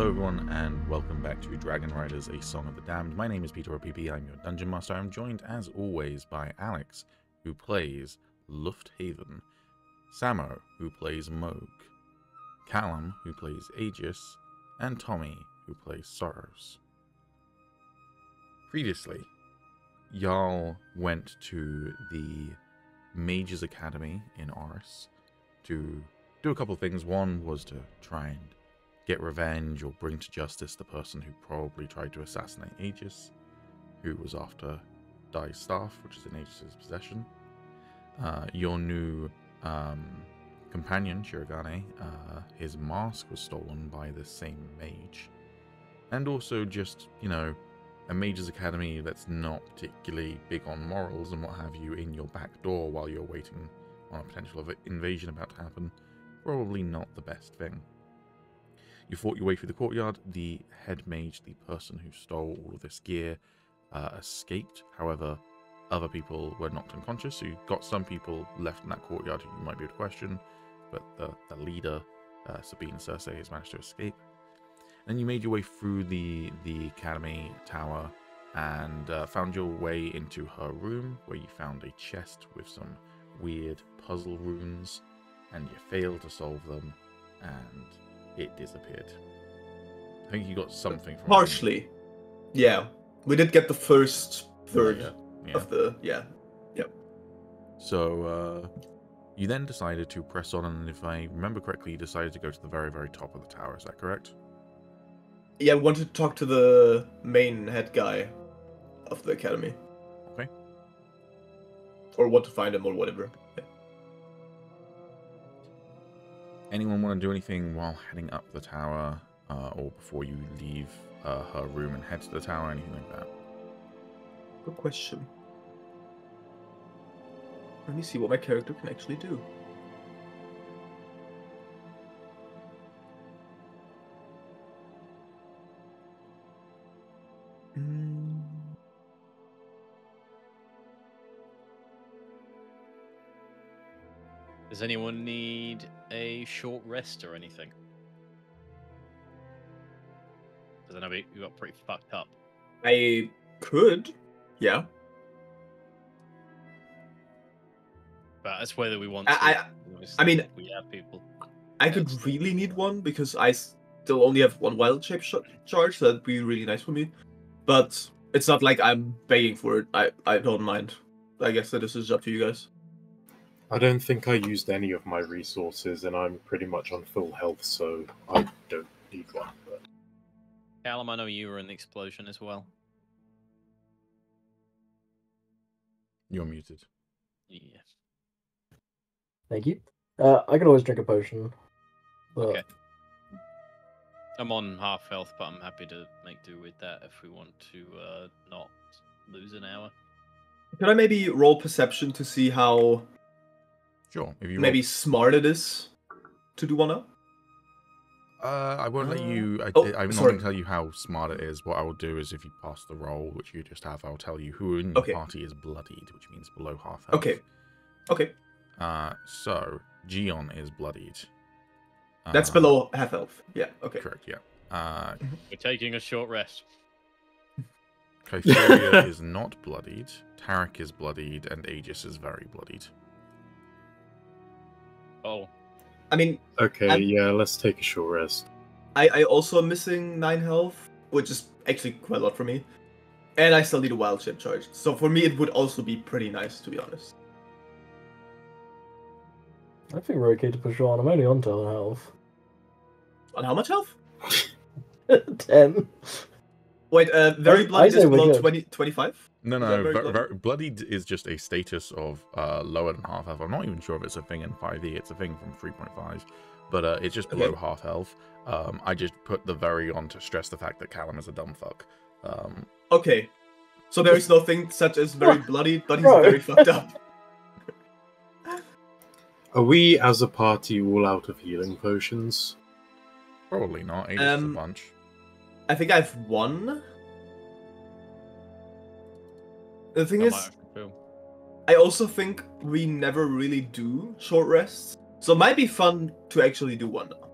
Hello everyone, and welcome back to Dragonriders, a Song of the Damned. My name is Peter OPP, I'm your Dungeon Master. I'm joined as always by Alex, who plays Lufthaven, Samo, who plays Moog, Calum, who plays Agis, and Tommy, who plays Sorrows. Previously, y'all went to the Mages Academy in Oriss to do a couple of things. One was to try and get revenge or bring to justice the person who probably tried to assassinate Agis, who was after Dai's staff, which is in Aegis' possession. Your new companion, Shirogane, his mask was stolen by the same mage. And also just, you know, a Mages Academy that's not particularly big on morals and what have you in your back door while you're waiting on a potential invasion about to happen. Probably not the best thing. You fought your way through the courtyard. The head mage, the person who stole all of this gear, escaped. However, other people were knocked unconscious, so you got some people left in that courtyard who you might be able to question, but the leader, Sabine Cersei, has managed to escape. Then you made your way through the academy tower and found your way into her room, where you found a chest with some weird puzzle runes, and you failed to solve them, and it disappeared. I think you got something from partially. Yeah, we did get the first third of the So you then decided to press on, and if I remember correctly, you decided to go to the very, very top of the tower. Is that correct? Yeah, we wanted to talk to the main head guy of the academy. Okay. Or want to find him or whatever. Yeah. Anyone want to do anything while heading up the tower, or before you leave her room and head to the tower, anything like that? Good question. Let me see what my character can actually do. Does anyone need a short rest or anything? Because I know we got pretty fucked up. I could, yeah. But that's whether we want to. I mean, we have people. I could really need one because I still only have one wild shape charge, so that'd be really nice for me. But it's not like I'm begging for it. I don't mind. I guess that this is up to you guys. I don't think I used any of my resources, and I'm pretty much on full health, so I don't need one. But... Calum, I know you were in the explosion as well. You're muted. Yeah. Thank you. I can always drink a potion. But... Okay. I'm on half health, but I'm happy to make do with that if we want to not lose an hour. Could I maybe roll perception to see how... Sure. If you maybe smart it is to do one up? I won't let you... I'm not going to tell you how smart it is. What I will do is if you pass the roll, which you just have, I'll tell you who in your party is bloodied, which means below half health. Okay. So, Gion is bloodied. That's below half health. Yeah, okay. Correct, yeah. We're taking a short rest. Kytheria is not bloodied. Tarek is bloodied, and Agis is very bloodied. Oh. I mean... Okay, yeah, let's take a short rest. I also am missing 9 health, which is actually quite a lot for me. And I still need a wild shape charge. So for me, it would also be pretty nice, to be honest. I think we're okay to push on. I'm only on 10 health. On how much health? 10. Wait, very bloodied is below 25? No, bloodied is just a status of lower than half health. I'm not even sure if it's a thing in 5e. It's a thing from 3.5, but it's just below half health. I just put the very on to stress the fact that Calum is a dumb fuck. Okay, so there is no thing such as very bloodied, but he's very fucked up. Are we, as a party, all out of healing potions? Probably not. Just a bunch. I think I have 1. The thing is, I also think we never really do short rests, so it might be fun to actually do one now.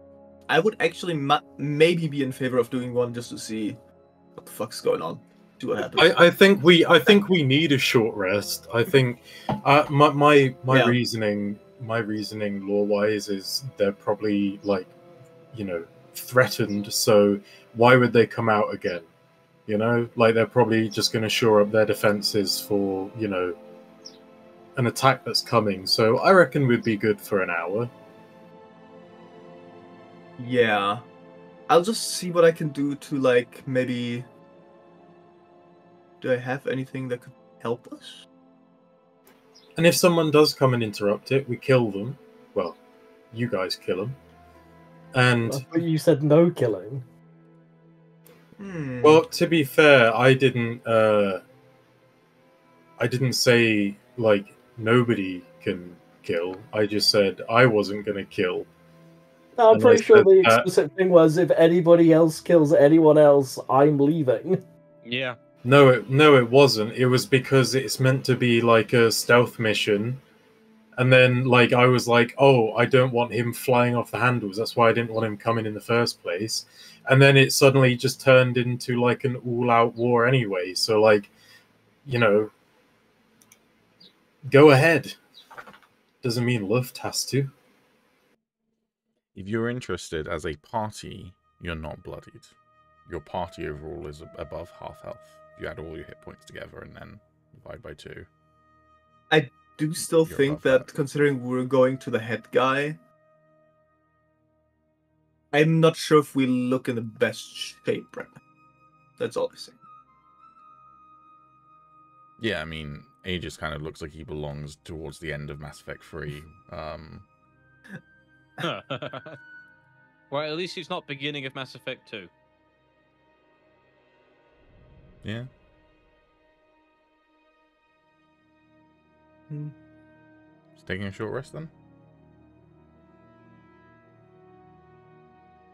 I would actually maybe be in favor of doing one just to see what the fuck's going on. See what happens. I think we need a short rest. I think my reasoning law wise is they're probably like, you know, threatened. So why would they come out again? You know, like they're probably just going to shore up their defenses for, you know, an attack that's coming. So I reckon we'd be good for an hour. Yeah. I'll just see what I can do to, like, maybe... Do I have anything that could help us? And if someone does come and interrupt it, we kill them. Well, you guys kill them. And I thought you said no killing. well, to be fair, I didn't say like nobody can kill. I just said I wasn't gonna kill. No, I'm And pretty I sure said the that- explicit thing was if anybody else kills anyone else, I'm leaving. Yeah. No, it wasn't. It was because it's meant to be like a stealth mission. And then, like, I was like, oh, I don't want him flying off the handles. That's why I didn't want him coming in the first place. And then it suddenly just turned into, like, an all-out war anyway. So, like, you know, go ahead. Doesn't mean Luft has to. If you're interested as a party, you're not bloodied. Your party overall is above half health. You add all your hit points together and then divide by 2. I do still You're think above that, considering we're going to the head guy, I'm not sure if we look in the best shape right now. That's all I'm saying. Yeah, I mean, Agis kind of looks like he belongs towards the end of Mass Effect 3. Well, at least it's not beginning of Mass Effect 2. Yeah. Just taking a short rest then?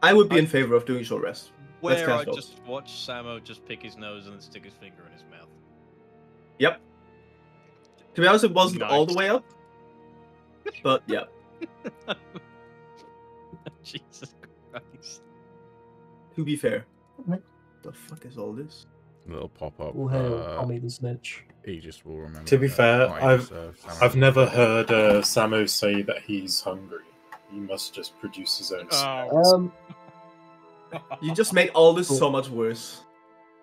I would be in favor of doing short rest. Let's Where I cast those. just watch Samo just pick his nose and then stick his finger in his mouth. Yep. To be honest, it wasn't all the Nice. way up. But yeah. Jesus Christ. To be fair. Mhm. The fuck is all this? Little pop-up. Oh, hell, Tommy the snitch. Aegis will remember. To be that. fair, Not Aegis, Samurai. I've never heard Samo say that he's hungry. He must just produce his own snacks. You just made all this so much worse.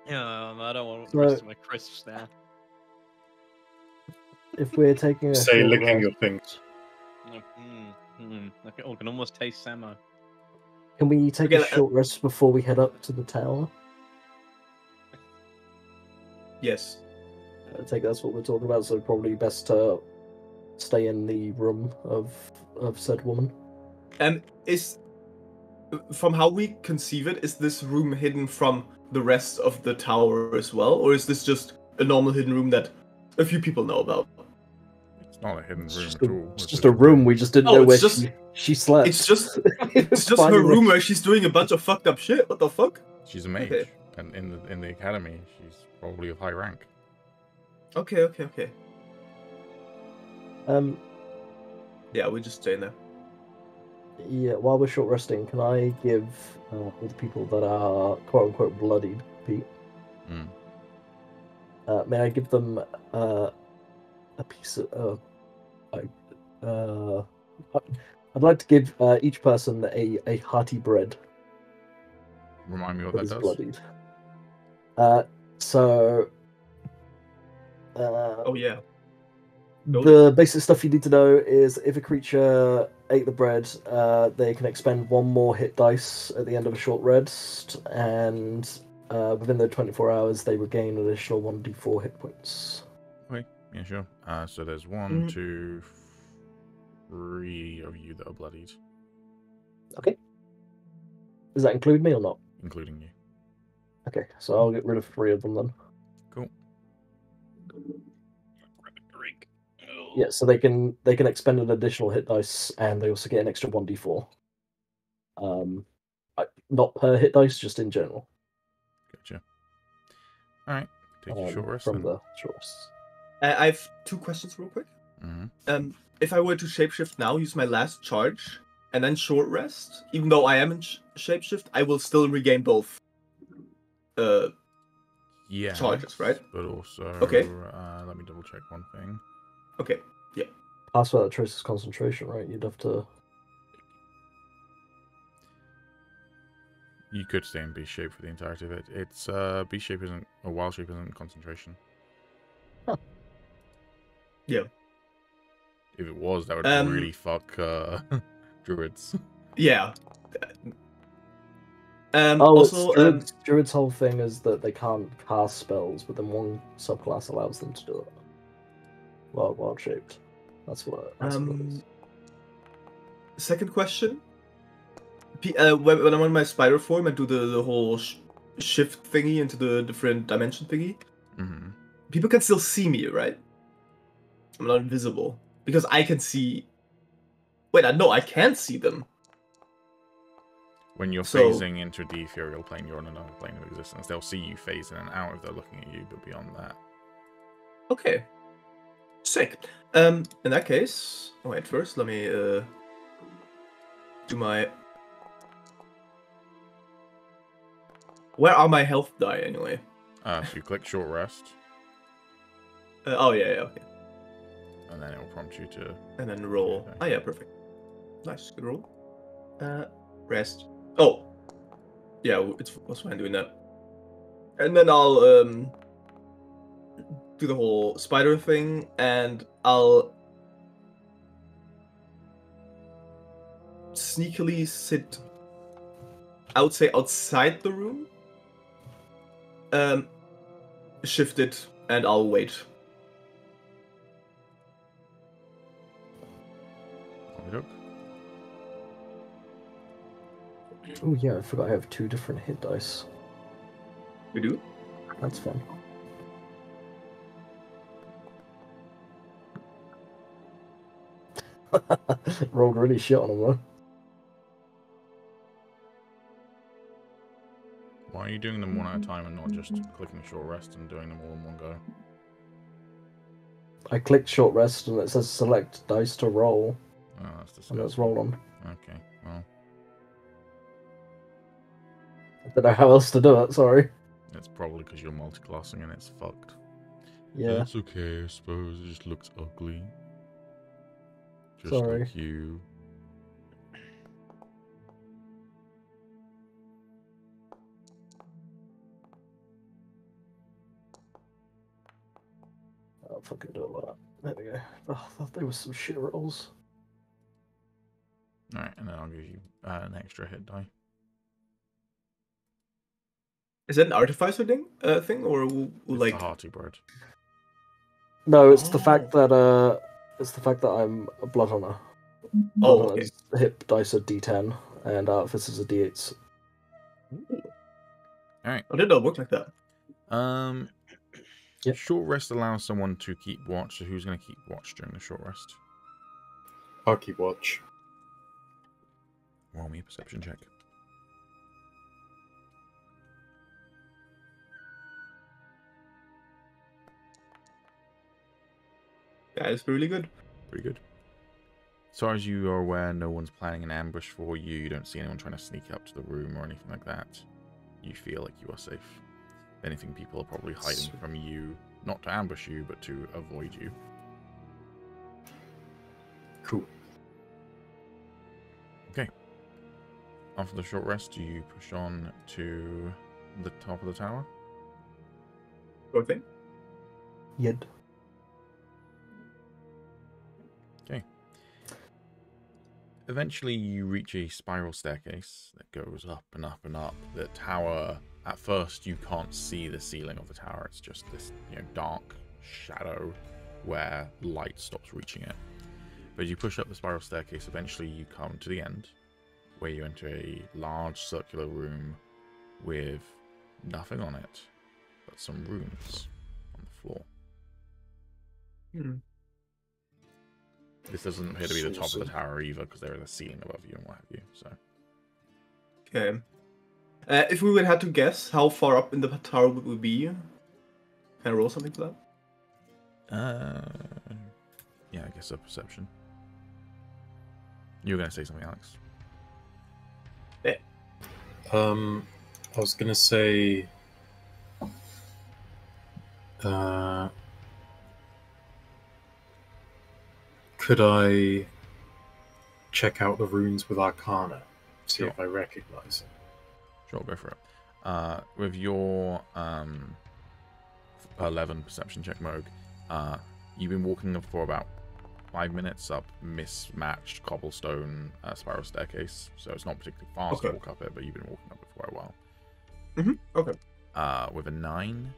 I don't want So- the rest of my crisps now. If we're taking a Say short licking rest, your fingers. I can almost taste Samo. can we take Okay, a short rest before we head up to the tower? Yes. I think that's what we're talking about, so probably best to stay in the room of said woman. Is from how we conceive it, is this room hidden from the rest of the tower as well, or is this just a normal hidden room that a few people know about? It's not a hidden It's room just at a, all. it's just a room. We just didn't Oh, know where it's just- she slept. It's just her room where she's doing a bunch of fucked up shit. What the fuck? She's a mage, Okay. and in the academy, she's probably of high rank. Okay. Yeah, we just stay in there. Yeah, while we're short resting, can I give all the people that are quote unquote bloodied, Pete? May I give them a piece of? I'd like to give each person a hearty bread Remind me what that that is does. bloodied. Oh yeah. The basic stuff you need to know is if a creature ate the bread, they can expend 1 more hit dice at the end of a short rest, and within the 24 hours, they regain an additional 1d4 hit points. Okay, yeah, sure. So there's 1, 2, 3 of you that are bloodied, Does that include me or not? including you. Okay, so I'll get rid of 3 of them then. Cool. Grab a drink. Oh. Yeah, so they can expend an additional hit dice, and they also get an extra 1d4. Not per hit dice, just in general. Gotcha. All right, take your short rest from then. the short rest. I have 2 questions real quick. Mhm. If I were to shapeshift now, use my last charge, and then short rest. Even though I am in shapeshift, I will still regain both Yeah. charges, right? But also, Okay. Let me double check one thing. Okay. Yeah. That's where that traces concentration, right? You'd have to. You could stay in beast shape for the entirety of it. It's beast shape isn't, or wild shape isn't concentration. Huh. Yeah. If it was, that would really fuck druids. Yeah. Also, Also, Druid's whole thing is that they can't cast spells, but then one subclass allows them to do it. Well, wild shaped. That's what it is. second question. When I'm on my spider form and do the whole shift thingy into the different dimension thingy, people can still see me, right? I'm not invisible because I can see. Wait, no, I can't see them. When you're phasing into the ethereal plane, you're on another plane of existence. They'll see you phase in and out if they're looking at you, but beyond that. Okay. Sick. In that case, wait. First, let me do my. Where are my health die anyway? So you click short rest. Oh yeah, okay. And then it will prompt you to. And then roll. Oh yeah, perfect. Nice, good roll. Rest. Oh, yeah, it was fine doing that. And then I'll do the whole spider thing, and I'll sneakily sit. I would say outside the room. Shift it, and I'll wait. Look. Oh yeah, I forgot I have 2 different hit dice. We do? That's fun. Rolled really shit on them though. Why are you doing them one at a time and not just clicking short rest and doing them all in one go? I clicked short rest and it says select dice to roll. Oh, that's disgusting. And it's roll on. Okay, well. I don't know how else to do it, sorry. It's probably because you're multiclassing and it's fucked. Yeah. That's okay, I suppose. It just looks ugly. Just Sorry. like you. I'll fucking do it like that. There we go. Oh, I thought there was some shit rolls. Alright, and then I'll give you an extra hit die. Is that an artificer thing, or It's like the hearty bird. No, it's the fact that I'm a blood hunter. Oh, okay. Hit dice are D10 and artificers are D8s. Alright. I didn't know it worked like that. Yep. Short rest allows someone to keep watch, so who's going to keep watch during the short rest? I'll keep watch. Roll me a perception check. Yeah, it's really good. Pretty good. As far as you are aware, no one's planning an ambush for you. You don't see anyone trying to sneak up to the room or anything like that. You feel like you are safe. If anything, people are probably hiding from you, not to ambush you, but to avoid you. Cool. Okay. After the short rest, do you push on to the top of the tower? Okay. Yed. Okay. Eventually, you reach a spiral staircase that goes up and up and up. The tower, at first, you can't see the ceiling of the tower. It's just this, dark shadow where light stops reaching it. But as you push up the spiral staircase, eventually you come to the end, where you enter a large circular room with nothing on it, but some runes on the floor. This doesn't appear to be the top of the tower either, because there is a ceiling above you and what have you. So. Okay. If we would have to guess, how far up in the tower would we be? Can I roll something for that? Yeah, I guess a perception. You were going to say something, Alex. I was gonna say, could I check out the runes with Arcana, see if I recognize it? Sure, go for it. With your 11 perception check, Moog, you've been walking up for about 5 minutes up mismatched cobblestone spiral staircase, so it's not particularly fast to walk up it, but you've been walking up it for quite a while. Okay. With a 9,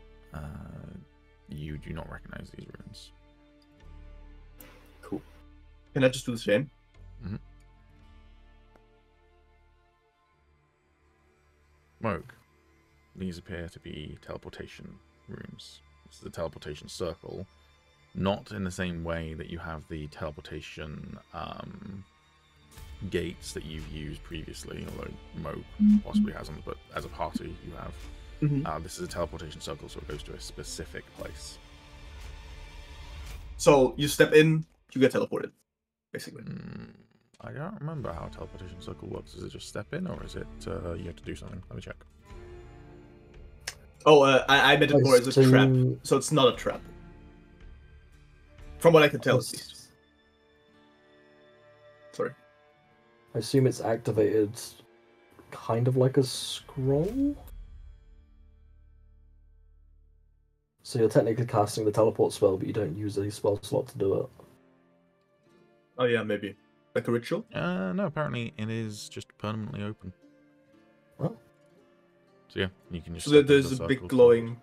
you do not recognize these runes. Cool. Can I just do the same? Moog, these appear to be teleportation runes. This is a teleportation circle, not in the same way that you have the teleportation gates that you've used previously, although Moog possibly hasn't, but as a party you have. This is a teleportation circle, so it goes to a specific place. So you step in, you get teleported, basically. I don't remember how a teleportation circle works. Is it just step in, or is it you have to do something? Let me check. Oh, I meant it more as a trap, so it's not a trap. From what I can tell, at least. Sorry. I assume it's activated kind of like a scroll? So you're technically casting the teleport spell, but you don't use a spell slot to do it. Oh yeah, maybe. Like a ritual? No, apparently it is just permanently open. Oh. So yeah, you can just... So there's a big glowing...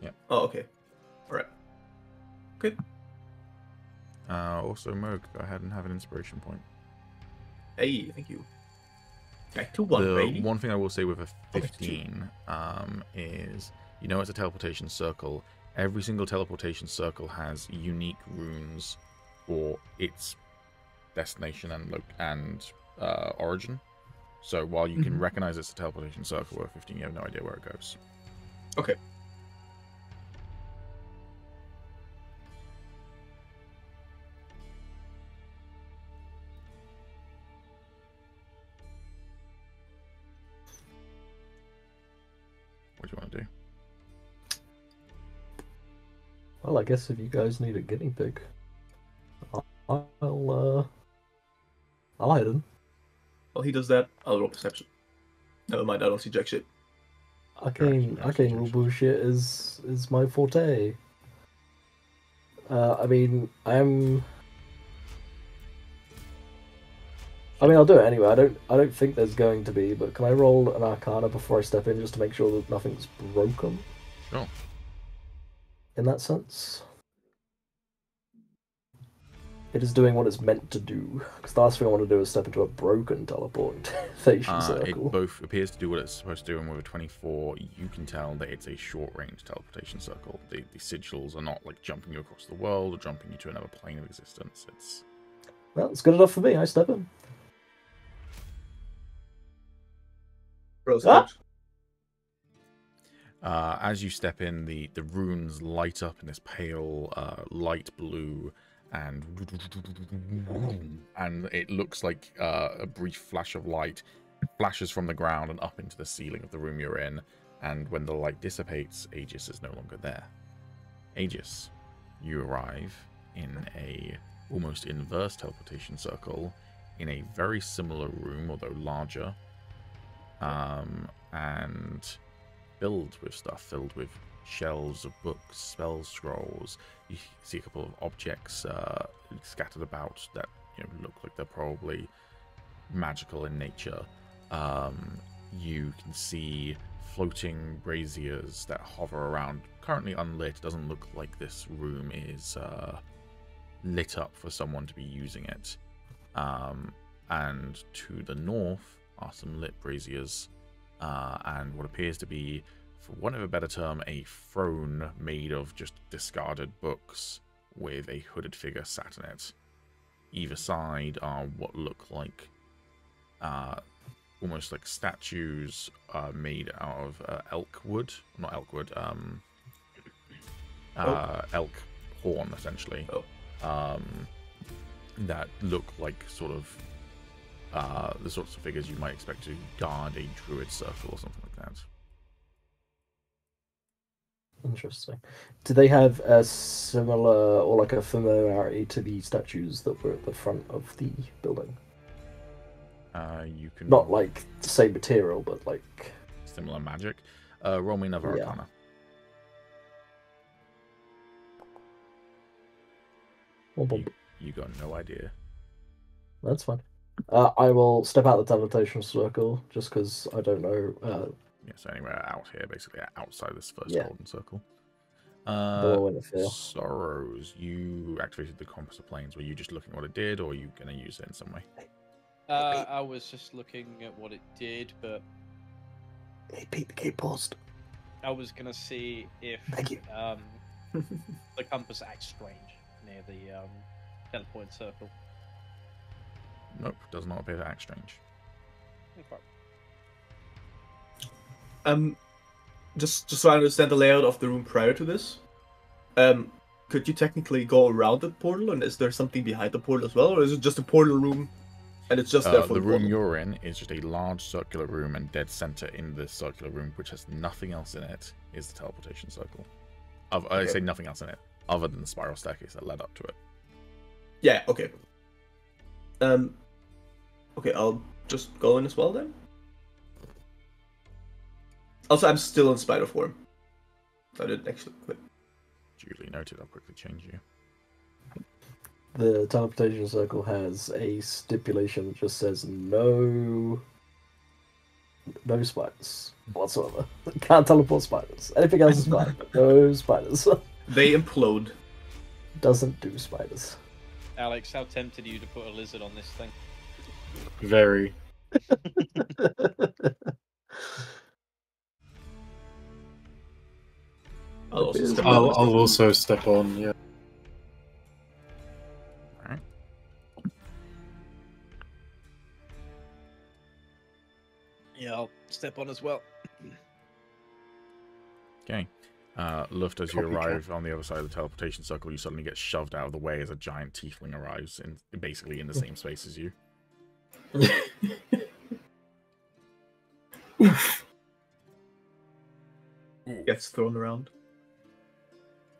Yeah. Oh, okay. Alright. Good. Also, Moog, go ahead and have an inspiration point. Hey, thank you. Back to 1, baby. One thing I will say with a 15 is, you know, it's a teleportation circle. Every single teleportation circle has unique runes for its destination and origin. So while you can recognize it's a teleportation circle, with 15 you have no idea where it goes. Okay. What do you want to do? Well, I guess if you guys need a guinea pig, I'll hide him. While he does that, I'll roll perception. Never mind, I don't see jack shit. Arcane rule bullshit is my forte. I mean, I'll do it anyway. I don't think there's going to be, but can I roll an Arcana before I step in just to make sure that nothing's broken? Sure. In that sense, it is doing what it's meant to do. Because the last thing I want to do is step into a broken teleportation circle. It both appears to do what it's supposed to do, and with a 24, you can tell that it's a short-range teleportation circle. The sigils are not like jumping you across the world or jumping you to another plane of existence. Well, it's good enough for me. I step in. As you step in, the runes light up in this pale light blue, and it looks like a brief flash of light flashes from the ground and up into the ceiling of the room you're in. And when the light dissipates, Agis is no longer there. Agis, you arrive in a almost inverse teleportation circle in a very similar room, although larger, and filled with stuff, filled with shelves of books, spell scrolls. You see a couple of objects scattered about that look like they're probably magical in nature. You can see floating braziers that hover around, currently unlit. Doesn't look like this room is lit up for someone to be using it. And to the north are some lit braziers, and what appears to be, for want of a better term, a throne made of just discarded books with a hooded figure sat in it. Either side are what look like almost like statues made out of elk wood. Not elk wood, elk horn, essentially. That look like sort of the sorts of figures you might expect to guard a druid circle or something like that. Interesting. Do they have a similar or like a familiarity to the statues that were at the front of the building? You can Not like the same material, but like similar magic. Roll me another Yeah. Arcana. You got no idea. That's fine. I will step out the teleportation circle just because I don't know. Yeah, so anywhere out here, basically outside this first Yeah. golden circle. Know when to feel. Sorrows, you activated the compass of planes. Were you just looking what it did, or are you going to use it in some way? I was just looking at what it did, but Hey, Pete, the gate paused. I was gonna see if Thank you. the compass acts strange near the teleport circle. Nope, does not appear to act strange. Okay. Just so I understand the layout of the room prior to this, could you technically go around the portal, and is there something behind the portal as well, or is it just a portal room, and it's just there for The room portal? you're in is just a large circular room, and dead center in the circular room, which has nothing else in it, is the teleportation circle. I say nothing else in it, other than the spiral staircase that led up to it. Yeah. Okay. Okay, I'll just go in as well then. Also, I'm still in spider form. I didn't actually quit. Duly noted. I'll quickly change you. The teleportation circle has a stipulation that just says no spiders whatsoever. Can't teleport spiders. Anything else is fine. No spiders. They implode. Doesn't do spiders. Alex, how tempted are you to put a lizard on this thing? Very. I'll also step I'll on. also step on, yeah. Alright. Yeah, I'll step on as well. Okay. Luft, as you Copycat. arrive on the other side of the teleportation circle, you suddenly get shoved out of the way as a giant tiefling arrives, basically in the same space as you. Gets thrown around.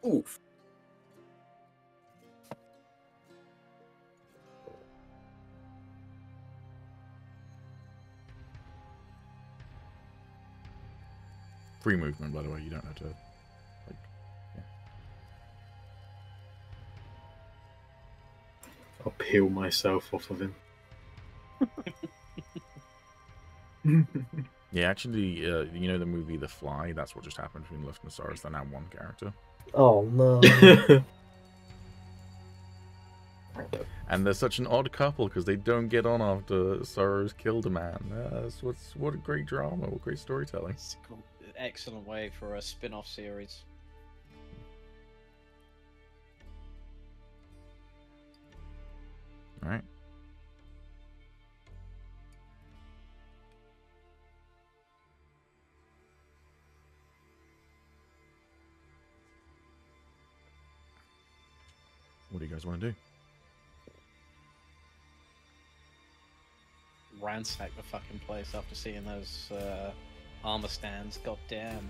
Oof. Free movement, by the way. You don't have to. I'll peel myself off of him. Yeah, actually, you know the movie The Fly? That's what just happened between Luft and Saurus. They're now one character. Oh no. And they're such an odd couple because they don't get on after Saurus killed a man. What a great drama, what great storytelling. It's an excellent way for a spin-off series. Alright. What do you guys want to do? Ransack the fucking place after seeing those armor stands. God damn.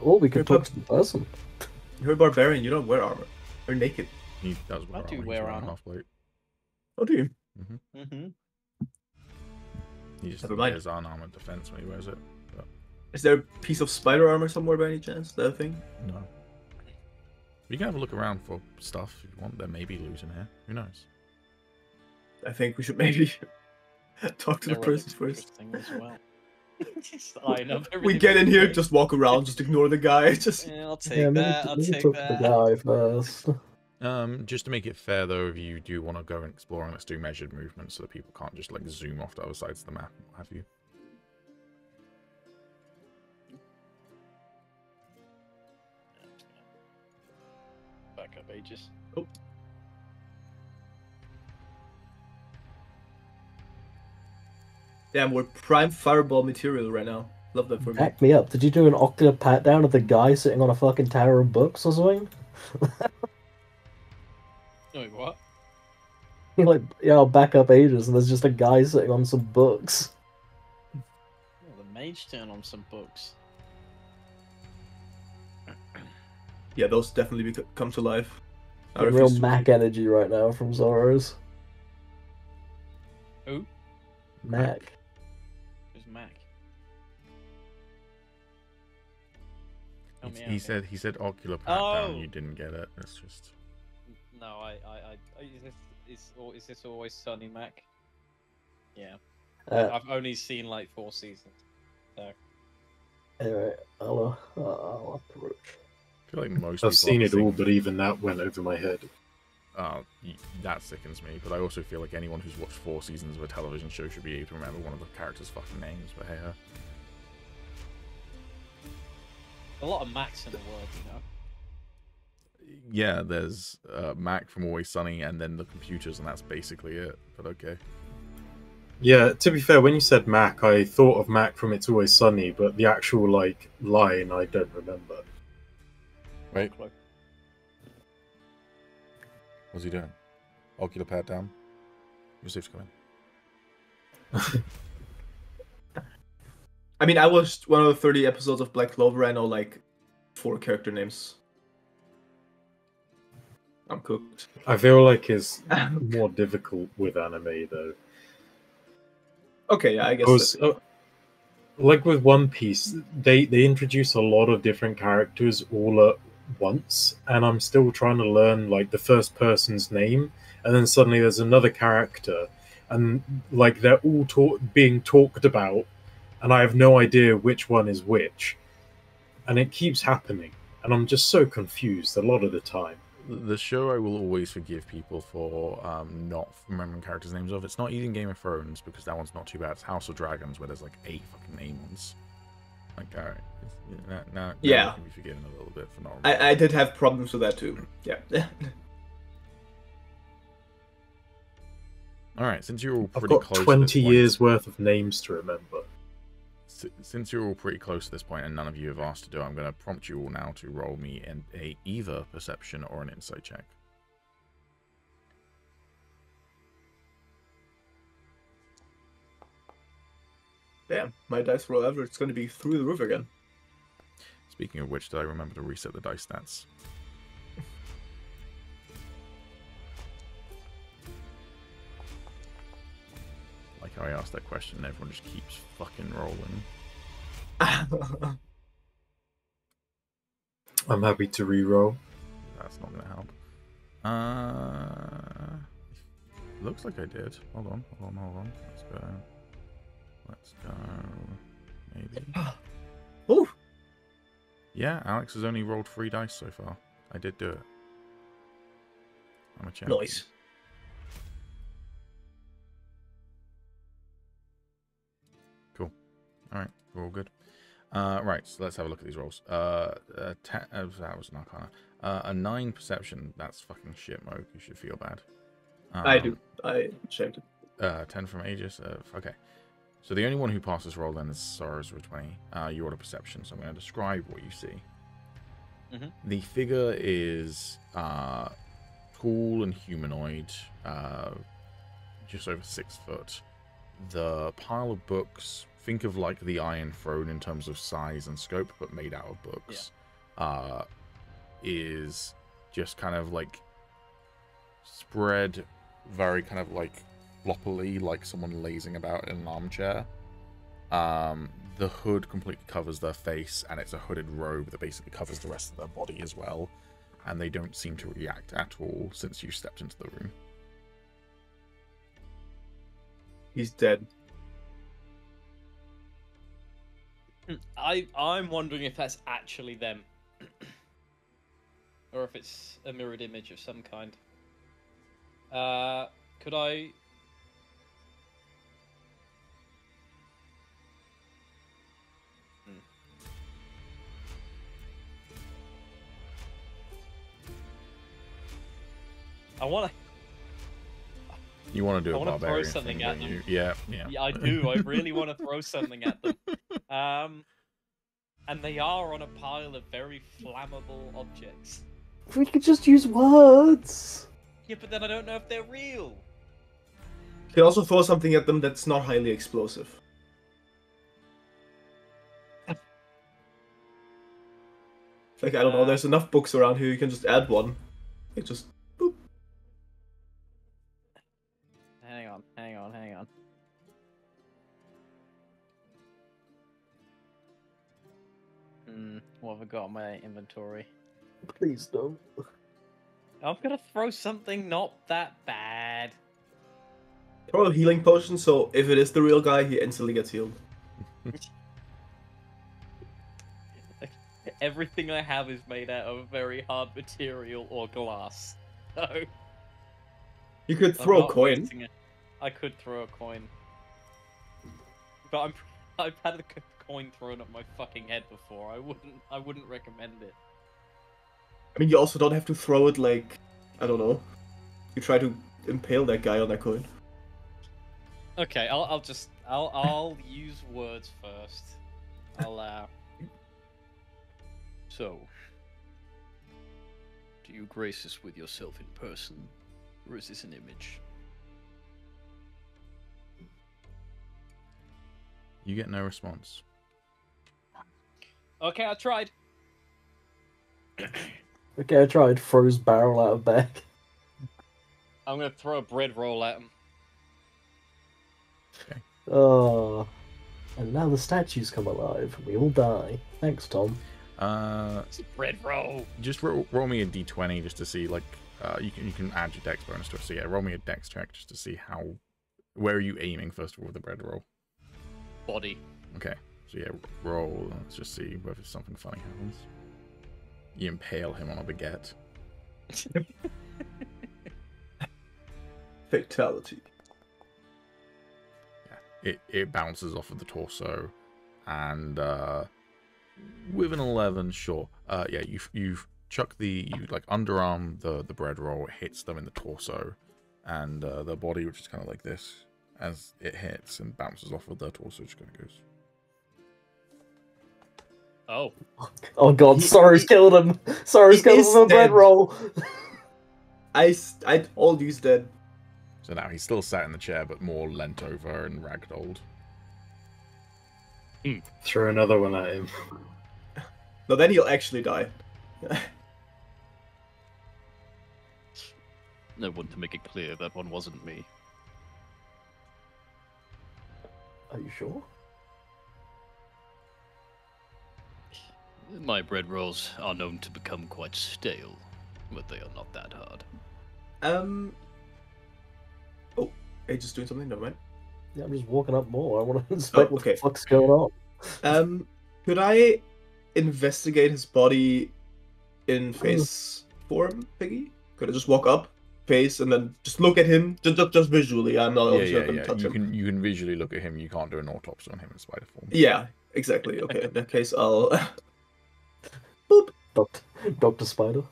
Or we could talk to the person. You're a barbarian, you don't wear armor. You're naked. He does wear I do armor. wear He's wearing armor. half-plate. Oh, do you? Mm-hmm. He just Never mind. wears unarmored defense when he wears it. But Is there a piece of spider armor somewhere by any chance? That thing? no. You can have a look around for stuff if you want. There may be loot in here. Who knows? I think we should maybe talk to the person first. As well. Line up We everything get in here, okay. just walk around, just ignore the guy. Just Yeah, I'll take that. I'll maybe take talk that. to the guy first. Just to make it fair, though, if you do want to go and explore, let's do measured movement so that people can't just like zoom off to other sides of the map and what have you. Back up, Agis. Oh. Damn, we're prime fireball material right now. Love that for me. Back me up. Did you do an ocular pat down of the guy sitting on a fucking tower of books or something? Wait, what? You're like, yeah, I'll back up Agis, and there's just a guy sitting on some books. Oh, the mage turn on some books. Yeah, those definitely come to life. I Real refuse to Mac believe. energy right now from Zoros. Who? Mac. Who's Mac? He said ocular pat down. Oh! You didn't get it. It's just. No, is this always sunny, Mac? Yeah. I've only seen like 4 seasons. So. Anyway, I'll approach. I feel like most. I've seen people it all, but even that went over my head. That sickens me. But I also feel like anyone who's watched 4 seasons of a television show should be able to remember one of the characters' fucking names. But hey, A lot of Macs in the world, you know. yeah, there's Mac from Always Sunny, and then the computers, and that's basically it. But okay. Yeah, to be fair, when you said Mac, I thought of Mac from It's Always Sunny, but the actual like line I don't remember. Wait. What's he doing? Ocular pat down. Your safe's coming. I mean, I watched one of the 30 episodes of Black Clover. I know like 4 character names. I'm cooked. I feel like it's more difficult with anime though. Okay, yeah, I guess. Because, like with One Piece, they introduce a lot of different characters all at once, and I'm still trying to learn like the first person's name, and then suddenly there's another character, and like they're all being talked about, and I have no idea which one is which, and it keeps happening, and I'm just so confused a lot of the time. The show I will always forgive people for not remembering characters' names of. It's not even Game of Thrones, because that one's not too bad. It's House of Dragons, where there's like 8 fucking names. Like, alright. Now Yeah. you can be forgiven a little bit for not remembering. I did have problems with that too. Yeah. Alright, since you're all I've pretty got close 20 to this years worth of names to remember. Since you're all pretty close to this point and none of you have asked to do it, I'm going to prompt you all now to roll me either perception or an insight check. Damn, my dice roll ever. It's going to be through the roof again. Speaking of which, did I remember to reset the dice stats? Like how I asked that question and everyone just keeps fucking rolling. I'm happy to re-roll. That's not going to help. Looks like I did. Hold on. Let's go. Maybe. Ooh. Yeah, Alex has only rolled 3 dice so far. I did do it. I'm a champion. Nice. Cool. Alright, we're all good. Right, so let's have a look at these rolls. That was an arcana. A 9 perception, that's fucking shit, Moog. You should feel bad. I do. I checked it. 10 from Agis. Okay. So the only one who passes roll then is Soros with 20. You rolled a perception, so I'm going to describe what you see. Mm-hmm. The figure is tall and humanoid, just over 6 foot. The pile of books, think of like the Iron Throne in terms of size and scope, but made out of books, is just kind of like spread very kind of like floppily, like someone lazing about in an armchair. The hood completely covers their face, and it's a hooded robe that basically covers the rest of their body as well. And they don't seem to react at all since you stepped into the room. He's dead. I'm wondering if that's actually them. Or if it's a mirrored image of some kind. Could I... I want to... You want to do I a want to throw barbarian something thing, at don't them. you? Yeah. Yeah, I do. I really want to throw something at them. And they are on a pile of very flammable objects. We could just use words. Yeah, but then I don't know if they're real. You can also throw something at them that's not highly explosive. Like, I don't know, there's enough books around here, you can just add one. It just... boop. Hang on. What have I got in my inventory? Please don't. I'm gonna throw something not that bad. Throw a healing potion, so if it is the real guy, he instantly gets healed. Everything I have is made out of very hard material or glass. So You could throw a coin. I could throw a coin, but I've had a coin thrown at my fucking head before. I wouldn't recommend it. I mean, you also don't have to throw it like, I don't know. You try to impale that guy on that coin. Okay, I'll use words first. So, do you grace this with yourself in person, or is this an image? You get no response. Okay, I tried. Okay, I tried. Throws barrel out of bag. I'm gonna throw a bread roll at him. Okay. Oh. And now the statues come alive. We all die. Thanks, Tom. It's a bread roll. Just roll me a d20 just to see, like, you can add your dex bonus to it. So yeah, roll me a dex check just to see where are you aiming first of all with the bread roll. Body. Okay, so yeah, roll. Let's just see whether something funny happens. You impale him on a baguette. Fatality. Yeah, it bounces off of the torso, and with an 11, sure. Yeah, you've chucked you like underarm the bread roll. It hits them in the torso, and the body, which is kind of like this, as it hits and bounces off of their torso, just kind of goes. Oh. Oh god, Sorrow's killed him! Sorrow's killed him with a bread roll! I told he's dead. So now he's still sat in the chair, but more leant over and ragdolled. Throw another one at him. No, then he'll actually die. I want to make it clear that one wasn't me. Are you sure? My bread rolls are known to become quite stale, but they are not that hard. Oh, Agis doing something? Never mind. Yeah, I'm just walking up more. I want to inspect okay. what the fuck's going on. Could I investigate his body in face form, Piggy? Could I just walk up, face, and then just look at him, just visually? I'm not going to touch him. You can visually look at him. You can't do an autopsy on him in spider form. Yeah, exactly. Okay, in that case, I'll. Boop. Dr. Spider.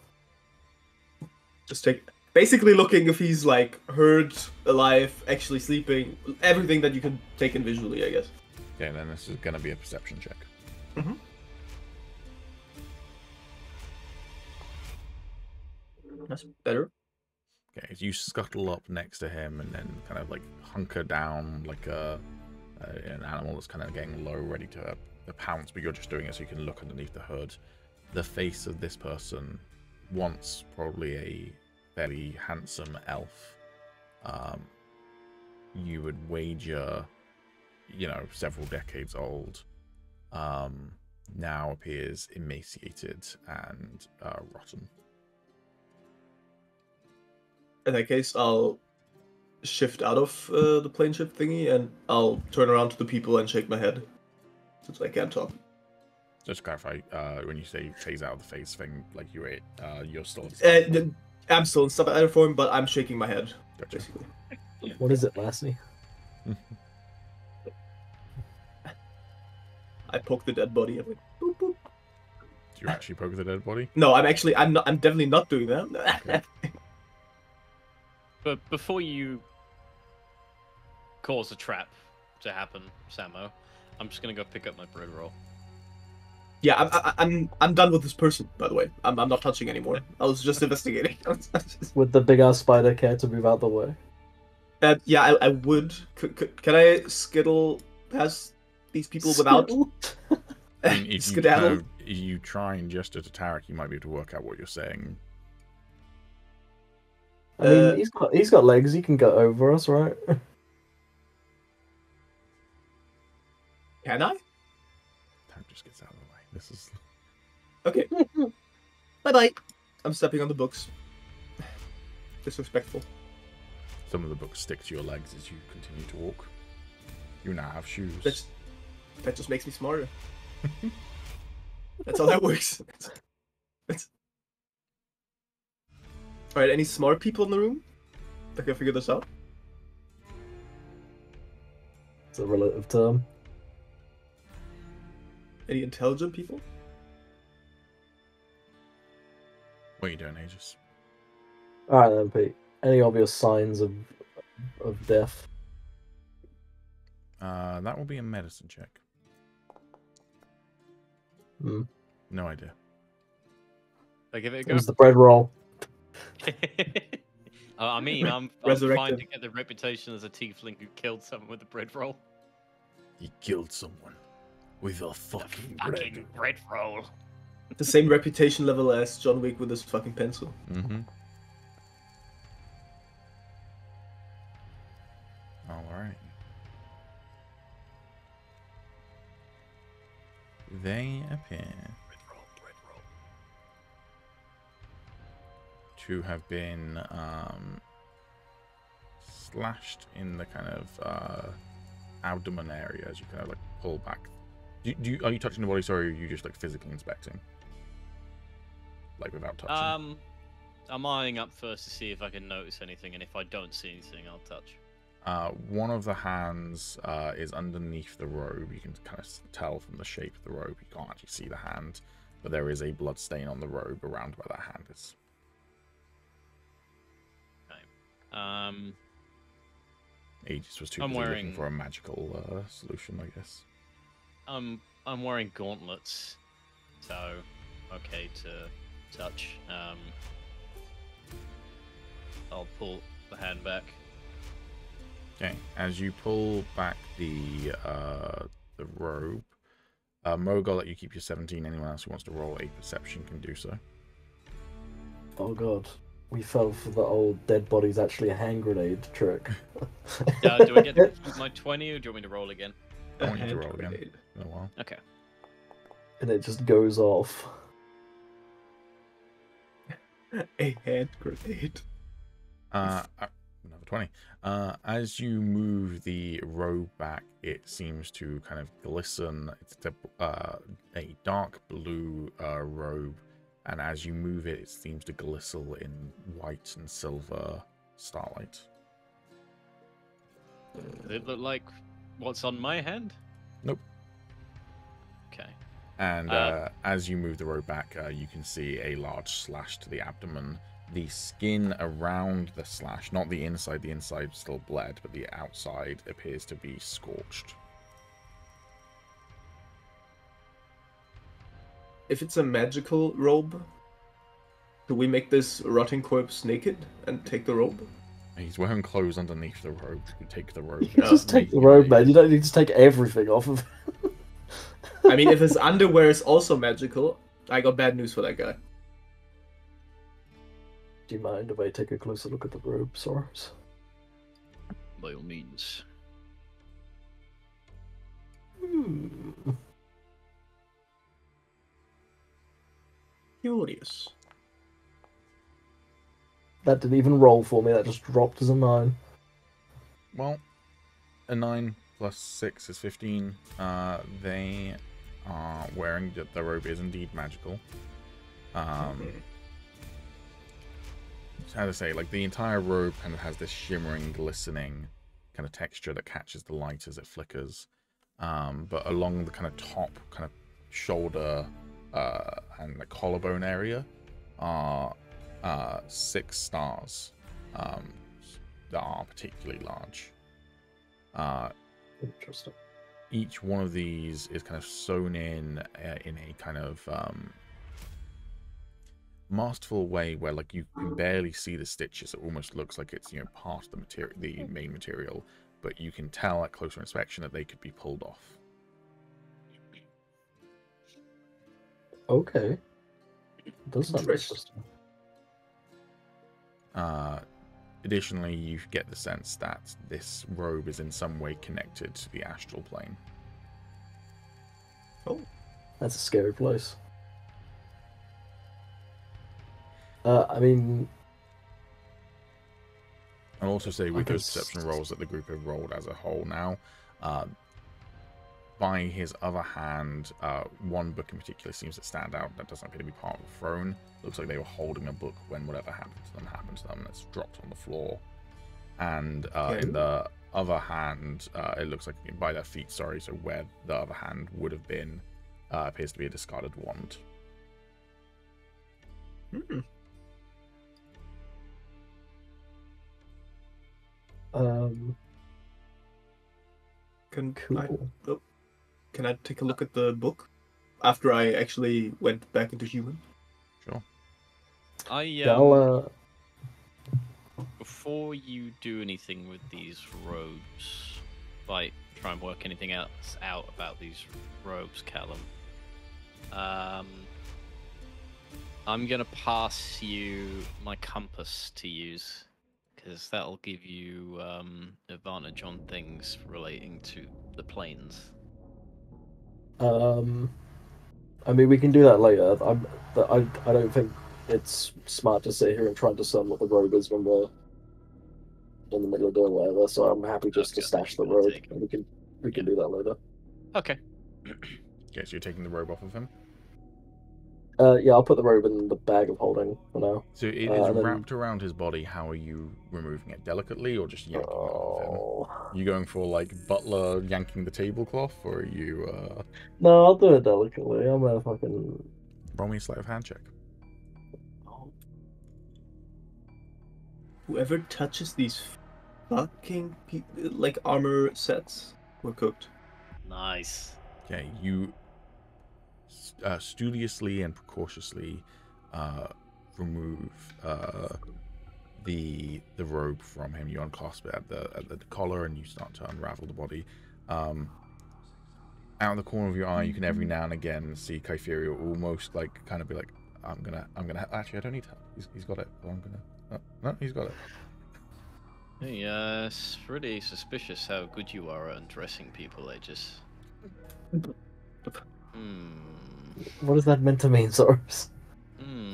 Just basically looking if he's like hurt, alive, actually sleeping, everything that you can take in visually, I guess. Okay, then this is going to be a perception check. Mm-hmm. That's better. Okay, so you scuttle up next to him and then kind of like hunker down like an animal that's kind of getting low, ready to pounce, but you're just doing it so you can look underneath the hood. The face of this person, once probably a fairly handsome elf, you would wager, several decades old, now appears emaciated and rotten. In that case, I'll shift out of the plane shift thingy and I'll turn around to the people and shake my head, since I can't talk. Just to clarify, when you say phase out of the face thing, like you're still. I'm still in spider form, but I'm shaking my head. Gotcha. Basically. What is it, Lassie? I poke the dead body. I'm like, boop, boop. Do you actually poke the dead body? No, I'm definitely not doing that. Okay. But before you cause a trap to happen, Samo, I'm just gonna go pick up my bread roll. Yeah, I'm done with this person, by the way. I'm not touching anymore. I was just investigating. Would the big ass spider care to move out the way? Yeah, I would. Can I skittle past these people without I mean, if skedaddle? you try and gesture to Tarek, you might be able to work out what you're saying. I mean, he's got legs. He can go over us, right? Can I? Tarek just gets out of the way. This is Okay. Bye-bye. I'm stepping on the books. Disrespectful. some of the books stick to your legs as you continue to walk. You now have shoes. That just makes me smarter. That's how that works. Alright, any smart people in the room that can figure this out? It's a relative term. Any intelligent people? What are you doing, Agis? Alright then, Pete. Any obvious signs of death? That will be a medicine check. Hmm. No idea. I give it a It go. was the bread roll. I mean, I'm trying Resurrected. to get the reputation as a tiefling who killed someone with a bread roll. He killed someone with a fucking bread. Bread roll. The same reputation level as John Wick with his fucking pencil. Mm-hmm. All right. They appear to have been slashed in the kind of abdomen area as you kind of like pull back. Are you touching the body? Sorry, or are you just like physically inspecting, like without touching? I'm eyeing up first to see if I can notice anything, and if I don't see anything, I'll touch. One of the hands is underneath the robe. You can kind of tell from the shape of the robe. You can't actually see the hand, but there is a blood stain on the robe around where that hand is. Okay. Aegis was too I'm busy looking wearing- for a magical solution, I guess. I'm wearing gauntlets, so okay to touch. I'll pull the hand back. Okay, as you pull back the robe, Moog, I'll let you keep your 17. Anyone else who wants to roll a perception can do so. Oh god. We fell for the old dead body's actually a hand grenade trick. Do I get to keep my 20, or do you want me to roll again? I want you to roll again. Oh well. Okay. And it just goes off. A hand grenade. Another 20. As you move the robe back, it seems to kind of glisten. It's a dark blue robe, and as you move it, it seems to glisten in white and silver starlight. Does it look like what's on my hand? Nope. Okay. And as you move the robe back, you can see a large slash to the abdomen. The skin around the slash, not the inside still bled, but the outside appears to be scorched. If it's a magical robe, do we make this rotting corpse naked and take the robe? He's wearing clothes underneath the robe. You take the robe. Just take the robe, man. You don't need to take everything off of it. I mean, if his underwear is also magical, I got bad news for that guy. Do you mind if I take a closer look at the robe, Soros? By all means. Curious. That didn't even roll for me. That just dropped as a 9. Well, a 9 plus 6 is 15. They are wearing the robe is indeed magical. How to say, like the entire robe kind of has this shimmering, glistening kind of texture that catches the light as it flickers. But along the kind of top, kind of shoulder and the collarbone area are 6 stars that are particularly large. Interesting. Each one of these is kind of sewn in a kind of masterful way where like you can barely see the stitches. It almost looks like it's, you know, part of the material, the main material, but you can tell at closer inspection that they could be pulled off. Okay. Does sound interesting. Additionally, you get the sense that this robe is in some way connected to the astral plane. Oh, that's a scary place. I mean, I'll also say with those perception rolls that the group have rolled as a whole now, by his other hand, one book in particular seems to stand out that doesn't appear to be part of the throne. Looks like they were holding a book when whatever happened to them, and it's dropped on the floor. And in the other hand, it looks like by their feet, sorry, so where the other hand would have been, appears to be a discarded wand. Can I take a look at the book after I actually went back into human? Sure. Before you do anything with these robes, like try and work anything else out about these robes, Calum, I'm gonna pass you my compass to use, because that'll give you advantage on things relating to the planes. I mean, we can do that later. I don't think it's smart to sit here and try and discern what the robe is when we're in the middle of doing whatever. So I'm happy just to stash the robe, and we can do that later. Okay. Okay, so you're taking the robe off of him? Yeah, I'll put the robe in the bag of holding for now. So it is wrapped around his body. How are you removing it? Delicately, or just yanking it off of him? You going for like butler yanking the tablecloth, or are you? No, I'll do it delicately. I'm gonna fucking roll me a sleight of hand check. Whoever touches these fucking like armor sets, we're cooked. Nice. Okay, you studiously and precautiously remove the robe from him. You unclasp it at the collar, and you start to unravel the body. Out of the corner of your eye, you can every now and again see Kytheria almost like kind of be like, I'm gonna actually, I don't need help. He's got it. No, he's got it. Hey, it's pretty suspicious how good you are at undressing people, Agis. What is that meant to mean, Soros?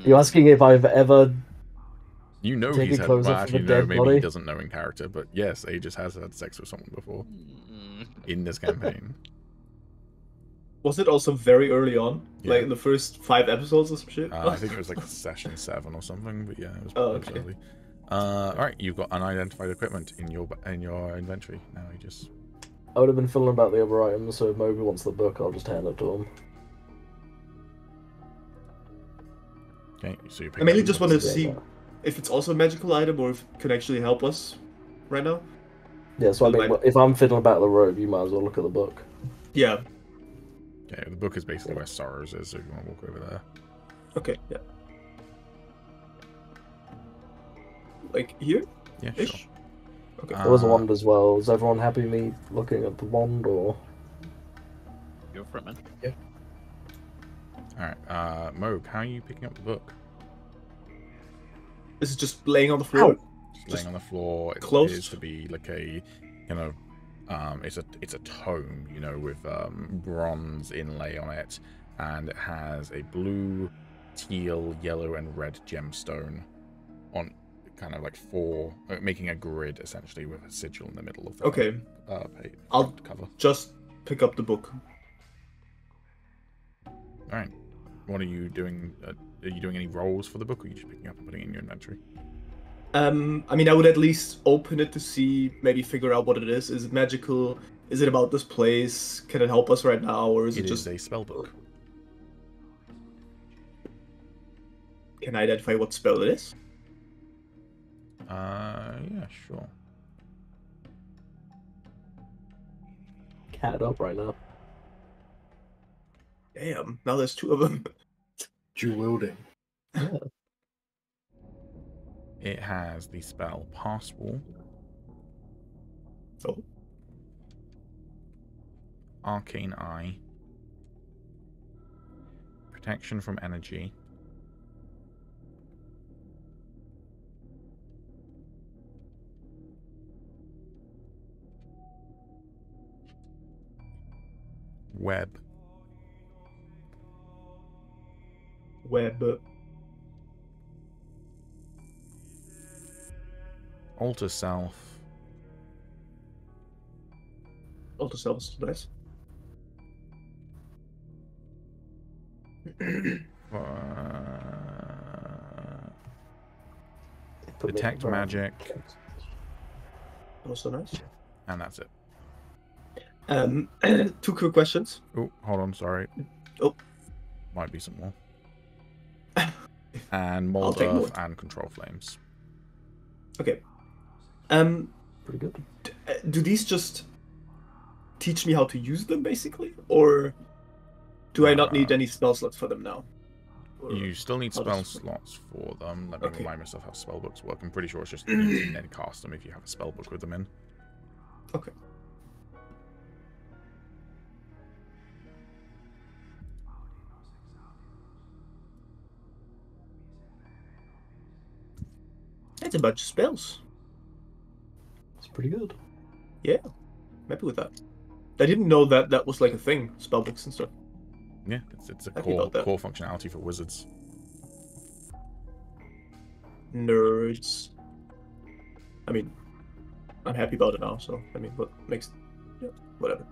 You asking if I've ever? You know he's had. Well, actually, no. Maybe he doesn't know in character, but yes, Agis has had sex with someone before in this campaign. Was it also very early on, like in the first 5 episodes or some shit? I think it was like session 7 or something, but yeah, it was pretty early. All right, you've got unidentified equipment in your inventory now. Aegis. I would have been feeling about the other items, so if Moby wants the book, I'll just hand it to him. Okay, so you. I mainly just wanted to see if it's also a magical item or if it can actually help us right now. Yeah, so I mean, if I'm fiddling about the robe, you might as well look at the book. Yeah. Okay, the book is basically where Sorrows is, so if you want to walk over there. Okay, yeah. Like here? Yeah, sure. Okay. There was a wand as well. Is everyone happy with me looking at the wand, or? Go for it, man. Yeah. Alright, Moog, how are you picking up the book? This is just laying on the floor? Just laying on the floor. It close? appears to be like a, you know, it's a tome, you know, with bronze inlay on it, and it has a blue, teal, yellow, and red gemstone on kind of like 4, making a grid essentially with a sigil in the middle of the page. I'll cover. Just pick up the book. All right. What are you doing? Are you doing any rolls for the book, or are you just picking up and putting it in your inventory? I mean, I would at least open it to see, maybe figure out what it is. Is it magical? Is it about this place? Can it help us right now, or is it just a spell book? Can I identify what spell it is? Yeah, sure. Cat up right now. Damn, now there's 2 of them. Dual wielding. Yeah. It has the spell Pass Wall, Oh. Arcane Eye, Protection from Energy, Web, Web. Alter Self, Alter Self is nice. Detect Magic, Also nice. and that's it. 2 quick questions. Oh, hold on, sorry. Oh. Might be some more. And I'll Mold take Earth more. and Control Flames. Okay. Pretty good. Do these just teach me how to use them, basically? Or do I not need any spell slots for them now? Or You still need how spell does- slots for them. Let me Okay. remind myself how spellbooks work. I'm pretty sure it's just you can then cast them if you have a spellbook with them in. Okay. That's a bunch of spells. It's pretty good. Yeah, I'm happy with that. I didn't know that that was like a thing, spellbooks and stuff. Yeah, it's a Happy core about that. core functionality for wizards. Nerds. I mean, I'm happy about it now, so, I mean, what makes... Yeah, whatever.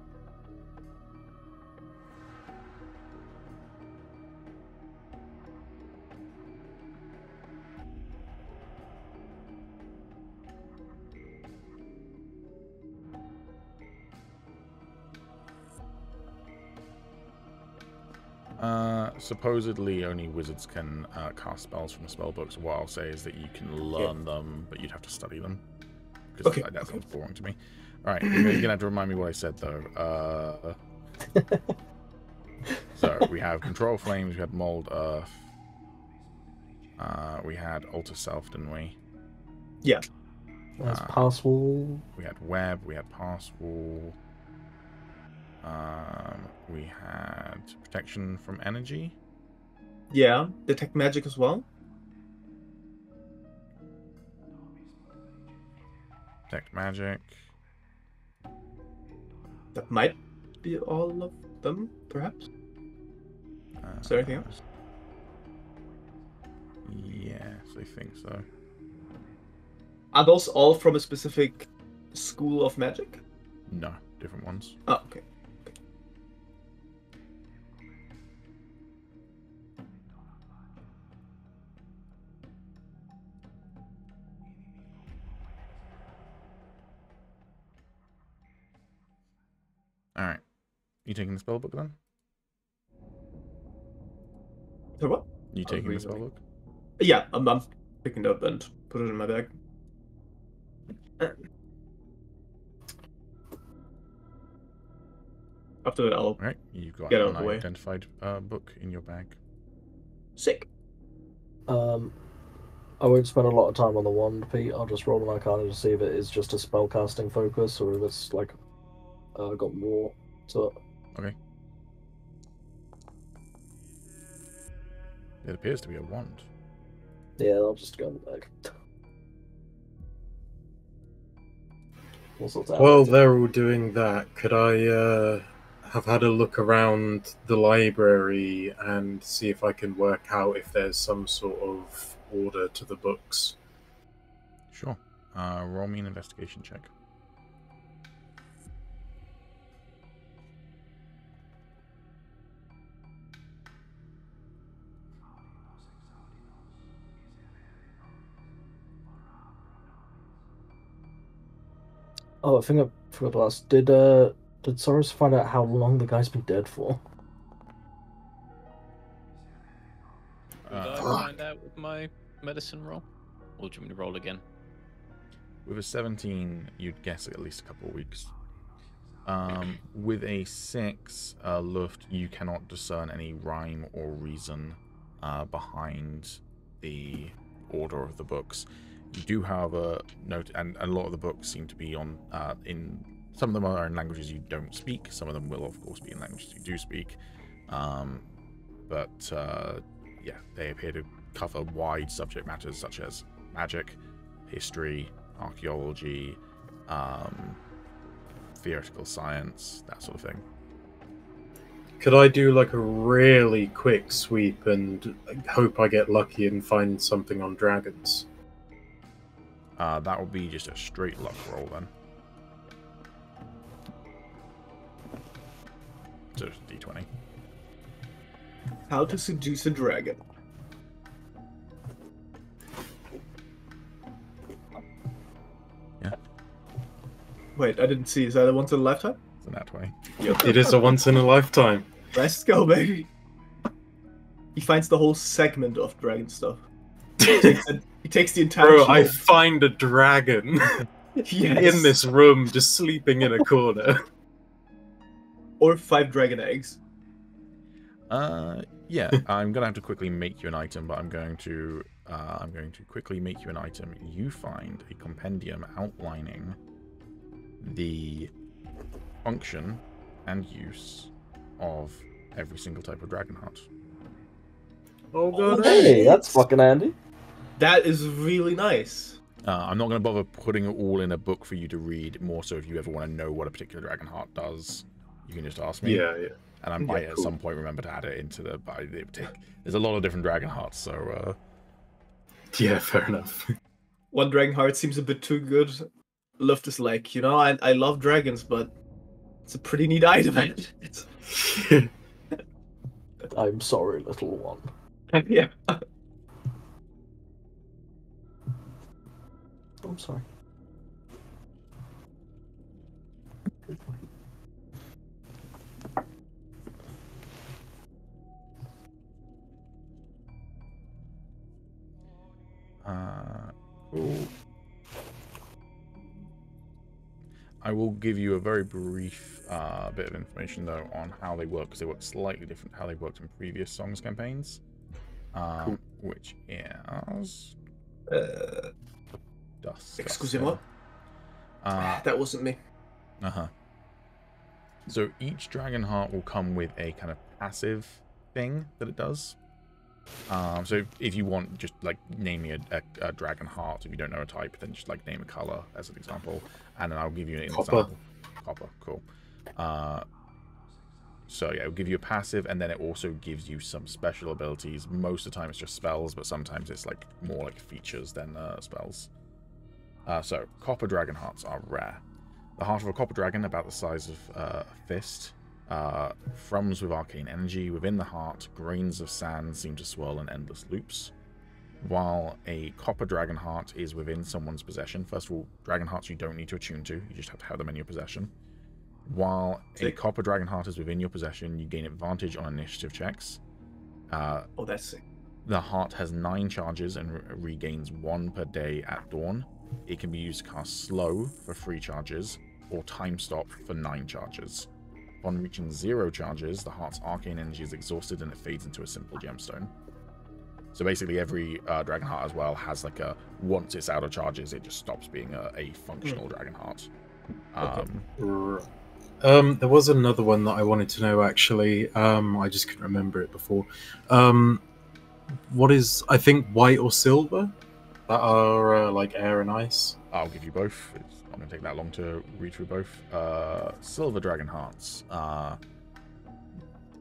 Supposedly only wizards can cast spells from the spellbooks. So what I'll say is that you can learn them, but you'd have to study them. Because Okay, that okay. sounds boring to me. Alright, you're gonna have to remind me what I said though. So we have Control Flames, we had Mold Earth. We had Alter Self, didn't we? Yeah. There's Pass Wall. We had Web, we had Pass Wall. We had Protection from Energy. Yeah, detect magic as well. Detect Magic. That might be all of them, perhaps. Is there anything else? Yes, I think so. Are those all from a specific school of magic? No, different ones. Oh, okay. Alright. You taking the spellbook then? So what? You taking the reading. spellbook? Yeah, I'm picking it up and put it in my bag. After that, I'll Alright, you've got Get out an of the way. unidentified book in your bag. sick. I won't spend a lot of time on the wand, Pete. I'll just roll an arcana to see if it is just a spellcasting focus or if it's like got more to it. Okay. It appears to be a wand. Yeah, I'll just go in the bag. All sorts of While they're all doing that, could I have had a look around the library and see if I can work out if there's some sort of order to the books? Sure. Roll me an investigation check. Oh, I think I forgot to ask. Did Soros find out how long the guy's been dead for? Did I find out with my medicine roll? Or do you want me to roll again? With a 17, you'd guess at least a couple of weeks. With a 6, Luft, you cannot discern any rhyme or reason behind the order of the books. You do, however, note, and a lot of the books seem to be on in. Some of them are in languages you don't speak. Some of them will, of course, be in languages you do speak. Yeah, they appear to cover wide subject matters such as magic, history, archaeology, theoretical science, that sort of thing. Could I do like a really quick sweep and hope I get lucky and find something on dragons? That would be just a straight luck roll then. So d20. How to seduce a dragon. Yeah. Wait, I didn't see. Is that a once in a lifetime? It's a nat 20. It is a once in a lifetime. Let's go, baby. He finds the whole segment of dragon stuff. He takes the entire. Bro, show. I find a dragon Yes. in this room just sleeping in a corner. Or 5 dragon eggs. Yeah, I'm gonna have to quickly make you an item, but I'm going to quickly make you an item. You find a compendium outlining the function and use of every single type of dragon heart. Oh god. Hey, that's fucking handy. That is really nice. I'm not going to bother putting it all in a book for you to read. More so, if you ever want to know what a particular dragon heart does, you can just ask me. Yeah. And I might at some point remember to add it into the. But it would take. There's a lot of different dragon hearts, so. Yeah, fair enough. One dragon heart seems a bit too good. Luft is like, you know, I love dragons, but it's a pretty neat item. I'm sorry, little one. Yeah. I'm sorry. Cool. I will give you a very brief bit of information though on how they work, because they work slightly different how they worked in previous Songs campaigns. Cool. Which is Dust. Excusez-moi. That wasn't me. So each dragon heart will come with a kind of passive thing that it does. So if you want, just like name me a dragon heart. If you don't know a type, then just like name a color as an example, and then I'll give you an example. Copper, cool. So yeah, it'll give you a passive, and then it also gives you some special abilities. Most of the time it's just spells, but sometimes it's like more like features than spells. So copper dragon hearts are rare. The heart of a copper dragon, about the size of a fist, thrums with arcane energy. Within the heart, grains of sand seem to swirl in endless loops. While a copper dragon heart is within someone's possession, first of all, dragon hearts you don't need to attune to, you just have to have them in your possession. While a copper dragon heart is within your possession, you gain advantage on initiative checks. Oh, that's sick. The heart has 9 charges and regains 1 per day at dawn. It can be used to cast slow for 3 charges, or time stop for 9 charges. Upon reaching 0 charges, the heart's arcane energy is exhausted and it fades into a simple gemstone. So basically every dragon heart as well has like a, once it's out of charges, it just stops being a functional dragon heart. There was another one that I wanted to know actually. I just couldn't remember it before. What is, I think, white or silver that are like air and ice? I'll give you both. It's not going to take that long to read through both. Silver dragon hearts.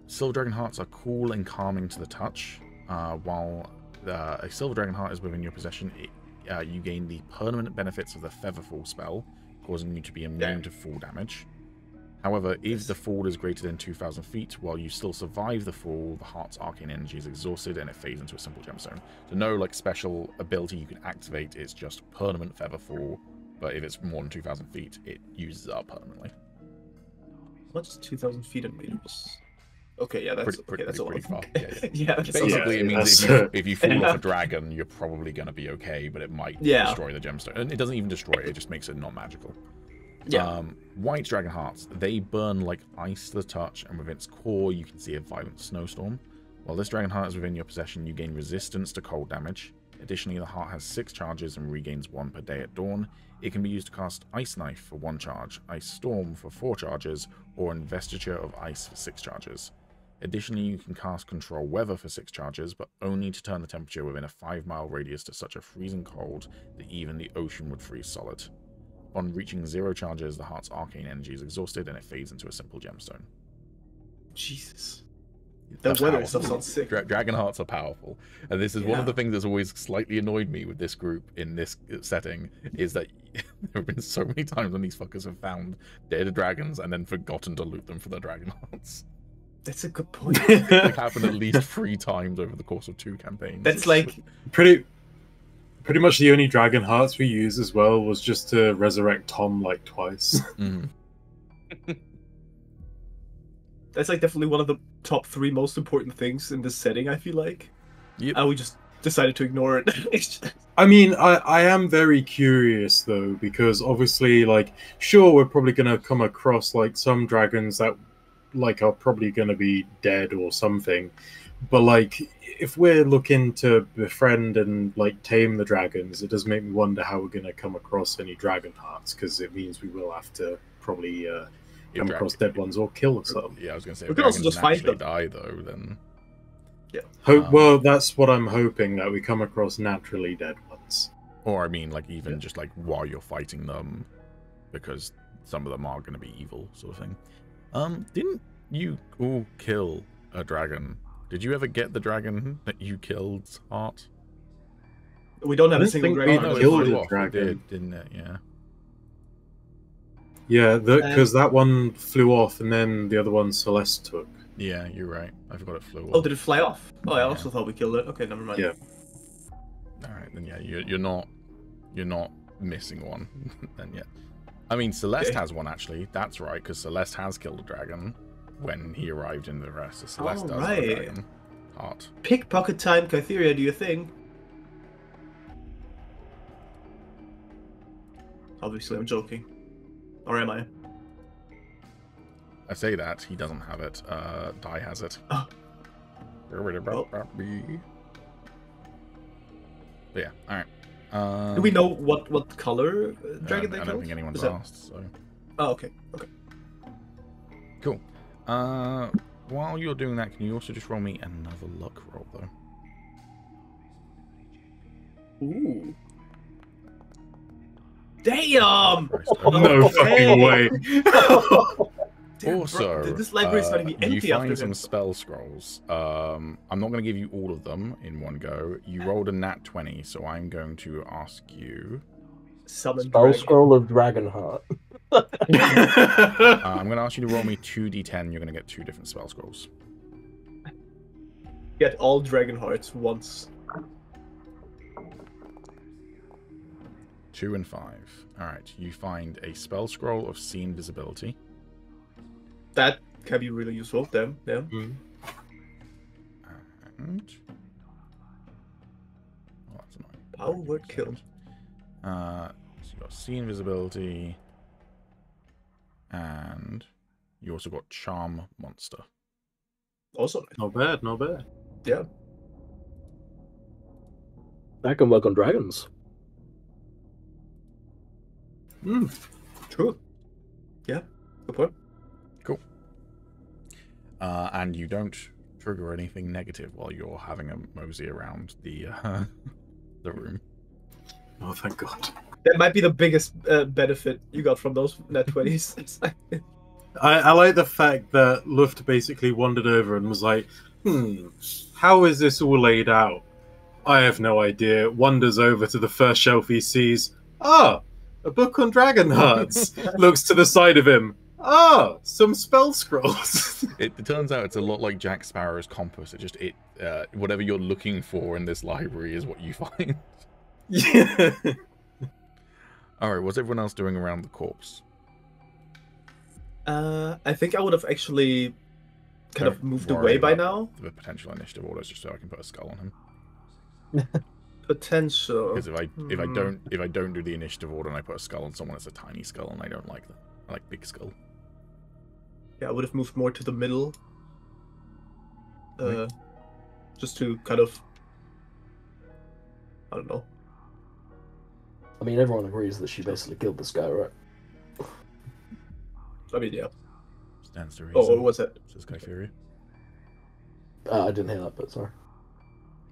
Silver dragon hearts are cool and calming to the touch. While a silver dragon heart is within your possession, you gain the permanent benefits of the Featherfall spell, causing you to be immune to fall damage. However, if the fall is greater than 2,000 feet, while you still survive the fall, the heart's arcane energy is exhausted and it fades into a simple gemstone. So no like special ability you can activate, it's just permanent Featherfall, but if it's more than 2,000 feet, it uses up permanently. What's 2,000 feet in meters? Okay, yeah, that's that's pretty far. Yeah. Yeah, that's Basically, it means if you fall off a dragon, you're probably going to be okay, but it might destroy the gemstone. And it doesn't even destroy it, it just makes it non-magical. Yeah. White dragon hearts, they burn like ice to the touch, and within its core you can see a violent snowstorm. While this dragon heart is within your possession, you gain resistance to cold damage. It Additionally, the heart has 6 charges and regains 1 per day at dawn. It can be used to cast Ice Knife for 1 charge, Ice Storm for 4 charges, or Investiture of Ice for 6 charges. Additionally, you can cast Control Weather for 6 charges, but only to turn the temperature within a 5-mile radius to such a freezing cold that even the ocean would freeze solid. On reaching 0 charges, the heart's arcane energy is exhausted and it fades into a simple gemstone. Jesus. They're That weather powerful. stuff sounds sick. Dragon hearts are powerful, and this is one of the things that's always slightly annoyed me with this group in this setting, is that there have been so many times when these fuckers have found dead dragons and then forgotten to loot them for their dragon hearts. That's a good point. It happened at least 3 times over the course of 2 campaigns. That's like Pretty much the only dragon hearts we used as well was just to resurrect Tom like twice. Mhm. that's like definitely one of the top 3 most important things in this setting, I feel like. Yep. And we just decided to ignore it. I mean, I am very curious though, because obviously, like, sure, we're probably gonna come across like some dragons that like are probably gonna be dead or something, but like if we're looking to befriend and like tame the dragons, it does make me wonder how we're gonna come across any dragon hearts, because it means we will have to probably come across dead ones or kill some. Yeah, I was gonna say, We if could also dragons just find naturally them. die though, then Well, that's what I'm hoping, that we come across naturally dead ones. or I mean, like even just like while you're fighting them, because some of them are gonna be evil, sort of thing. Didn't you all kill a dragon? Did you ever get the dragon that you killed's heart? We don't have I a don't single think dragon. we no, heart. it killed flew a off. It dragon. did, didn't it? Yeah. Yeah, because that one flew off, and then the other one Celeste took. Yeah, you're right. I forgot it flew off. Oh, did it fly off? Oh, I Yeah. also thought we killed it. Okay, never mind. Yeah. All right, then yeah, you're not missing one then yet. I mean, Celeste Okay. has one actually. That's right, because Celeste has killed a dragon when he arrived in the rest. So Celeste does have a Alright. dragon heart. Pickpocket time, Kytheria, do you think? Obviously, I'm joking. Or am I? I say that he doesn't have it. Dai has it. Oh. But yeah, all right. Do we know what color dragon they I killed? don't think anyone's Is that- asked. So Oh, okay. Okay. cool. While you're doing that, can you also just roll me another luck roll though? Ooh. Damn! Christ. No fucking way. Damn, Also, bro, this library is going to be empty you after find some him. spell scrolls. I'm not going to give you all of them in one go. You rolled a nat 20, so I'm going to ask you. Summon Spell dragon. scroll of Dragonheart. I'm going to ask you to roll me 2d10. You're going to get 2 different spell scrolls. Get all dragon hearts once. 2 and 5. All right. You find a spell scroll of See Invisibility. That can be really useful. Damn. Yeah. And oh, that's annoying. Power word kill. So you got See Invisibility, and you also got Charm Monster. Also, Not bad, not bad. yeah. That can work on dragons. True. Yeah. Good point. And you don't trigger anything negative while you're having a mosey around the room. Oh, thank God. That might be the biggest benefit you got from those net 20s. I like the fact that Luft basically wandered over and was like, how is this all laid out? I have no idea. Wanders over to the first shelf he sees. Ah, a book on dragon hearts. Looks to the side of him. Ah, some spell scrolls. It turns out it's a lot like Jack Sparrow's compass. Whatever you're looking for in this library is what you find. Yeah. All right, what's everyone else doing around the corpse? I think I would have actually kind of Don't moved worry away by about now. The potential initiative orders, just so I can put a skull on him. Potential. Because if I don't do the initiative order and I put a skull on someone, it's a tiny skull, and I don't like that. I like big skull. Yeah, I would have moved more to the middle. Right. Just to kind of... I don't know. I mean, everyone agrees that she basically killed this guy, right? I mean, yeah. Stands to reason. Oh, what was it? Says Kypheria. I didn't hear that bit, sorry.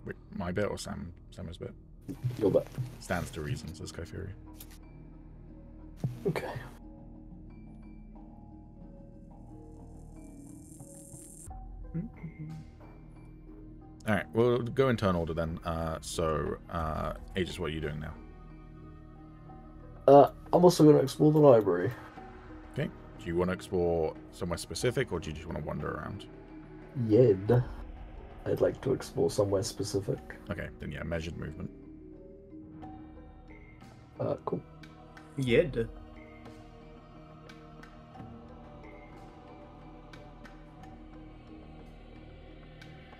Wait, my bit or Sam's bit? Your bet. Stands to reason, says Kypheria. Okay. Alright, we'll go in turn order then. Agis, what are you doing now? I'm also going to explore the library. Okay. Do you want to explore somewhere specific, or do you just want to wander around? Yed. I'd like to explore somewhere specific. Okay, then yeah, measured movement. Cool. Yed.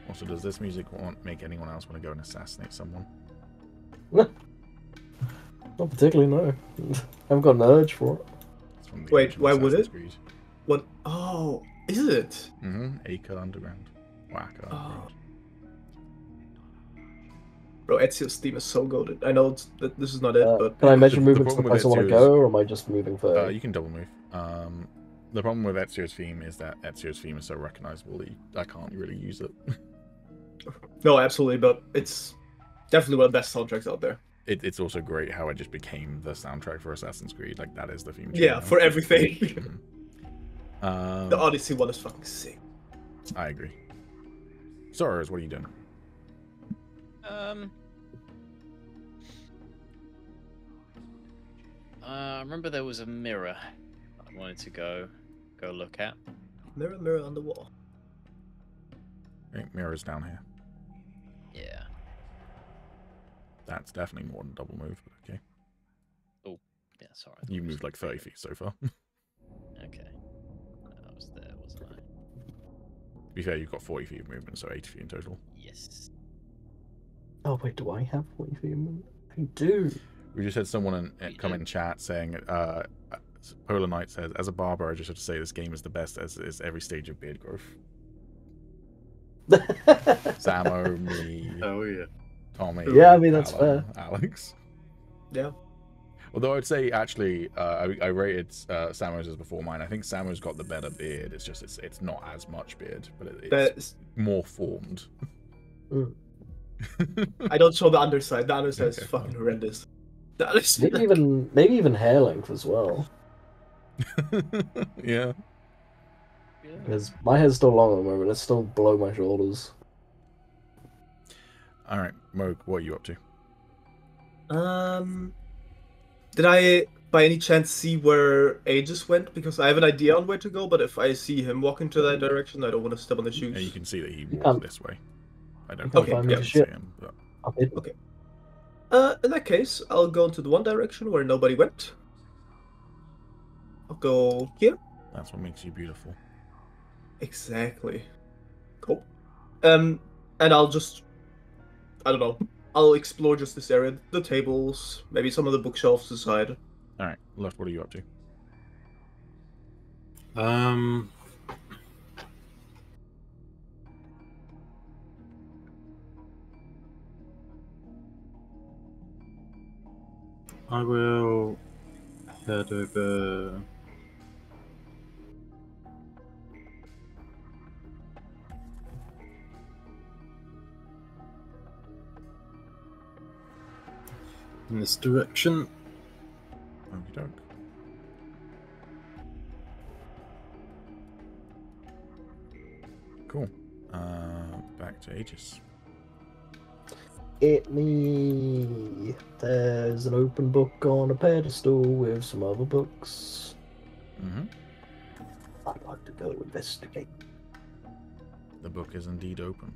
Also, does this music make anyone else want to go and assassinate someone? Not particularly, no. I haven't got an urge for it. It's from the Wait, original why would Assassin's it? Creed. What? Oh, is it? Acre Underground. Wacko Underground. Bro, Ezio's theme is so goated. I know that this is not it, but Can I measure the movement to the problem with place I want to Ezio's- go, or am I just moving for? You can double move. The problem with Ezio's theme is that Ezio's theme is so recognizable that I can't really use it. no, absolutely. But it's definitely one of the best soundtracks out there. It's also great how it just became the soundtrack for Assassin's Creed. Like, that is the theme. Yeah, now. for everything. Mhm. The Odyssey one is fucking sick. I agree. Soros, what are you doing? I remember there was a mirror I wanted to go look at. Mirror, mirror on the wall. Right, mirror's down here. Yeah. That's definitely more than double move, but okay. Yeah, sorry. I thought You it was- moved like 30 feet so far. Okay. I was there, wasn't I? To be fair, you've got 40 feet of movement, so 80 feet in total. Yes. Oh wait, do I have 40 feet of movement? I do. We just had someone You come do. in chat saying, Polar Knight says, as a barber, I just have to say this game is the best as is every stage of beard growth. Samo, me, Oh yeah. Tommy. Yeah, I mean, that's Calum, Alex. Yeah. Although I'd say, actually, I rated Samo's as before mine. I think Samo's got the better beard. It's just, it's not as much beard, but it's That's, more formed. Mm. I don't show the underside. The underside is Okay, fucking fine. horrendous. The underside, Maybe even hair length as well. Yeah. Because my hair's still long at the moment. It's still below my shoulders. All right, Moog, what are you up to? Did I by any chance see where Agis went? Because I have an idea on where to go, but if I see him walking to that direction, I don't want to step on the shoes. Yeah, you can see that he can't- walked this way. I don't Okay, think you yeah. can see him, but I'm in. In that case, I'll go into the one direction where nobody went. I'll go here. that's what makes you beautiful. Exactly. Cool. And I'll just, I don't know, I'll explore just this area, the tables, maybe some of the bookshelves aside. All right, Left, what are you up to? I will head over. In this direction. Okey doke. Cool. Back to Agis. It me. There's an open book on a pedestal with some other books. Mm-hmm. I'd like to go investigate. The book is indeed open.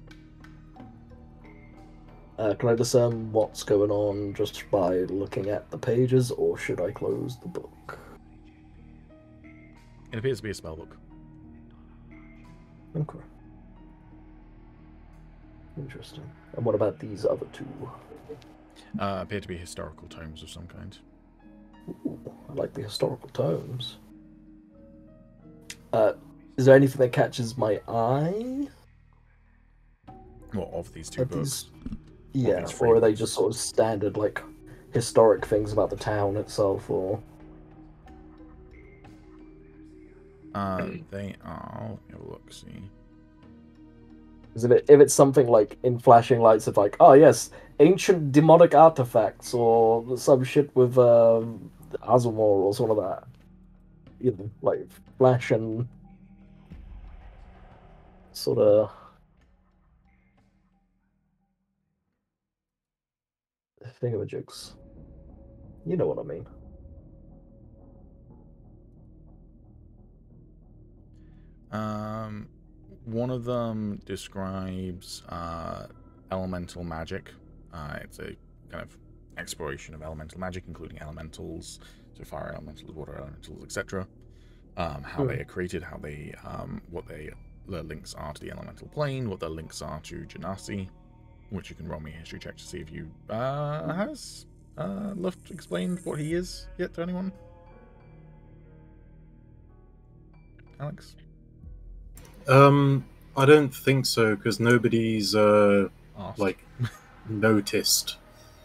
Can I discern what's going on just by looking at the pages, or should I close the book? It appears to be a spell book. Okay. Interesting. And what about these other two? Appear to be historical tomes of some kind. Ooh, I like the historical tomes. Is there anything that catches my eye? Well, of these two Of books. these- Yeah, these or are they fables. just sort of standard, like, historic things about the town itself, or... They are... Let me have a look, see. Because if it's something like in flashing lights of like, oh yes, ancient demonic artifacts, or some shit with Azumor or sort of that, you know, like flash and sort of thingamajigs. You know what I mean. One of them describes elemental magic. It's a kind of exploration of elemental magic, including elementals, so fire elementals, water elementals, etc. How they are created, how they, what their links are to the elemental plane, what their links are to Genasi, which you can roll me a history check to see if you has Luft explained what he is yet to anyone. Alex? I don't think so, because nobody's like noticed.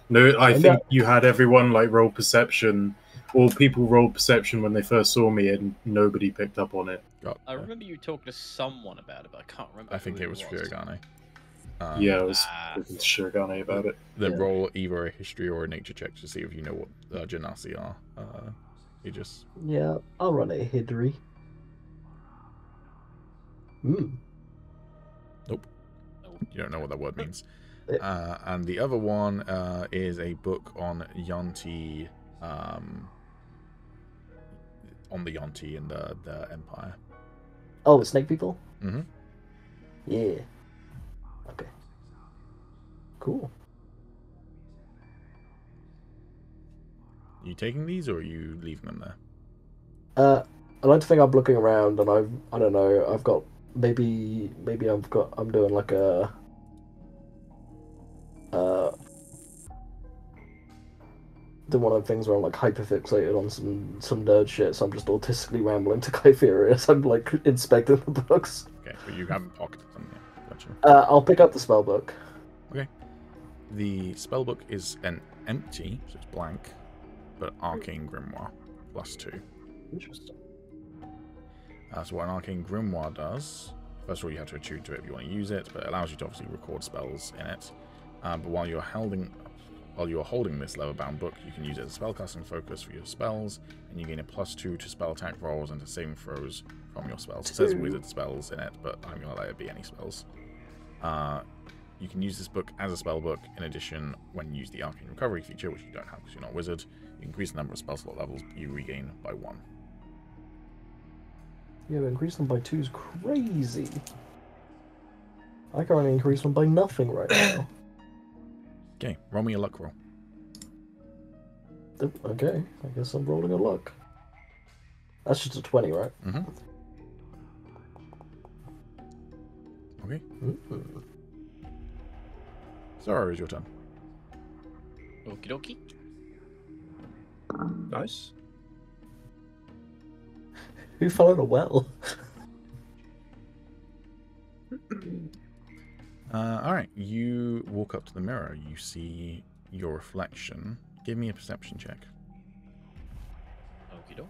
No, I think you had everyone like roll perception, or people rolled perception when they first saw me, and nobody picked up on it. I remember you talking to someone about it, but I can't remember. I think it was Shirogane. Yeah, I was talking to Shirogane about it. Then roll either a history or a nature check to see if you know what Genasi are. Agis. Yeah, I'll run a Hidri. Nope. You don't know what that word means. And the other one is a book on Yonti, on the Yonti and the Empire. Oh, the snake people? Mm-hmm. Yeah. Okay. Cool. Are you taking these or are you leaving them there? I like to think I'm looking around and I don't know, I've got maybe I'm doing like a doing one of the things where I'm like hyperfixated on some nerd shit, so I'm just autistically rambling to Clypherius. I'm like inspecting the books. Okay, but you haven't pocketed them yet. Gotcha. I'll pick up the spell book. Okay. The spell book is an empty, so it's blank, but arcane grimoire +2. Interesting. So what an arcane grimoire does, first of all, you have to attune to it if you want to use it, but it allows you to obviously record spells in it. But while you're holding this leather-bound book, you can use it as a spellcasting focus for your spells, and you gain a +2 to spell attack rolls and to saving throws from your spells. It says wizard spells in it, but I'm going to let it be any spells. You can use this book as a spell book. In addition, when you use the arcane recovery feature, which you don't have because you're not a wizard, you increase the number of spell slot levels you regain by 1. Yeah, but increase them by 2 is crazy. I can only increase them by nothing right now. Okay, roll me a luck roll. Okay, I guess I'm rolling a luck. That's just a 20, right? Mm-hmm. Okay. Zara, is your turn. Okie dokie. Nice. Who fell in a well? Alright, you walk up to the mirror. You see your reflection. Give me a perception check. Okie doke.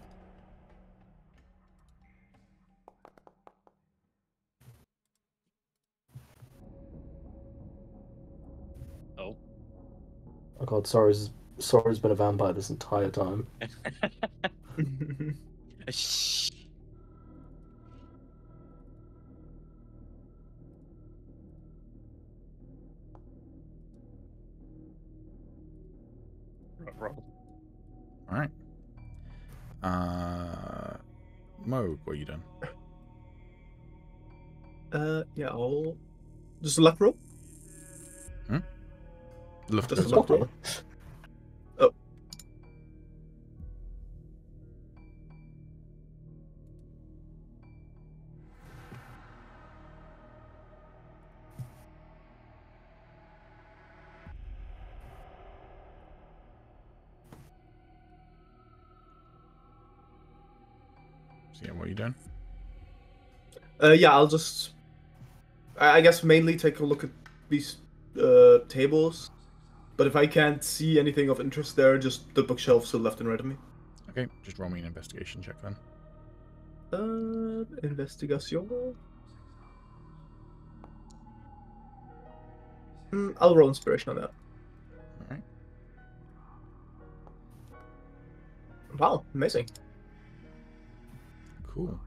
Oh. Oh god, Sora's been a vampire this entire time. Shh. Roll. Alright. Mo, what are you doing? Yeah, I'll just a luck roll. Lift Just a goes luck up. roll. Oh. So yeah, what are you doing? Yeah, I'll just. I guess mainly take a look at these tables But if I can't see anything of interest there, just the bookshelves to the left and right of me. Okay, just roll me an investigation check then. Investigation. I'll roll inspiration on that. All right. Wow, amazing. Cool.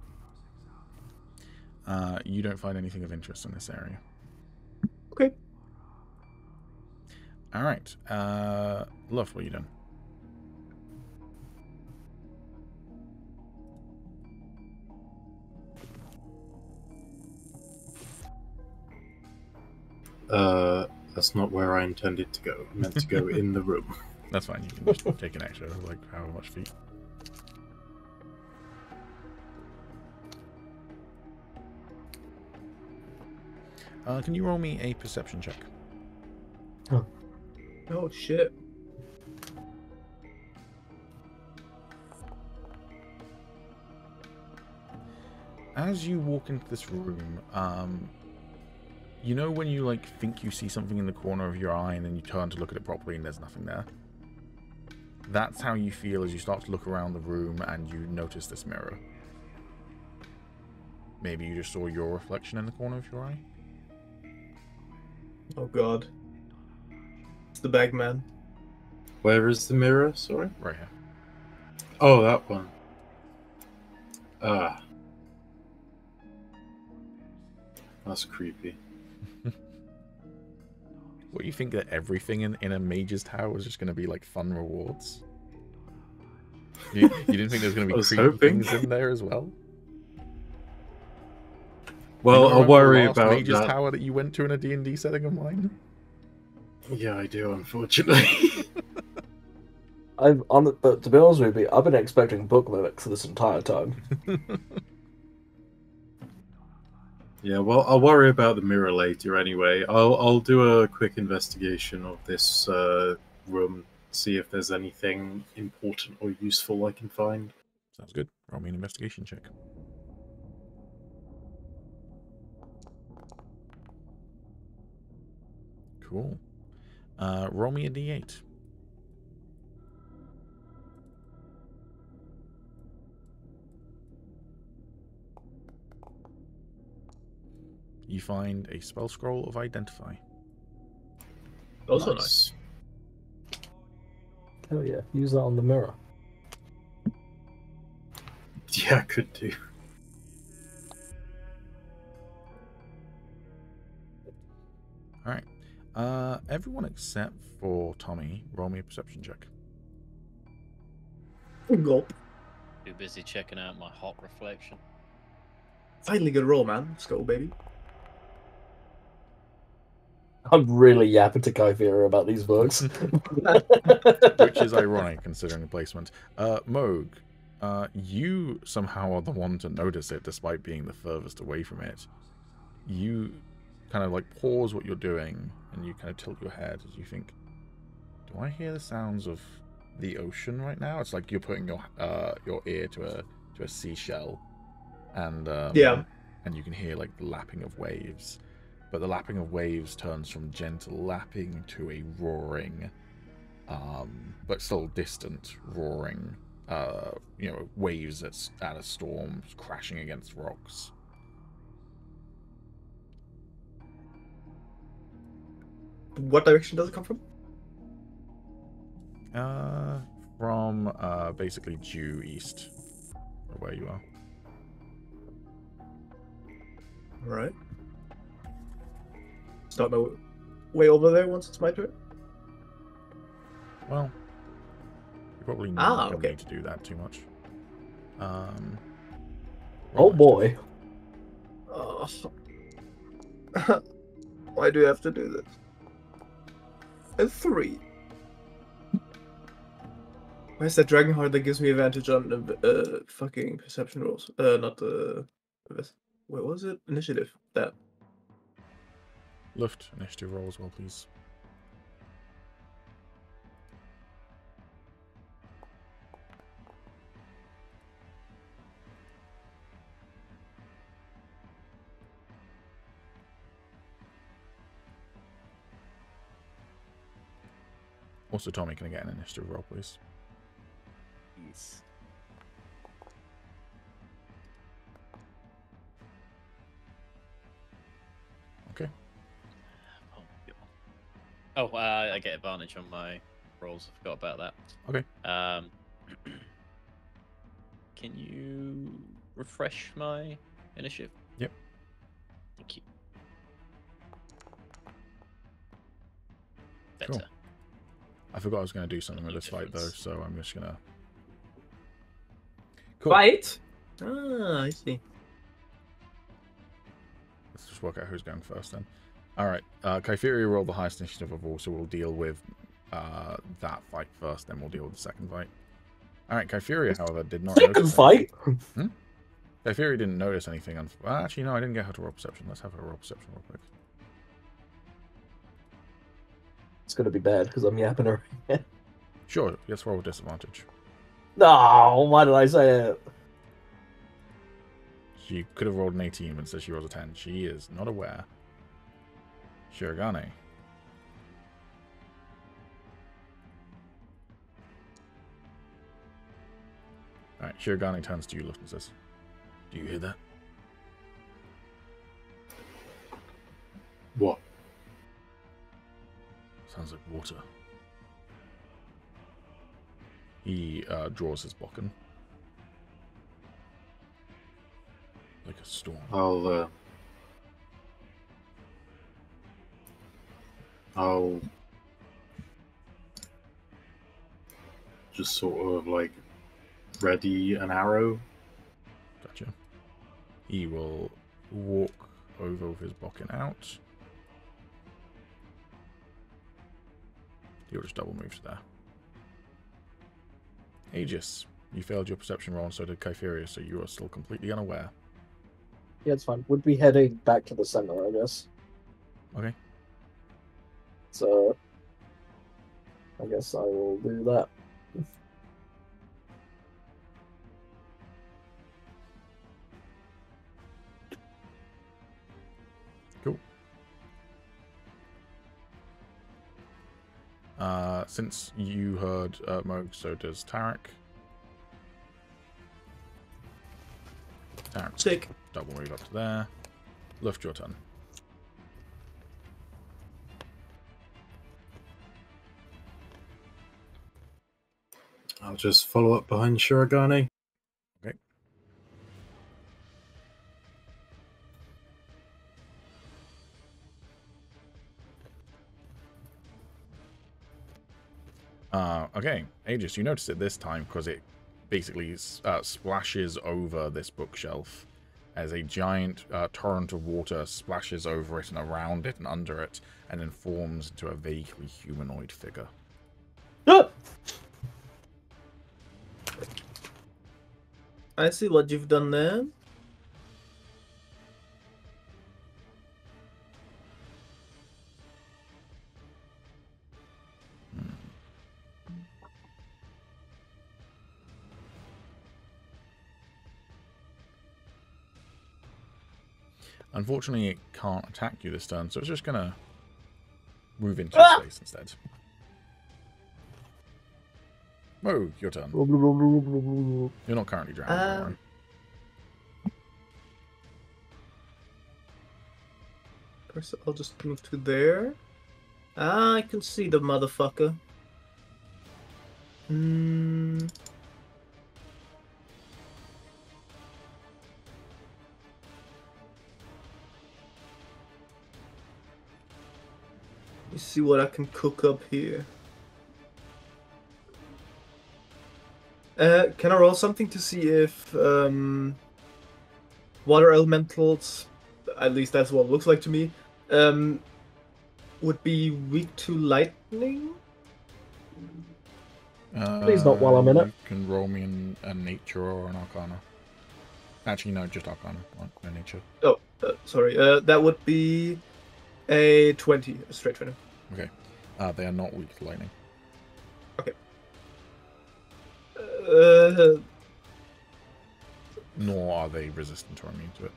You don't find anything of interest in this area. Okay. All right. Love, what are you doing? That's not where I intended to go. I meant to go in the room. That's fine. You can just take an extra, like however much feet. Can you roll me a perception check? Oh shit. As you walk into this room, you know when you like think you see something in the corner of your eye and then you turn to look at it properly and there's nothing there? That's how you feel as you start to look around the room and you notice this mirror. Maybe you just saw your reflection in the corner of your eye? Oh god. It's the Bagman. Where is the mirror? Sorry? Right here. Oh, that one. Ah. That's creepy. What, you think that everything in a mage's tower is just going to be like fun rewards? You didn't think there was going to be creepy things in there as well? Well, I'll worry the last about mage's that. tower that you went to in a D&D setting of mine? Yeah, I do, unfortunately. But to be honest with you, I've been expecting book mimics this entire time. Yeah, well, I'll worry about the mirror later anyway. I'll do a quick investigation of this room, see if there's anything important or useful I can find. Sounds good. Roll me an investigation check. Cool. Roll me a d8. You find a spell scroll of Identify. Also nice. Hell yeah, use that on the mirror. Yeah, could do. Alright. Everyone except for Tommy, roll me a perception check. Gulp. Too busy checking out my hot reflection. Finally good roll, man. Let's go, baby. I'm really yapping to Kyvera about these books. Which is ironic considering the placement. Moog, you somehow are the one to notice it despite being the furthest away from it. You kind of like pause what you're doing and you kind of tilt your head as you think, do I hear the sounds of the ocean right now? It's like you're putting your ear to a seashell and Yeah. and you can hear like the lapping of waves. But the lapping of waves turns from gentle lapping to a roaring, but still distant roaring, waves at a storm crashing against rocks. What direction does it come from? From basically due east of where you are. Alright. Start my way over there once it's my turn. Well, you're probably not going to okay. need to do that too much. Oh boy. Oh. Why do you have to do this? A 3. Where's that Dragonheart that gives me advantage on the fucking perception rolls? Not the... Where was it? Initiative. That. Luft initiative roll as well, please. Also, Tommy, can I get an initiative roll, please? Yes. Okay. Oh, I get advantage on my rolls. I forgot about that. Okay. Can you refresh my initiative? Yep. Thank you. Cool. Better. I forgot I was going to do something with this fight, though, Difference. so I'm just going to... Cool. Fight? Ah, I see. Let's just work out who's going first, then. Alright, Kypheria rolled the highest initiative of all, so we'll deal with that fight first, then we'll deal with the second fight. Alright, Kypheria, however, did not Second notice fight? anything. Kypheria didn't notice anything. Actually, no, I didn't get her to roll perception. Let's have her roll perception real quick. It's going to be bad because I'm yapping her. Sure, let's roll with disadvantage. No, why did I say it? She could have rolled an 18, but instead she rolls a 10. She is not aware. Shirogane. Alright, Shirogane turns to you, looks and says, "Do you hear that?" What? Sounds like water. He draws his bokken. Like a storm. I'll just sort of like ready an arrow. Gotcha. He will walk over with his bokken out. He'll just double move to there. Agis, you failed your perception roll, and so did Kypheria, so you are still completely unaware. Yeah, it's fine. Would be heading back to the center, I guess. Okay. So, I guess I will do that. Cool. Since you heard Moog, so does Tarek. Tarek, Sick. double move up to there. Luft, your turn. I'll just follow up behind Shirogane. Okay. Okay, Agis, you notice it this time because it basically splashes over this bookshelf as a giant torrent of water splashes over it and around it and under it, and then forms into a vaguely humanoid figure. Ah! I see what you've done there. Unfortunately, it can't attack you this turn, so it's just gonna move into space instead. Whoa, your turn. You're not currently drowning. don't worry. First, I'll just move to there. Ah, I can see the motherfucker. Let me see what I can cook up here. Can I roll something to see if water elementals, at least that's what it looks like to me, would be weak to lightning? Please not while I'm in it. You can roll me a nature or an arcana. Actually, no, just arcana, no nature. Oh, sorry. That would be a 20, a straight 20. Okay. They are not weak to lightning. Okay. Nor are they resistant or immune to it.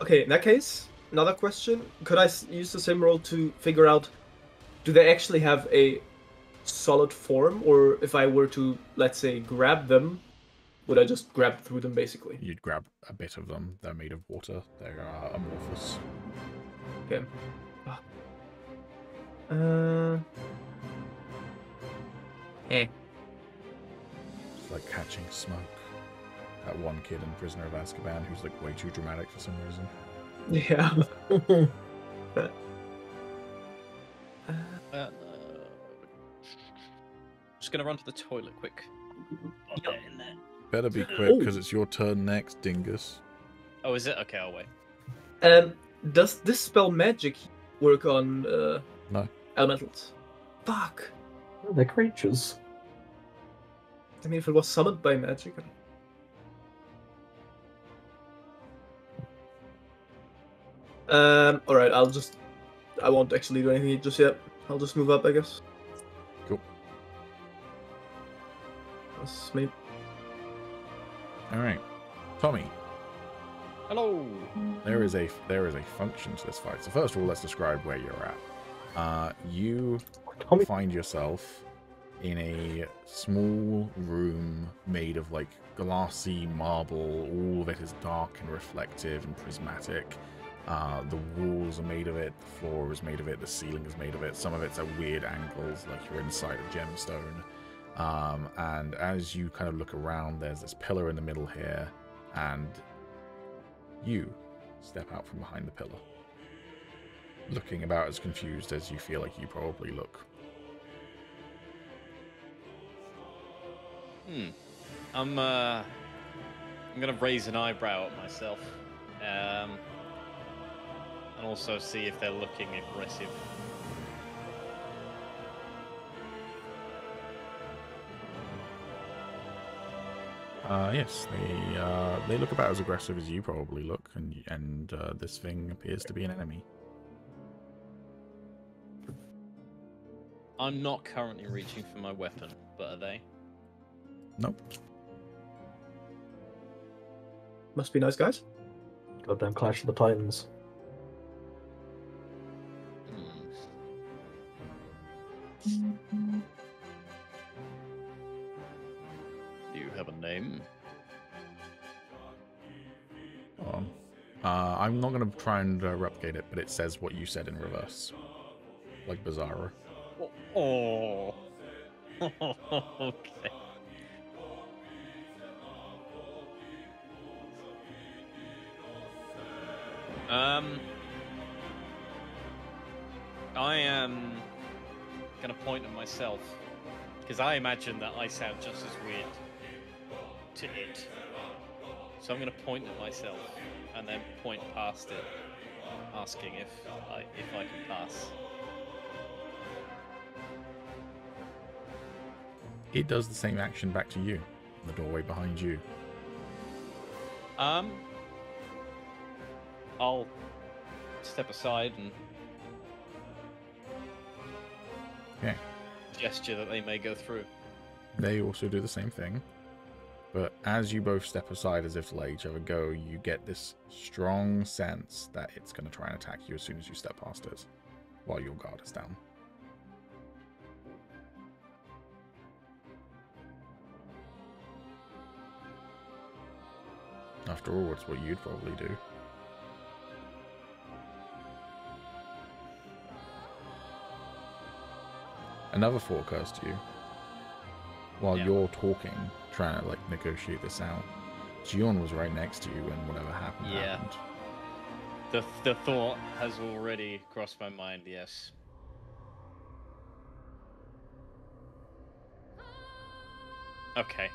Okay, in that case, another question. Could I use the same roll to figure out, do they actually have a solid form? Or if I were to, let's say, grab them, would I just grab through them, basically? You'd grab a bit of them. They're made of water. They're amorphous. Okay. It's like catching smoke. That one kid in Prisoner of Azkaban who's like way too dramatic for some reason. Yeah. Just gonna run to the toilet quick. I'll get in there. Better be quick because it's your turn next, dingus. Oh, is it? Okay, I'll wait. Does this spell magic work on No. elementals? Fuck. They're creatures. I mean, if it was summoned by magic. Alright, I won't actually do anything just yet. I'll just move up, I guess. Cool. That's me. Alright. Tommy. Hello. There is a function to this fight. So first of all, let's describe where you're at. You Tommy. find yourself in a small room made of like glassy marble. All of it is dark and reflective and prismatic. The walls are made of it, the floor is made of it, the ceiling is made of it. Some of it's at weird angles, like you're inside a gemstone. And as you kind of look around, there's this pillar in the middle here, and you step out from behind the pillar, looking about as confused as you feel like you probably look. I'm gonna raise an eyebrow at myself, and also see if they're looking aggressive. Yes, they look about as aggressive as you probably look, and this thing appears to be an enemy. I'm not currently reaching for my weapon, but are they? Nope. Must be nice guys. Goddamn Clash of the Titans. Do you have a name? I'm not going to try and replicate it, but it says what you said in reverse. Like Bizarro. Oh. Okay. I am gonna point at myself because I imagine that I sound just as weird to it. So I'm gonna point at myself and then point past it, asking if I can pass. It does the same action back to you, in the doorway behind you. I'll step aside and gesture that they may go through. They also do the same thing. But as you both step aside as if to let each other go, you get this strong sense that it's going to try and attack you as soon as you step past it, while your guard is down. After all, it's what you'd probably do. Another thought occurs to you. While you're talking, trying to like negotiate this out, Gion was right next to you when whatever happened happened. The thought has already crossed my mind, yes. Okay.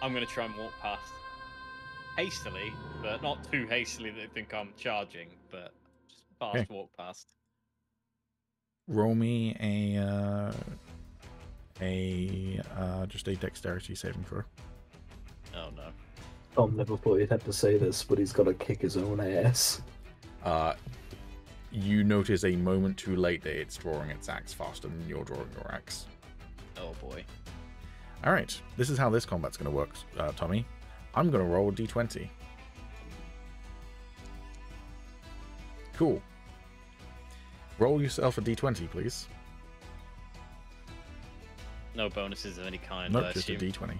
I'm gonna try and walk past. Hastily, but not too hastily that they think I'm charging, but just fast walk past. Roll me just a dexterity saving throw. Oh no. Tom never thought he'd have to say this, but he's got to kick his own ass. You notice a moment too late that it's drawing its axe faster than you're drawing your axe. Oh boy. Alright, this is how this combat's going to work, Tommy. I'm going to roll a d20. Cool. Roll yourself a d20, please. No bonuses of any kind. Nope, I just a assume. d20.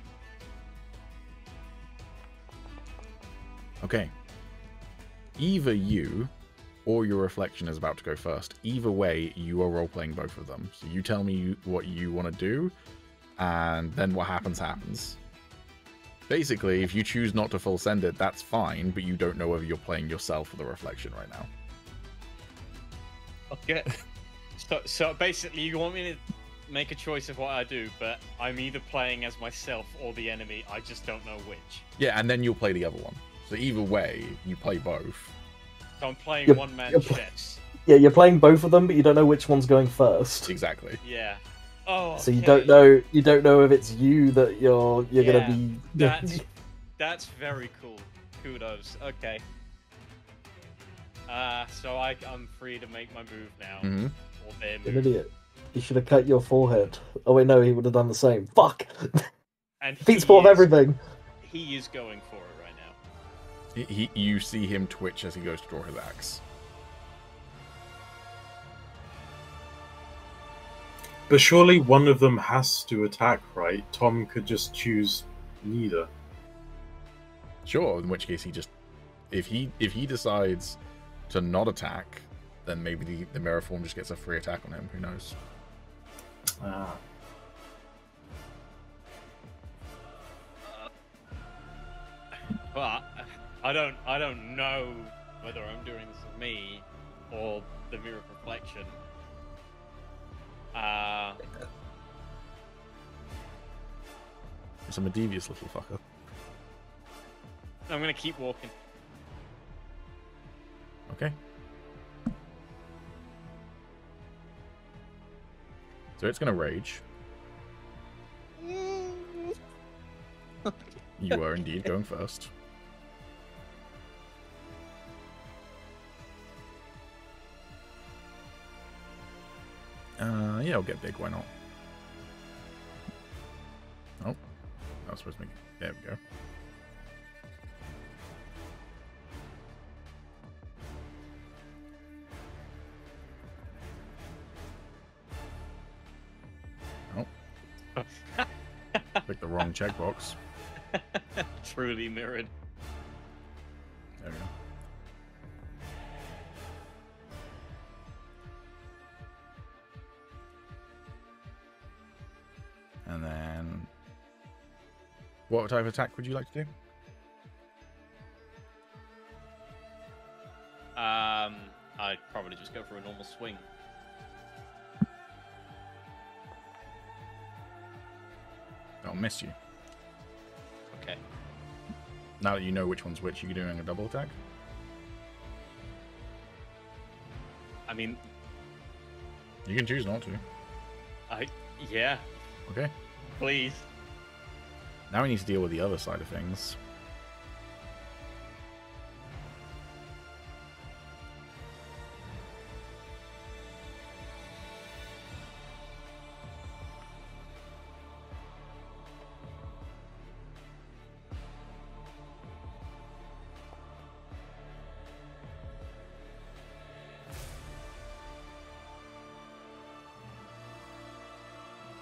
Okay. Either you or your reflection is about to go first. Either way, you are role-playing both of them. So you tell me what you want to do, and then what happens, happens. Basically, if you choose not to full send it, that's fine, but you don't know whether you're playing yourself or the reflection right now. Okay. So basically, you want me to make a choice of what I do, but I'm either playing as myself or the enemy. I just don't know which. Yeah, and then you'll play the other one. So either way, you play both. So I'm playing You're- one-man you're- chess. Yeah, you're playing both of them, but you don't know which one's going first. Exactly. Yeah. Oh. So you okay. don't know if it's you that you're Yeah, gonna be. That's very cool. Kudos. Okay. So I'm free to make my move now. Mm-hmm. Or their An move. idiot. You should have cut your forehead. Oh wait, no, he would have done the same. Fuck. And Beats sport of everything. He is going for it right now. You see him twitch as he goes to draw his axe. But surely one of them has to attack, right? Tom could just choose neither. Sure, in which case he just... If he decides to not attack, then maybe the mirror form just gets a free attack on him. Who knows? Ah. But I don't know whether I'm doing this with me or the mirror of reflection. It's a devious little fucker. I'm gonna keep walking. Okay. So it's gonna rage. You are indeed going first. Yeah, I'll get big, why not? Oh, I was supposed to make it. There we go. Oh. Click the wrong checkbox. Truly mirrored. There we go. And then, what type of attack would you like to do? I'd probably just go for a normal swing. I'll miss you. Okay. Now that you know which one's which, are you doing a double attack? I mean, You can choose not to. yeah, Okay. please. Now we need to deal with the other side of things.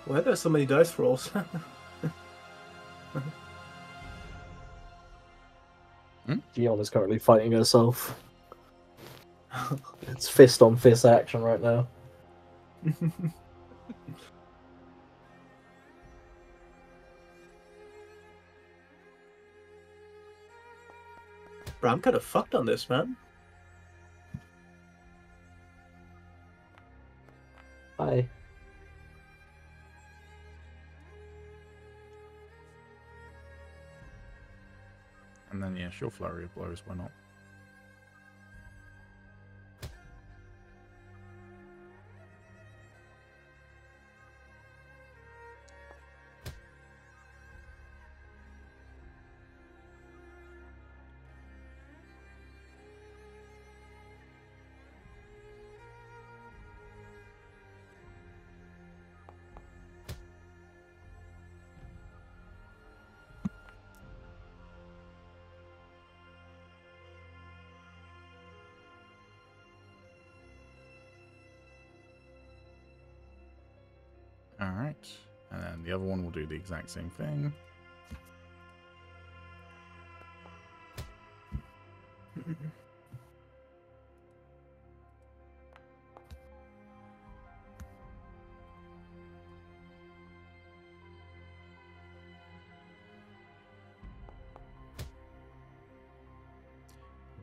Why are there so many dice rolls? Gion is currently fighting herself. It's fist on fist action right now. Bro, I'm kind of fucked on this, man. Hi. And then, yeah, she'll flurry of blows, why not? Alright. And then the other one will do the exact same thing.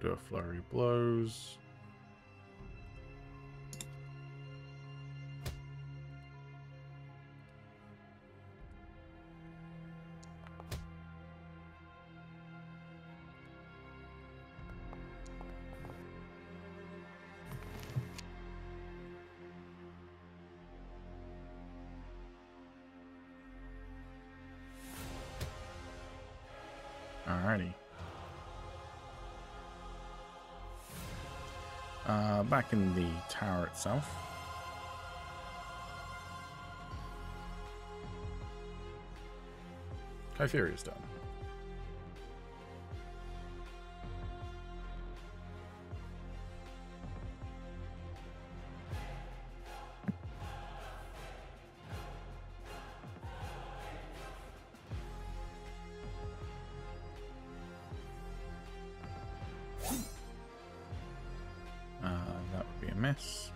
Do a flurry of blows. Alrighty. Back in the tower itself. Kypheria's done. That would be a miss.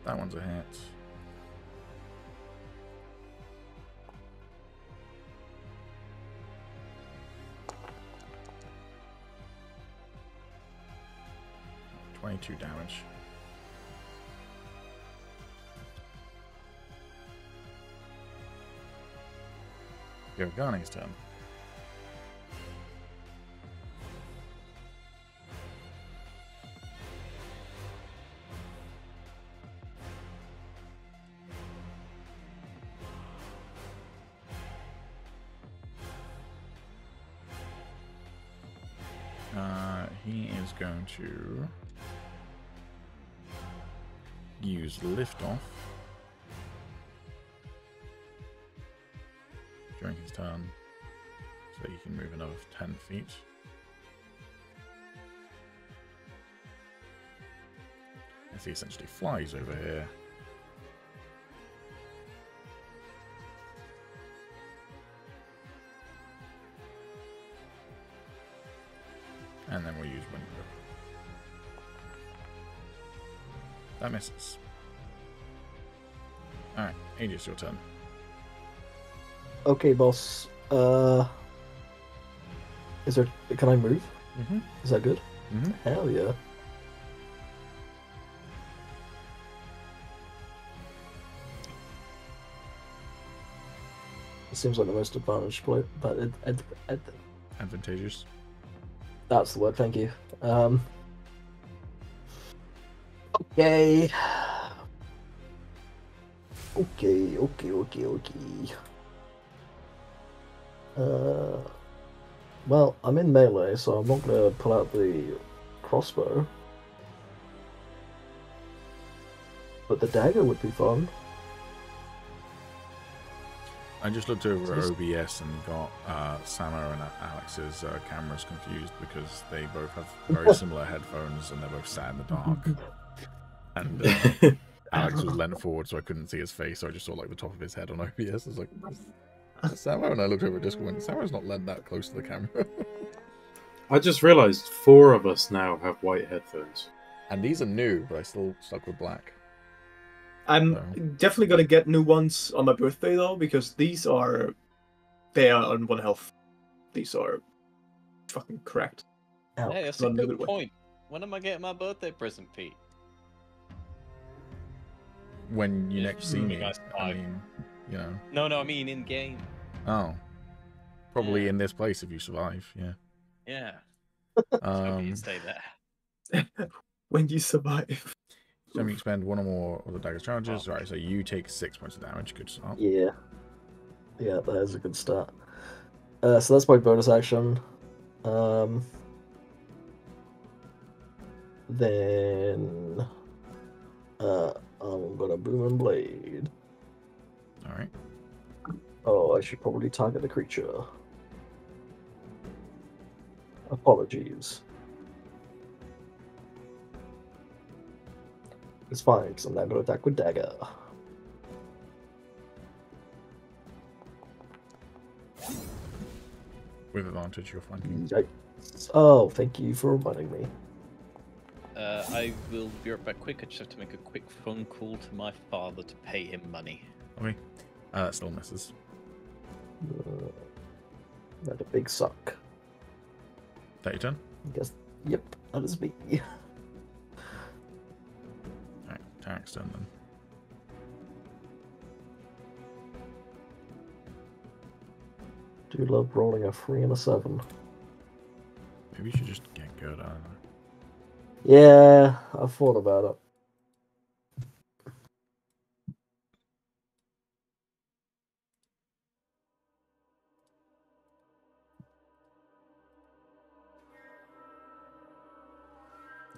That one's a hit. $22 damage. Yorgani's turn. He is going to use lift off during his turn, so you can move another 10 feet. As he essentially flies over here. And then we'll use wind whip. That misses. Alright, Agis, your turn. Okay, boss. Is there? Can I move? Mm-hmm. Is that good? Mm-hmm. Hell yeah. It seems like the most advantaged play, but Advantageous. that's the word. Thank you. Okay. Okay. Well, I'm in melee, so I'm not gonna pull out the crossbow. But the dagger would be fun. I just looked over at OBS and got Samo and Alex's cameras confused because they both have very similar headphones and they're both sat in the dark. And Alex was leant forward, so I couldn't see his face, so I just saw like the top of his head on OBS. I was like, Samo, and I looked over at Discord and went, Samo's not leant that close to the camera. I just realised 4 of us now have white headphones. And these are new, but I still stuck with black. I'm definitely gonna get new ones on my birthday though, because they are on 1 health. These are fucking cracked. Ow. Hey, that's a good point. When am I getting my birthday present, Pete? When you next see me, guys I mean, you know. No, I mean in game. Oh. Probably in this place if you survive, yeah. Yeah. So you stay there. When you survive. So you expend 1 or more of the dagger's charges. Right, so you take 6 points of damage. Good start. Yeah. Yeah, that is a good start. So that's my bonus action. Then I'm gonna boom and blade. Alright. Oh, I should probably target the creature. Apologies. It's fine, because I'm now going to attack with dagger. With advantage, you're flanking. Oh, thank you for reminding me. I will be right back quick. I just have to make a quick phone call to my father to pay him money. Okay. That still misses. That a big suck. That your turn? I guess. Yep, that is me. Alright, Tarek's turn then. Do love rolling a 3 and a 7. Maybe you should just get good, I don't know. Yeah, I thought about it.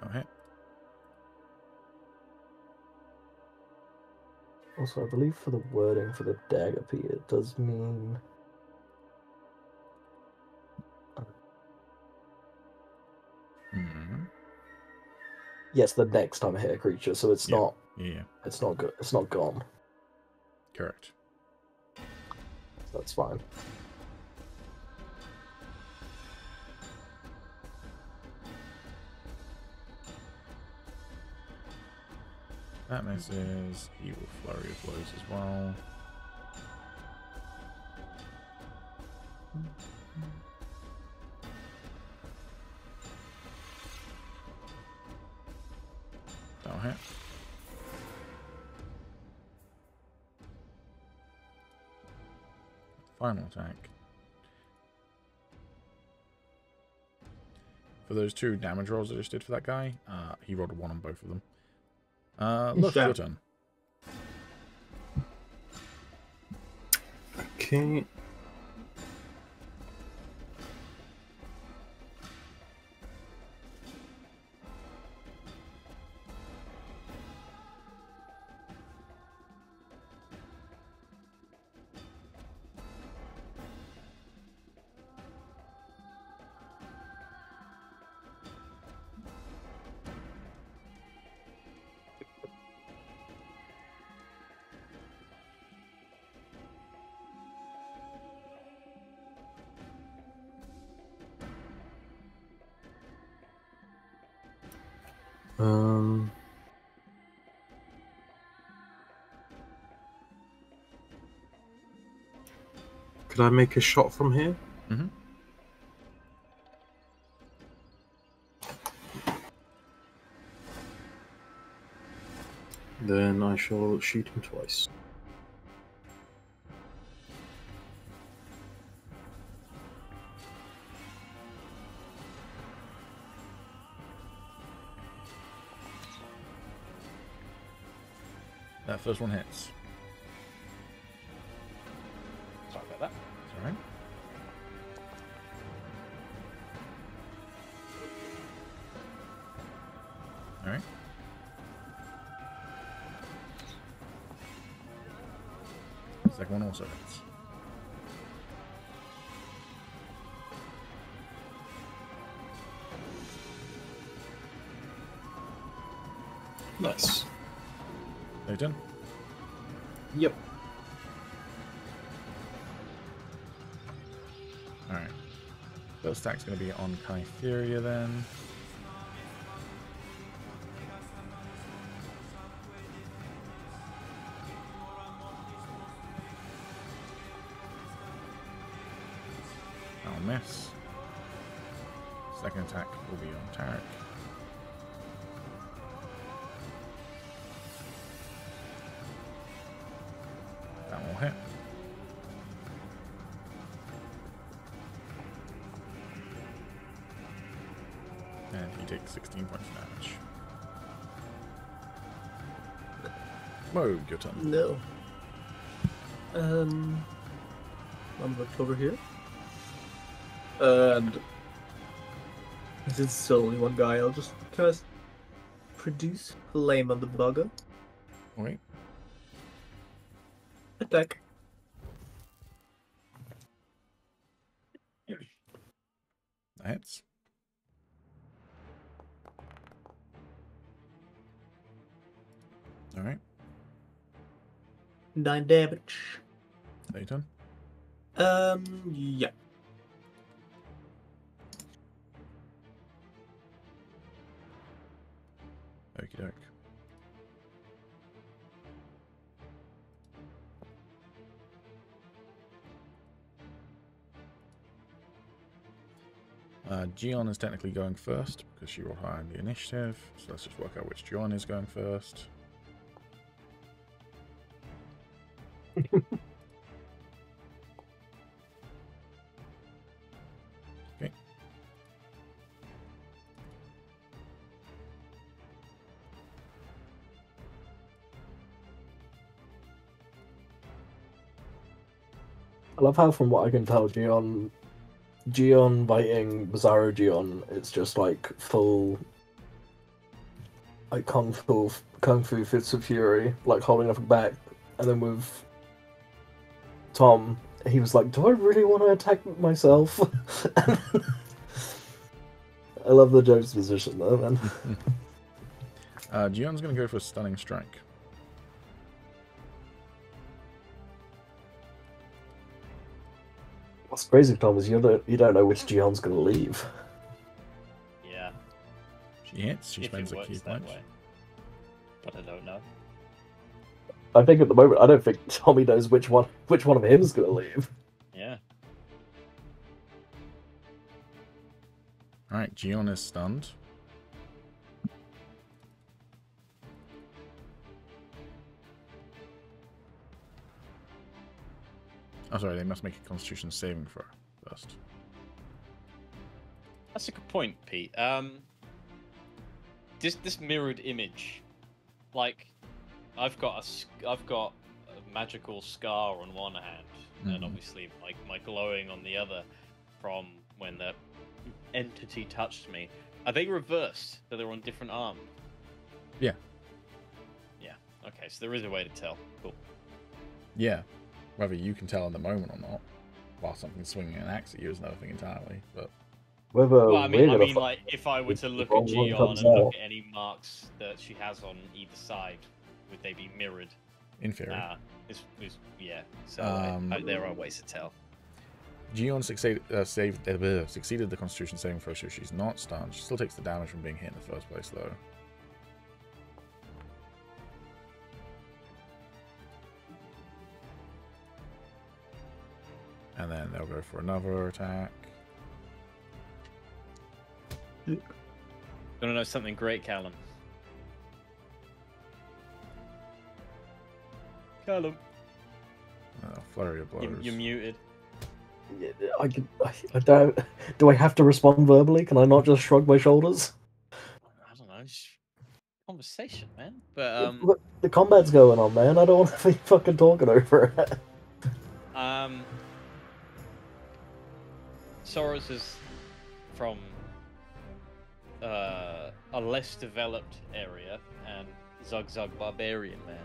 Okay. Also, I believe for the wording for the dagger P, it does mean. Mm-hmm. Yes, the next time I hit a creature, so it's not. Yeah. It's not good. It's not gone. Correct. So that's fine. That misses. He will flurry of blows as well. That'll hit. Final attack. For those 2 damage rolls I just did for that guy, he rolled a 1 on both of them. Look, your turn. Okay. Could I make a shot from here? Mm-hmm. Then I shall shoot him twice. That first one hits. Sorry about that. It's alright. Alright. Second one also hits. Nice. Are you done? Yep. Alright. First attack's going to be on Kytheria then. I'll miss. Second attack will be on Tarek. That will hit. And he takes 16 points of damage. Whoa, your turn. No. I'm looked over here. And since it's still only one guy, I'll just cast Produce Flame on the bugger. Wait. Attack. That hits. Alright. 9 damage. Are you done? Yeah. Okie doke. Gion is technically going first because she rolled higher in the initiative. So let's just work out which Gion is going first. Okay. I love how, from what I can tell, Gion fighting Bizarro Gion, it's just like full, like kung fu fits of fury, like holding nothing back. And then with Tom, he was like, "Do I really want to attack myself?" I love the joke's position though, man. Gion's going to go for a stunning strike. What's crazy, Tom, is you don't know which Gion's going to leave. Yeah. She hits. She If spends it a key works that punch. way. But I don't know. I think at the moment, I don't think Tommy knows which one of him is going to leave. Yeah. Alright, Gion is stunned. Oh, sorry, they must make a Constitution saving throw first. That's a good point, Pete. This mirrored image, like, I've got a magical scar on one hand, and obviously my glowing on the other, from when the entity touched me. Are they reversed? So they're on different arms? Yeah. Yeah. Okay, so there is a way to tell. Cool. Yeah. Whether you can tell in the moment or not, while something's swinging an axe at you is another thing entirely. But Whether Well, I mean, we're gonna like, if I were to look at wrong one Gion comes and look out. at any marks that she has on either side, would they be mirrored? in theory, Yeah. So there are ways to tell. Gion succeeded the Constitution saving throw, so she's not stunned. She still takes the damage from being hit in the first place, though. And then they'll go for another attack. Want to know something great, Calum? Calum, Flurry of blows. you're muted. I don't. Do I have to respond verbally? Can I not just shrug my shoulders? I don't know. Just conversation, man. But Look, the combat's going on, man. I don't want to be fucking talking over it. Soros is from a less developed area, and Zug Barbarian Man.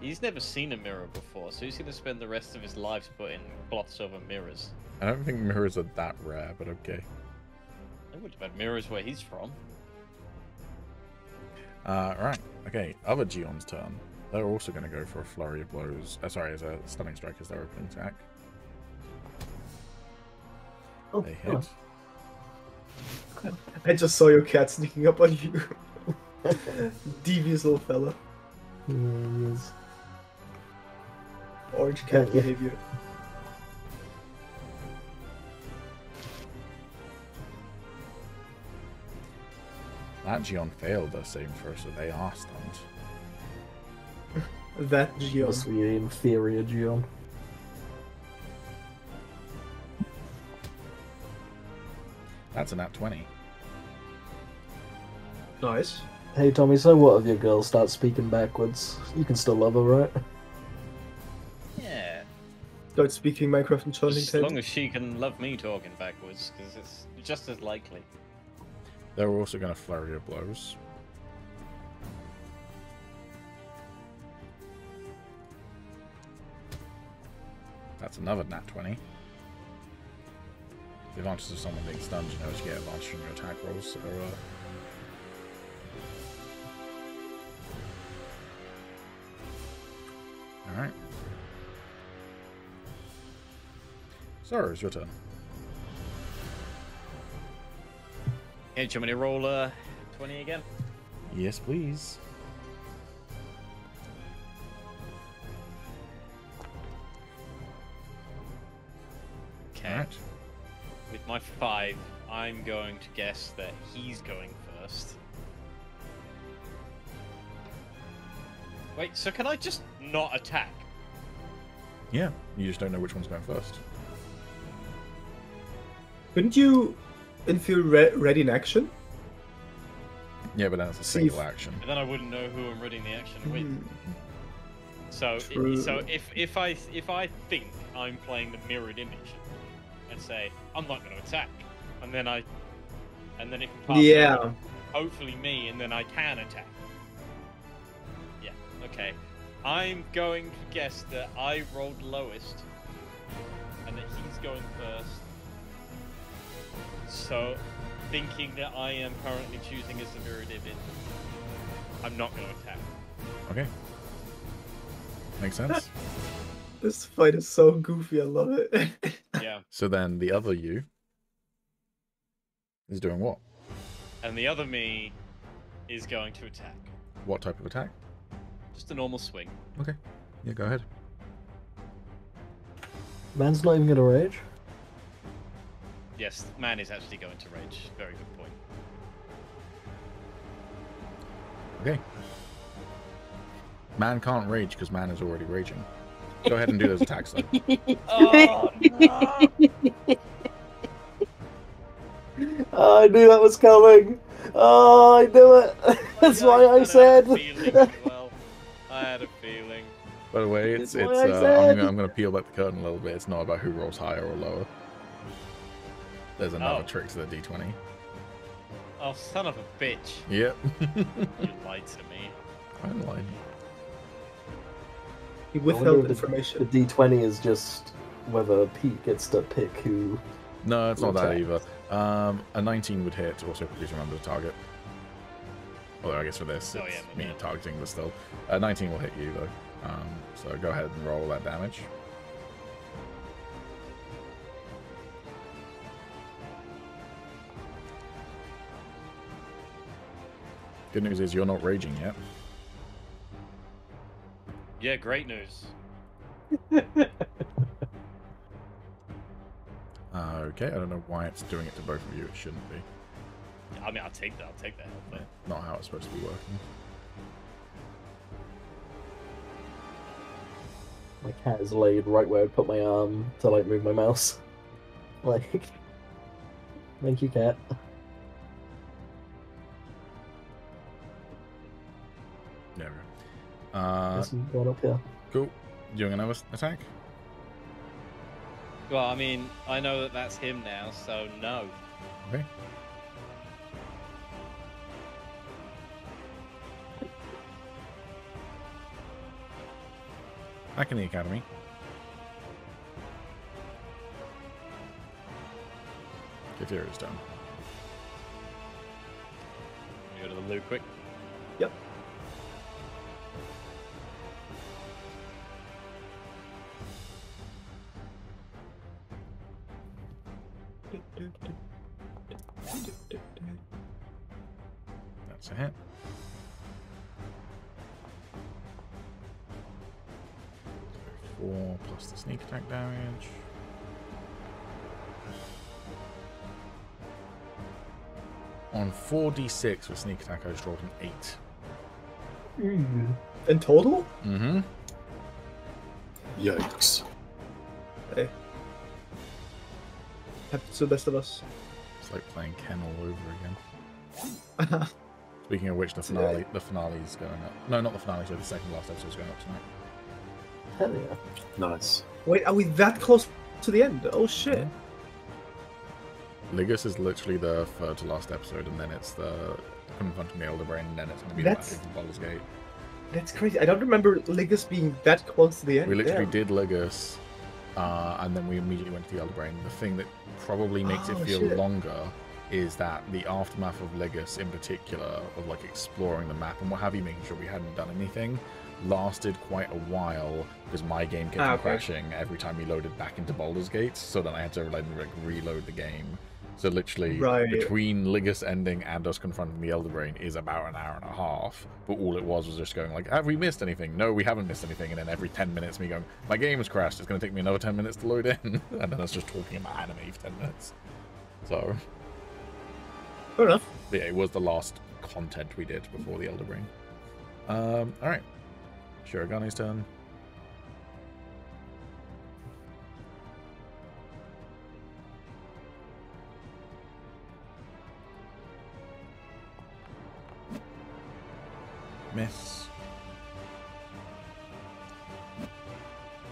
He's never seen a mirror before, so he's going to spend the rest of his life putting cloths over mirrors. I don't think mirrors are that rare, but okay. They would have had mirrors where he's from. Right. Okay, other Gion's turn. They're also going to go for a flurry of blows. Sorry, as a stunning strike as their opening attack. Oh, They hit. I just saw your cat sneaking up on you. Devious little fella. Yes. Orange cat Yeah. behavior. That Gion failed their saving throw, so they are stunned. That Gion. Must be an inferior Gion. That's a nat 20. Nice. Hey Tommy, so what if your girl starts speaking backwards? You can still love her, right? Yeah. Start speaking Minecraft and Charlie As long as she can love me talking backwards, because it's just as likely. They're also going to flurry of blows. That's another nat 20. The advantage of someone being stunned, you know, is you get advantage on your attack rolls. So, Alright. Sorry, it's your turn. Hey, do you want me to roll 20 again? Yes, please. Okay. Alright. With my 5, I'm going to guess that he's going first. Wait, so can I just not attack? Yeah, you just don't know which one's going first. Couldn't you infuse ready in action? Yeah, but that's a See single if- action. And then I wouldn't know who I'm reading the action with. Hmm. So, True. if I think I'm playing the mirrored image and say I'm not going to attack, and then it can pass Yeah. over, hopefully me, and then I can attack. Yeah. Okay. I'm going to guess that I rolled lowest, and that he's going first. So, thinking that I am currently choosing as the mirrored image, I'm not going to attack. Okay. Makes sense. This fight is so goofy. I love it. Yeah. So then the other you is doing what? And the other me is going to attack. What type of attack? Just a normal swing. Okay. Yeah, go ahead. Man's not even gonna rage. Yes, man is actually going to rage. Very good point. Okay. Man can't rage because man is already raging. Go ahead and do those attacks then. Oh, no! Oh, I knew that was coming. Oh, I knew it. That's why I said. had a feeling as well. I had a feeling. By the way, it's That's what I said. I'm gonna peel back the curtain a little bit. It's not about who rolls higher or lower. There's another Oh. trick to the D20. Oh, son of a bitch. Yep. You lied to me. I'm lying. He I wonder withheld if information. The D20 is just whether Pete gets to pick who. No, it's not that Attacks. either. A 19 would hit. Also, please remember the target. Although I guess for this, Oh, it's yeah, me yeah. targeting, but still. 19 will hit you though. So go ahead and roll that damage. Good news is you're not raging yet. Yeah, great news. Okay, I don't know why it's doing it to both of you. It shouldn't be. I mean, I'll take that. I'll take that help. But Not how it's supposed to be working. My cat is laid right where I put my arm to like move my mouse. Like, thank you, cat. There we go. There's some going up here. Cool. Doing another attack? well, I mean, I know that that's him now, so no. Okay. Back in the academy. Kathir is done. Go to the loo quick. Yep. That's a hit. So 4 plus the sneak attack damage. On 4d6 with sneak attack, I just rolled an 8. In total? Mm-hmm. Yikes. Hey. Happens to the best of us. It's like playing Ken all over again. Speaking of which, the finale's going up. No, not the finale, so the second last episode's going up tonight. Hell yeah. Nice. Wait, are we that close to the end? Oh shit. Ligus is literally the third to last episode, and then it's the confronting the Elder Brain, and then it's going to be That's- the battle from Baldur's Gate. That's crazy. I don't remember Ligus being that close to the end. We literally Damn. did Ligus, and then we immediately went to the Elder Brain. The thing that probably makes it Oh, feel shit. longer is that the aftermath of Ligus, in particular, of like exploring the map and what have you, making sure we hadn't done anything, lasted quite a while because my game kept on crashing every time we loaded back into Baldur's Gate, so then I had to like reload the game. So literally, between Ligus ending and us confronting the Elder Brain is about an hour and a half. But all it was just going like, have we missed anything? No, we haven't missed anything. And then every 10 minutes me going, my game has crashed. It's going to take me another 10 minutes to load in. And then us just talking about anime for 10 minutes. So. Fair enough. But yeah, it was the last content we did before the Elder Brain. Alright. Shiragani's turn. Miss.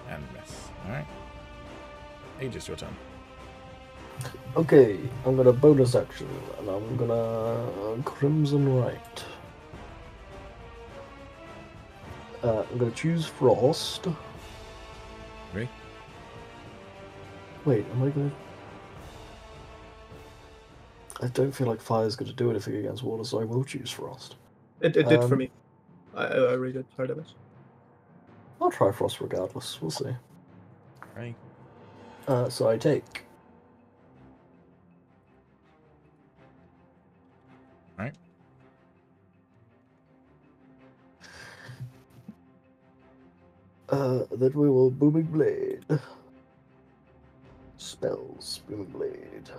And miss. Alright. Agis, your turn. Okay, I'm gonna bonus action, and I'm gonna Crimson Right. I'm gonna choose Frost. Ready? Wait, am I gonna... I don't feel like Fire's gonna do anything against water, so I will choose Frost. It did for me. I really did hard damage. I'll try Frost regardless, we'll see. Right. So I take... Right. Then we will Booming Blade. Spells, Booming Blade.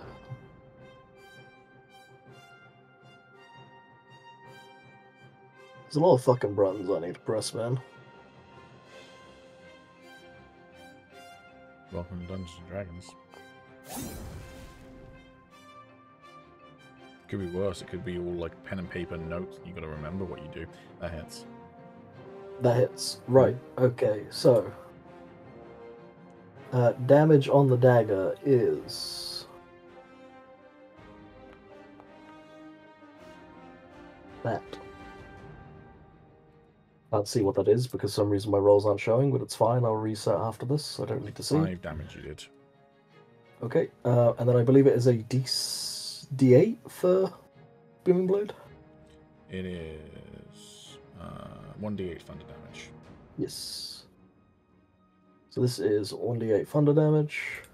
There's a lot of fucking buttons I need to press, man. Welcome to Dungeons and Dragons. Could be worse. It could be all like pen and paper notes. You got to remember what you do. That hits. That hits. Right. Okay. So, damage on the dagger is that. Can't see what that is because for some reason my rolls aren't showing, but it's fine. I'll reset after this. I don't need to see. 5 damage you did. Okay. And then I believe it is a D8 for Booming Blade. It is 1d8 thunder damage. Yes. So this is 1d8 thunder damage.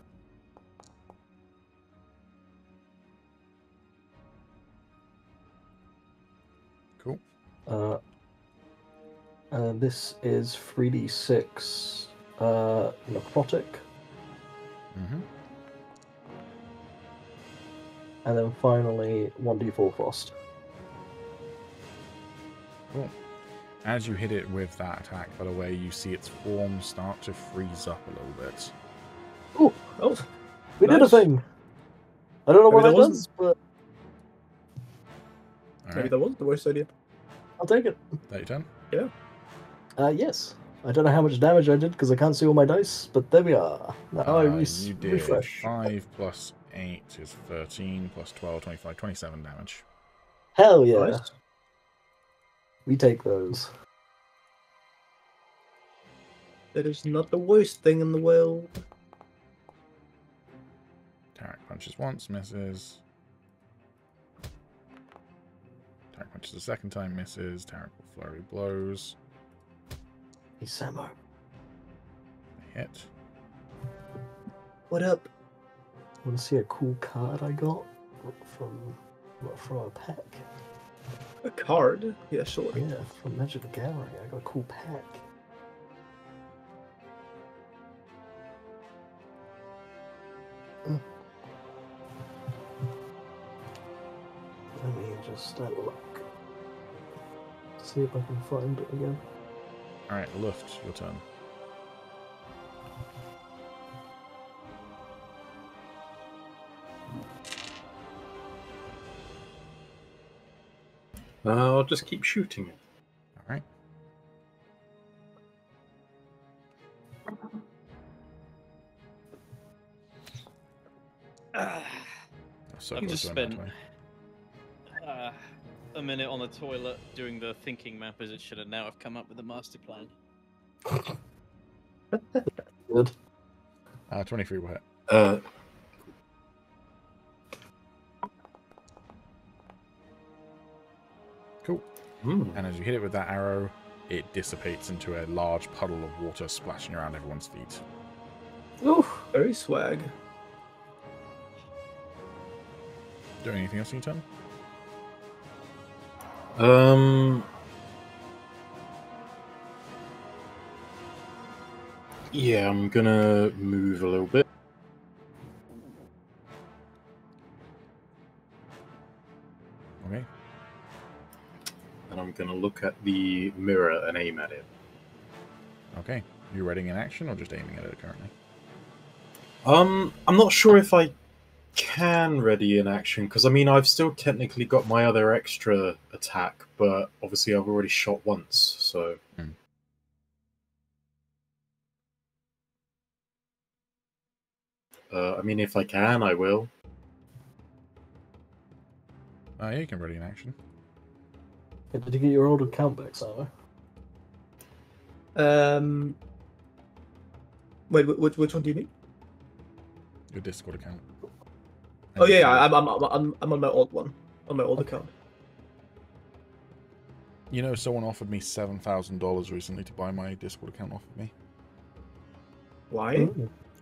Cool. And this is 3d6 necrotic. Mm-hmm. And then finally 1d4 frost. Cool. As you hit it with that attack, by the way, you see its form start to freeze up a little bit. Ooh, Oh, we did a nice. thing. I don't know what Maybe that that does, but Maybe that wasn't the worst idea. I'll take it. That your turn? Yeah. Yes. I don't know how much damage I did because I can't see all my dice, but there we are. Now I You did refresh. 5 plus 8 is 13, plus 12, 25, 27 damage. Hell yeah. Nice. We take those. That is not the worst thing in the world. Tarek punches once, misses. Tarek punches a second time, misses. Tarek will flurry blows. Hey, Samo. Hit. What up? Want to see a cool card I got from a pack? A card? Yeah, sure. Yeah, from Magic the Gathering. I got a cool pack. Let me just have a look. See if I can find it again. Alright, Luft, your turn. I'll just keep shooting it. Alright. I've just spent a minute on the toilet doing the thinking map as it should have. Now I've come up with a master plan. Good. 23 will hit. Cool. And as you hit it with that arrow, it dissipates into a large puddle of water splashing around everyone's feet. Ooh, very swag. Doing anything else in your turn? Yeah, I'm gonna move a little bit. Okay. And I'm gonna look at the mirror and aim at it. Okay. You readying an action or just aiming at it currently? I'm not sure if I can ready an action, because I mean I've still technically got my other extra attack, but obviously I've already shot once, so. I mean, if I can, I will. Yeah, you can ready an action. Yeah, did you get your old account back, Simon? Wait, which one do you mean? Your Discord account. Oh yeah, I'm on my old one, on my old account. You know, someone offered me $7,000 recently to buy my Discord account off of me. Why?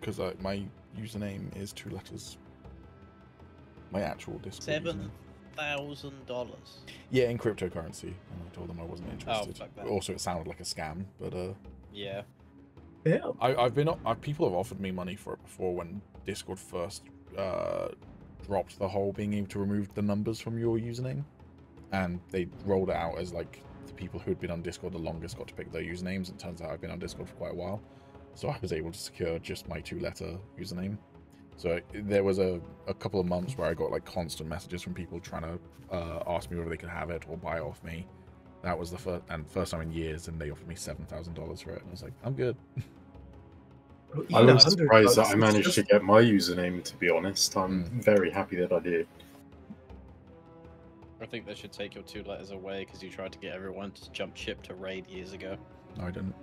Because my username is 2 letters. My actual Discord username. $7,000. Yeah, in cryptocurrency. And I told them I wasn't interested. fuck that. Also, it sounded like a scam, but Yeah. Yeah. people have offered me money for it before when Discord first dropped the whole being able to remove the numbers from your username, and they rolled it out as like the people who had been on Discord the longest got to pick their usernames. It turns out I've been on Discord for quite a while, so I was able to secure just my 2-letter username. So there was a couple of months where I got like constant messages from people trying to ask me whether they could have it or buy it off me. That was the first time in years, and they offered me $7,000 for it, and I was like, I'm good. I was surprised that I managed to get my username, to be honest. I'm very happy that I did. I think they should take your 2 letters away because you tried to get everyone to jump ship to raid years ago. No, I didn't.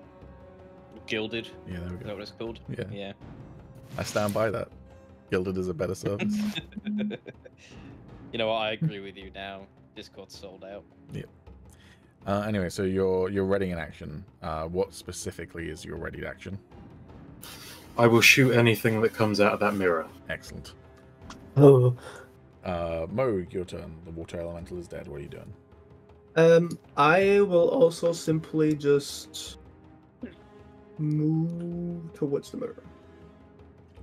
Gilded? Yeah, there we Is that go. what it's called? Yeah. I stand by that. Gilded is a better service. You know what? I agree with you now. Discord's sold out. Yeah. Anyway, so you're readying an action. What specifically is your readied action? I will shoot anything that comes out of that mirror. Excellent. Oh. Mo, your turn. The water elemental is dead. What are you doing? I will also simply just move towards the mirror.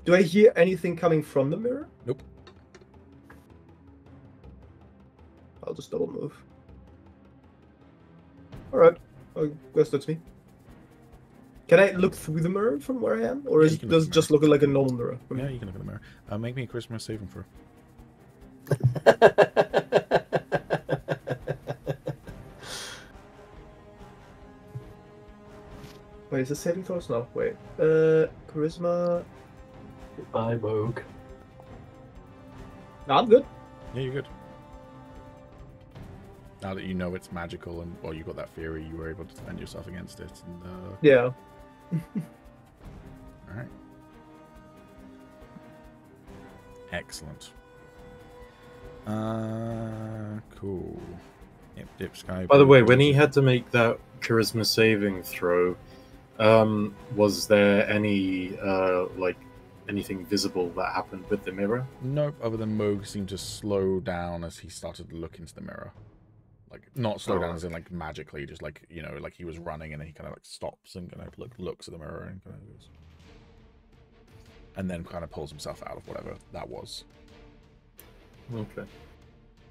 Do I hear anything coming from the mirror? Nope. I'll just double move. Alright, I guess that's me. Can I look through the mirror from where I am? Or Yeah, does it just look like a normal mirror? For me? Yeah, you can look at the mirror. Make me a Christmas saving throw. Wait, is it saving throws now? Wait. Charisma. I rogue. No, I'm good. Yeah, you're good. Now that you know it's magical and, well, you got that theory, you were able to defend yourself against it. And, Yeah. Alright. Excellent. Cool. Yep, dip sky. By the way, when he had to make that charisma saving throw, was there any like anything visible that happened with the mirror? Nope, other than Moog seemed to slow down as he started to look into the mirror. Like, not slow down as in, like, magically, just like, you know, like he was running and then he kind of, like, stops and kind of looks at the mirror and kind of goes. And then kind of pulls himself out of whatever that was. Okay.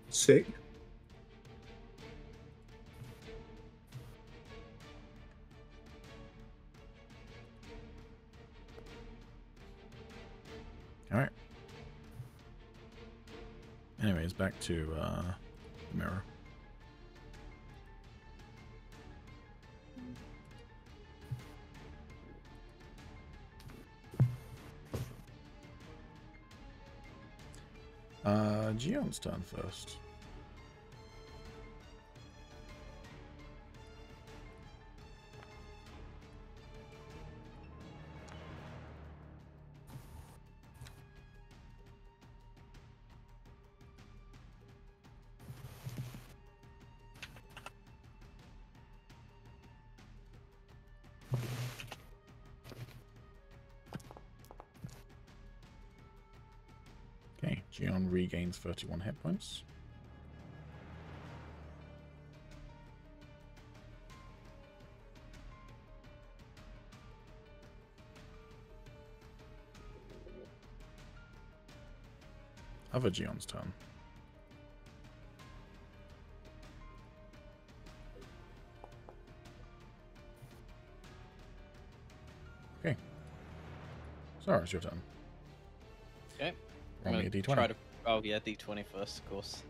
Sick. Alright. Anyways, back to the mirror. Gion's turn first. Gion regains 31 hit points. Other Gion's turn. Okay. Sorry, it's your turn. Okay. Roll me a d20. Try to... Oh yeah, d20 first, of course.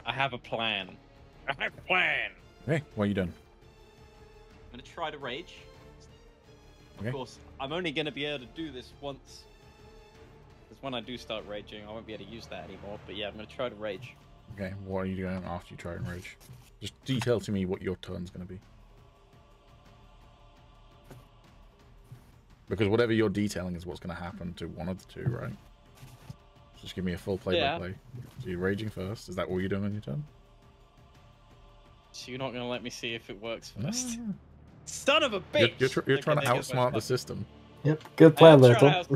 I have a plan. I have a plan. Okay, what are you doing? I'm gonna try to rage. Of Okay. course, I'm only gonna be able to do this once. Because when I do start raging, I won't be able to use that anymore. But yeah, I'm gonna try to rage. Okay, what are you doing after you try and rage? Just detail to me what your turn's going to be. Because whatever you're detailing is what's going to happen to one of the two, right? Just give me a full play-by-play. So you're raging first. Is that all you're doing on your turn? So you're not gonna let me see if it works No. first? Son of a bitch! You're trying to outsmart the system. Yep, good plan there, Tom. Fuck.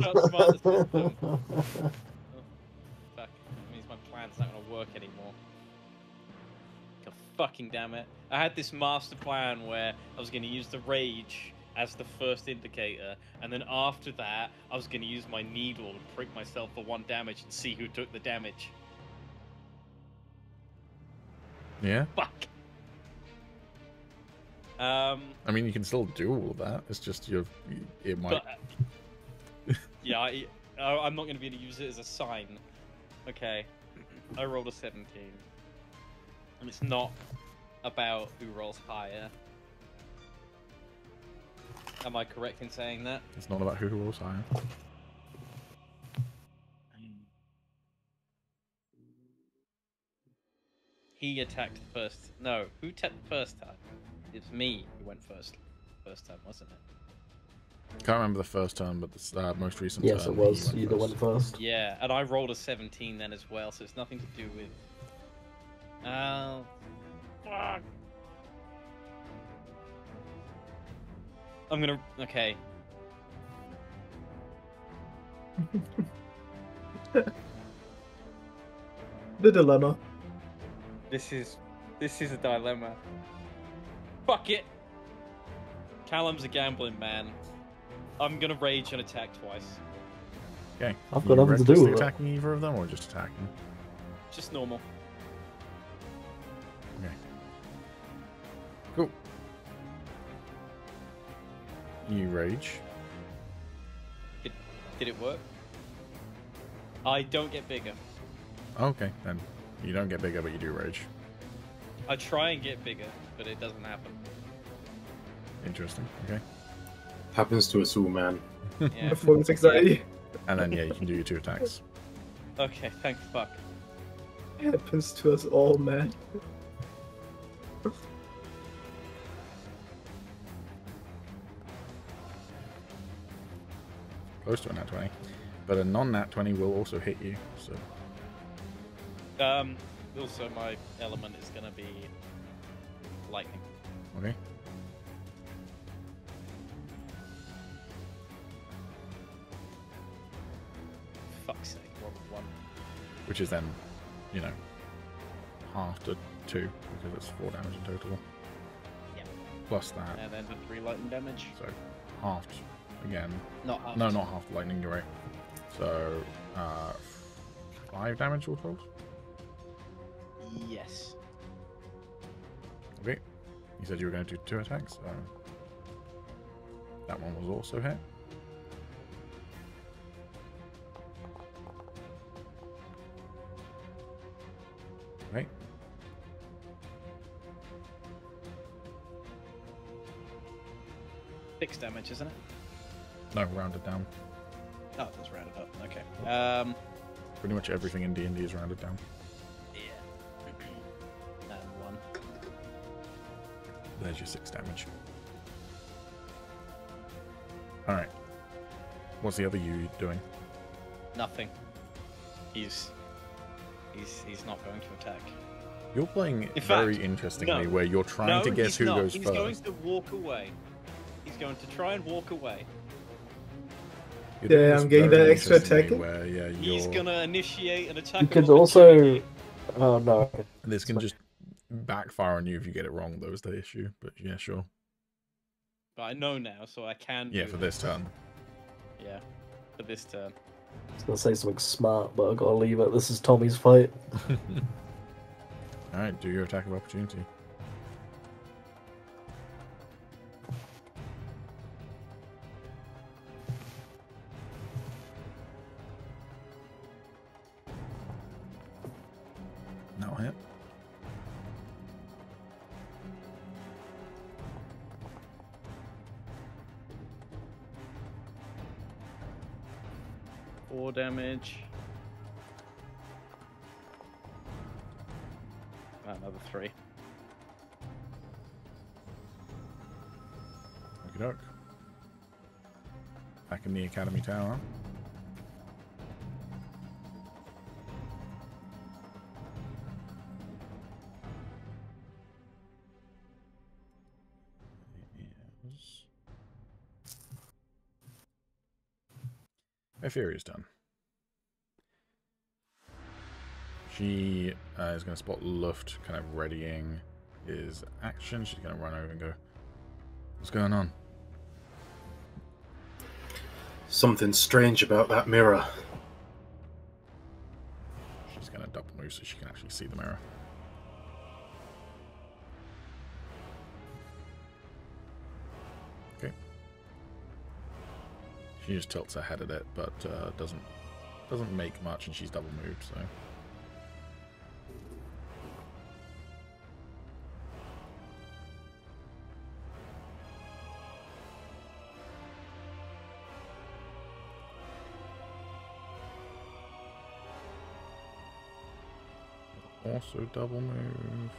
That means my plan's not gonna work anymore. God fucking damn it. I had this master plan where I was gonna use the rage as the first indicator, and then after that, I was gonna use my needle and prick myself for 1 damage and see who took the damage. Yeah? Fuck! I mean, you can still do all of that. It's just it might... But, yeah, I'm not going to be able to use it as a sign. Okay, I rolled a 17. And it's not about who rolls higher. Am I correct in saying that? It's not about who rolls higher. He attacked first. No, who attacked the first time? It's me who went first time, wasn't it? Can't remember the first turn, but the most recent Yes, turn. it was. You that went first. Yeah, and I rolled a 17 then as well, so it's nothing to do with... Oh... Fuck! I'm gonna... Okay. The dilemma. This is a dilemma. Fuck it! Calum's a gambling man. I'm gonna rage and attack twice. Okay. I've got nothing to do with it. Attacking either of them, or just attacking? Just normal. Okay. Cool. You rage. Did it work? I don't get bigger. Okay, then you don't get bigger, but you do rage. I try and get bigger, but it doesn't happen. Interesting. Okay. Happens to us all, man. Yeah. Performance anxiety. And then yeah, you can do your 2 attacks. Okay, thank fuck. Happens to us all, man. Close to a nat 20. But a non-nat 20 will also hit you, so... Also my element is gonna be lightning. Okay. Fuck's sake, roll 1. Which is then, you know, half to 2, because it's 4 damage in total. Yeah. Plus that, And then the 3 lightning damage. so halved again. Not half. No, not half lightning, you're right. So, 5 damage all told? Yes. Okay. You said you were going to do 2 attacks, so... That one was also hit. Okay. Six damage, isn't it? No, rounded down. Oh, that's rounded up. Okay. Pretty much everything in D&D is rounded down. Yeah. And 1. There's your 6 damage. Alright. What's the other you doing? Nothing. He's not going to attack. You're playing In very fact, interestingly, no. where you're trying to guess he's who not. goes He's first. going to walk away. He's going to try and walk away. You're doing Yeah, this I'm getting very that extra interestingly attack. Where, yeah, He's you're... gonna initiate an attack. You of could also. opportunity. Oh no. This can just backfire on you if you get it wrong, though, is the issue. But yeah, sure. But I know now, so I can. Yeah, do for it. this turn. Yeah, for this turn. I was gonna say something smart, but I gotta leave it. This is Tommy's fight. Alright, do your attack of opportunity. No hit. Four damage. Another 3. Okie doke. Back in the Academy Tower. Yes. Epheria's done. She is going to spot Luft kind of readying his action. She's going to run over and go, "What's going on?" Something strange about that mirror. She's going to double move so she can actually see the mirror. Okay. She just tilts her head at it, but doesn't make much, and she's double moved, so... Also double move.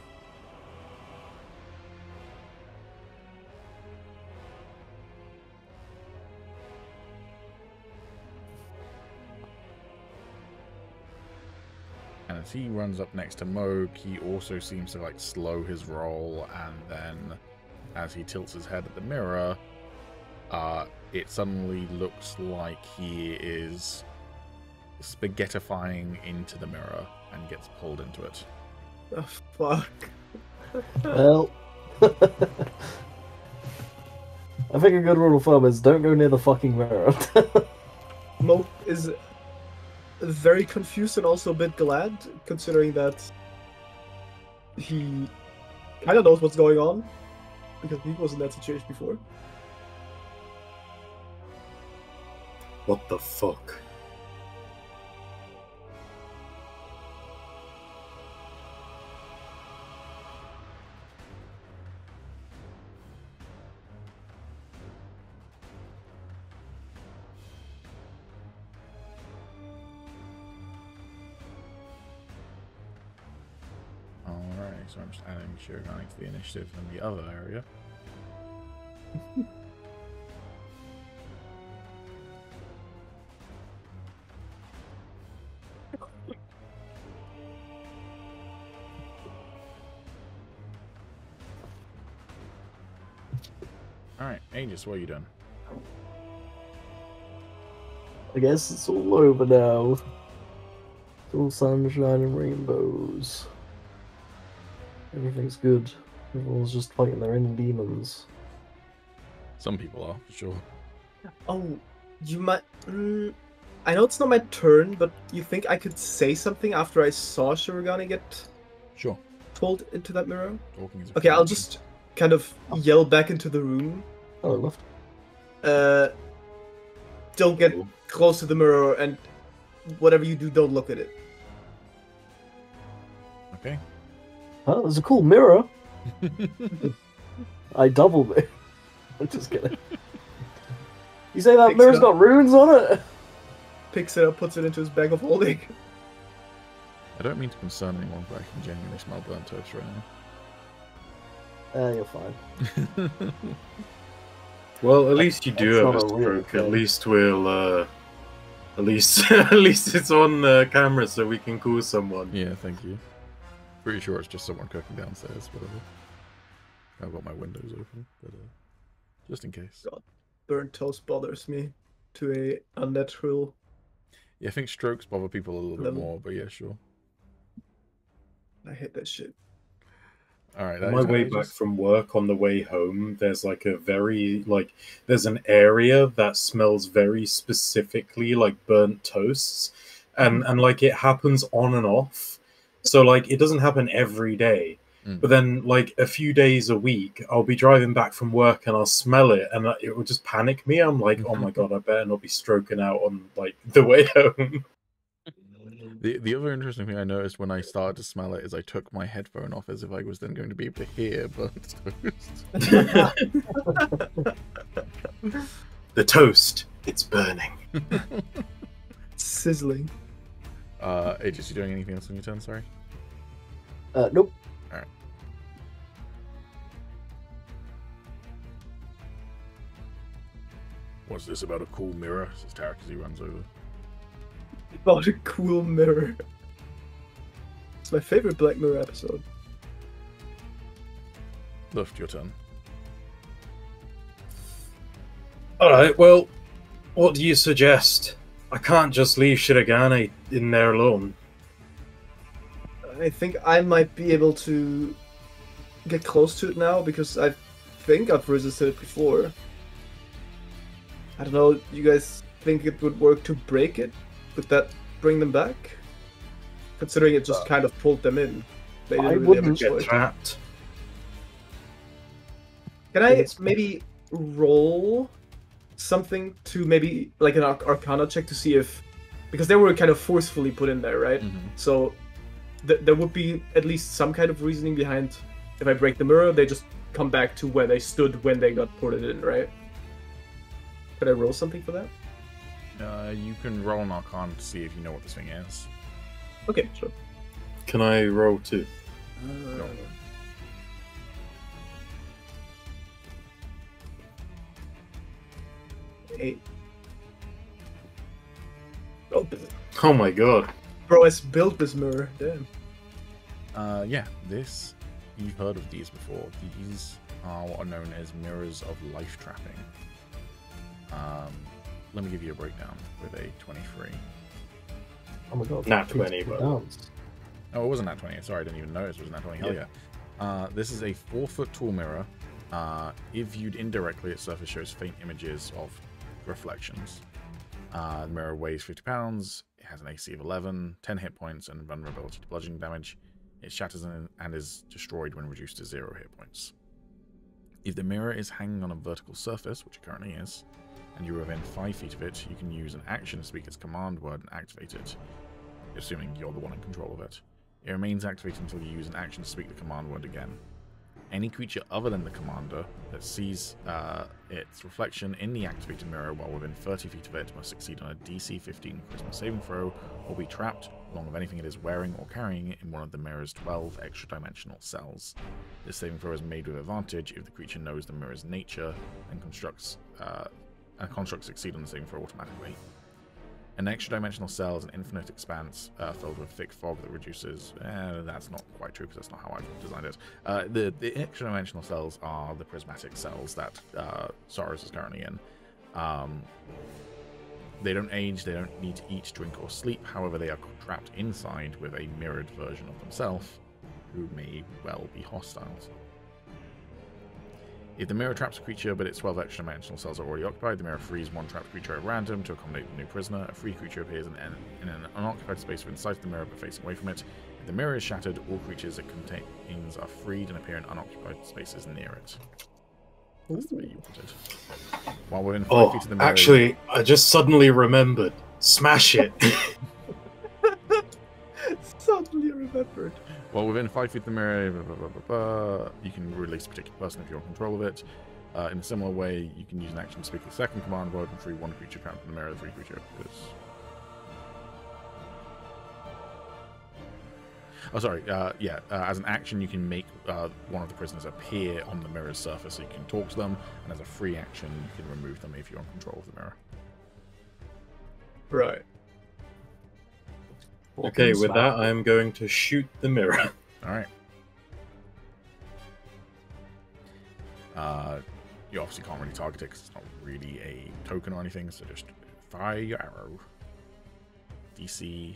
And as he runs up next to Moog, he also seems to like slow his roll, and then as he tilts his head at the mirror, it suddenly looks like he is spaghettifying into the mirror and gets pulled into it. Oh, fuck. Well, I think a good rule of thumb is don't go near the fucking mirror. Moog is very confused and also a bit glad, considering that he kind of knows what's going on, because he was in that situation before. What the fuck? So I'm just adding Shirogane to the initiative in the other area. Alright, Agis, what are you doing? I guess it's all over now. It's all sunshine and rainbows. Everything's good. Everyone's just fighting their own demons. Some people are, for sure. Oh, you might... I know it's not my turn, but you think I could say something after I saw Shirogane get Sure. pulled into that mirror? Talking is a Okay, I'll function. just kind of yell back into the room. Oh, left. Don't get close to the mirror, and whatever you do, don't look at it. Okay. Oh, there's a cool mirror. I doubled it. I'm just kidding. You say that Picks mirror's it up. got runes on it? Picks it up, puts it into his bag of holding. I don't mean to concern anyone, but I can genuinely smell burnt toast right You're fine. now. Well, at least you do That's have not a a real stroke. thing. At least we'll, at least it's on camera so we can call someone. Yeah, thank you. Pretty sure it's just someone cooking downstairs, whatever. I've got my windows open, but just in case. God, burnt toast bothers me. to a unnatural. Yeah, I think strokes bother people a little bit Level. more, but yeah, sure. I hate that shit. All right. On my way back from work on the way home, there's like a very there's an area that smells very specifically like burnt toasts, and like it happens on and off. So like it doesn't happen every day, but then like a few days a week, I'll be driving back from work and I'll smell it, and it will just panic me. I'm like, oh my god, I better not be stroking out on like the way home. The other interesting thing I noticed when I started to smell it is I took my headphone off as if I was then going to be able to hear burnt toast. The toast, it's burning. Sizzling. Agis, you doing anything else on your turn? Sorry. Nope. All right. What's this about a cool mirror? Says Tarek as he runs over. About a cool mirror. It's my favorite Black Mirror episode. Luft, your turn. Alright, well, what do you suggest? I can't just leave Shirogane in there alone. I think I might be able to get close to it now because I think I've resisted it before. I don't know, you guys think it would work to break it? Would that bring them back? Considering it just kind of pulled them in. They didn't really have a Get choice. trapped. Can I maybe roll something to maybe like an Arcana check to see if, because they were kind of forcefully put in there, right? So there would be at least some kind of reasoning behind. If I break the mirror, they just come back to where they stood when they got ported in, right? Could I roll something for that? You can roll an Arcana to see if you know what this thing is. Okay, sure. Can I roll too? No. 8. Oh, Oh my god. bro, I built this mirror. Damn. Yeah, this, you've heard of these before. These are what are known as mirrors of life trapping. Let me give you a breakdown with a 23. Oh my god. Nat 20, but... Dance. Oh, it wasn't nat 20. Sorry, I didn't even notice it was nat 20. Hell yeah. This is a 4-foot tall mirror. If viewed indirectly, its surface shows faint images of reflections. The mirror weighs 50 pounds. It has an AC of 11, 10 hit points, and vulnerability to bludgeoning damage. It shatters and is destroyed when reduced to 0 hit points. If the mirror is hanging on a vertical surface, which it currently is, and you're within 5 feet of it, you can use an action to speak its command word and activate it, assuming you're the one in control of it. It remains activated until you use an action to speak the command word again. Any creature other than the commander that sees its reflection in the activated mirror while within 30 feet of it must succeed on a DC 15 charisma saving throw, or be trapped, along with anything it is wearing or carrying, in one of the mirror's 12 extra-dimensional cells. This saving throw is made with advantage if the creature knows the mirror's nature and constructs succeed on the saving throw automatically. An extra-dimensional cell is an infinite expanse filled with thick fog that reduces... that's not quite true, because that's not how I've designed it. The extra-dimensional cells are the prismatic cells that Soros is currently in. They don't age, they don't need to eat, drink, or sleep. However, they are trapped inside with a mirrored version of themselves, who may well be hostile. If the mirror traps a creature, but its 12 extra-dimensional cells are already occupied, the mirror frees one trapped creature at random to accommodate the new prisoner. A free creature appears in an unoccupied space within sight of the mirror, but facing away from it. If the mirror is shattered, all creatures it contains are freed and appear in unoccupied spaces near it. That's the way you want it. While within 5 feet of the mirror... actually, I just suddenly remembered. Smash it! Suddenly remembered. While within 5 feet of the mirror, you can release a particular person if you're in control of it. In a similar way, you can use an action to speak the second command word and free one creature trapped in the mirror. The free creature is... Oh, sorry. As an action, you can make one of the prisoners appear on the mirror's surface so you can talk to them, and as a free action, you can remove them if you're in control of the mirror. Right. Okay, with that, I'm going to shoot the mirror. Alright. You obviously can't really target it because it's not really a token or anything, so just Fire your arrow. DC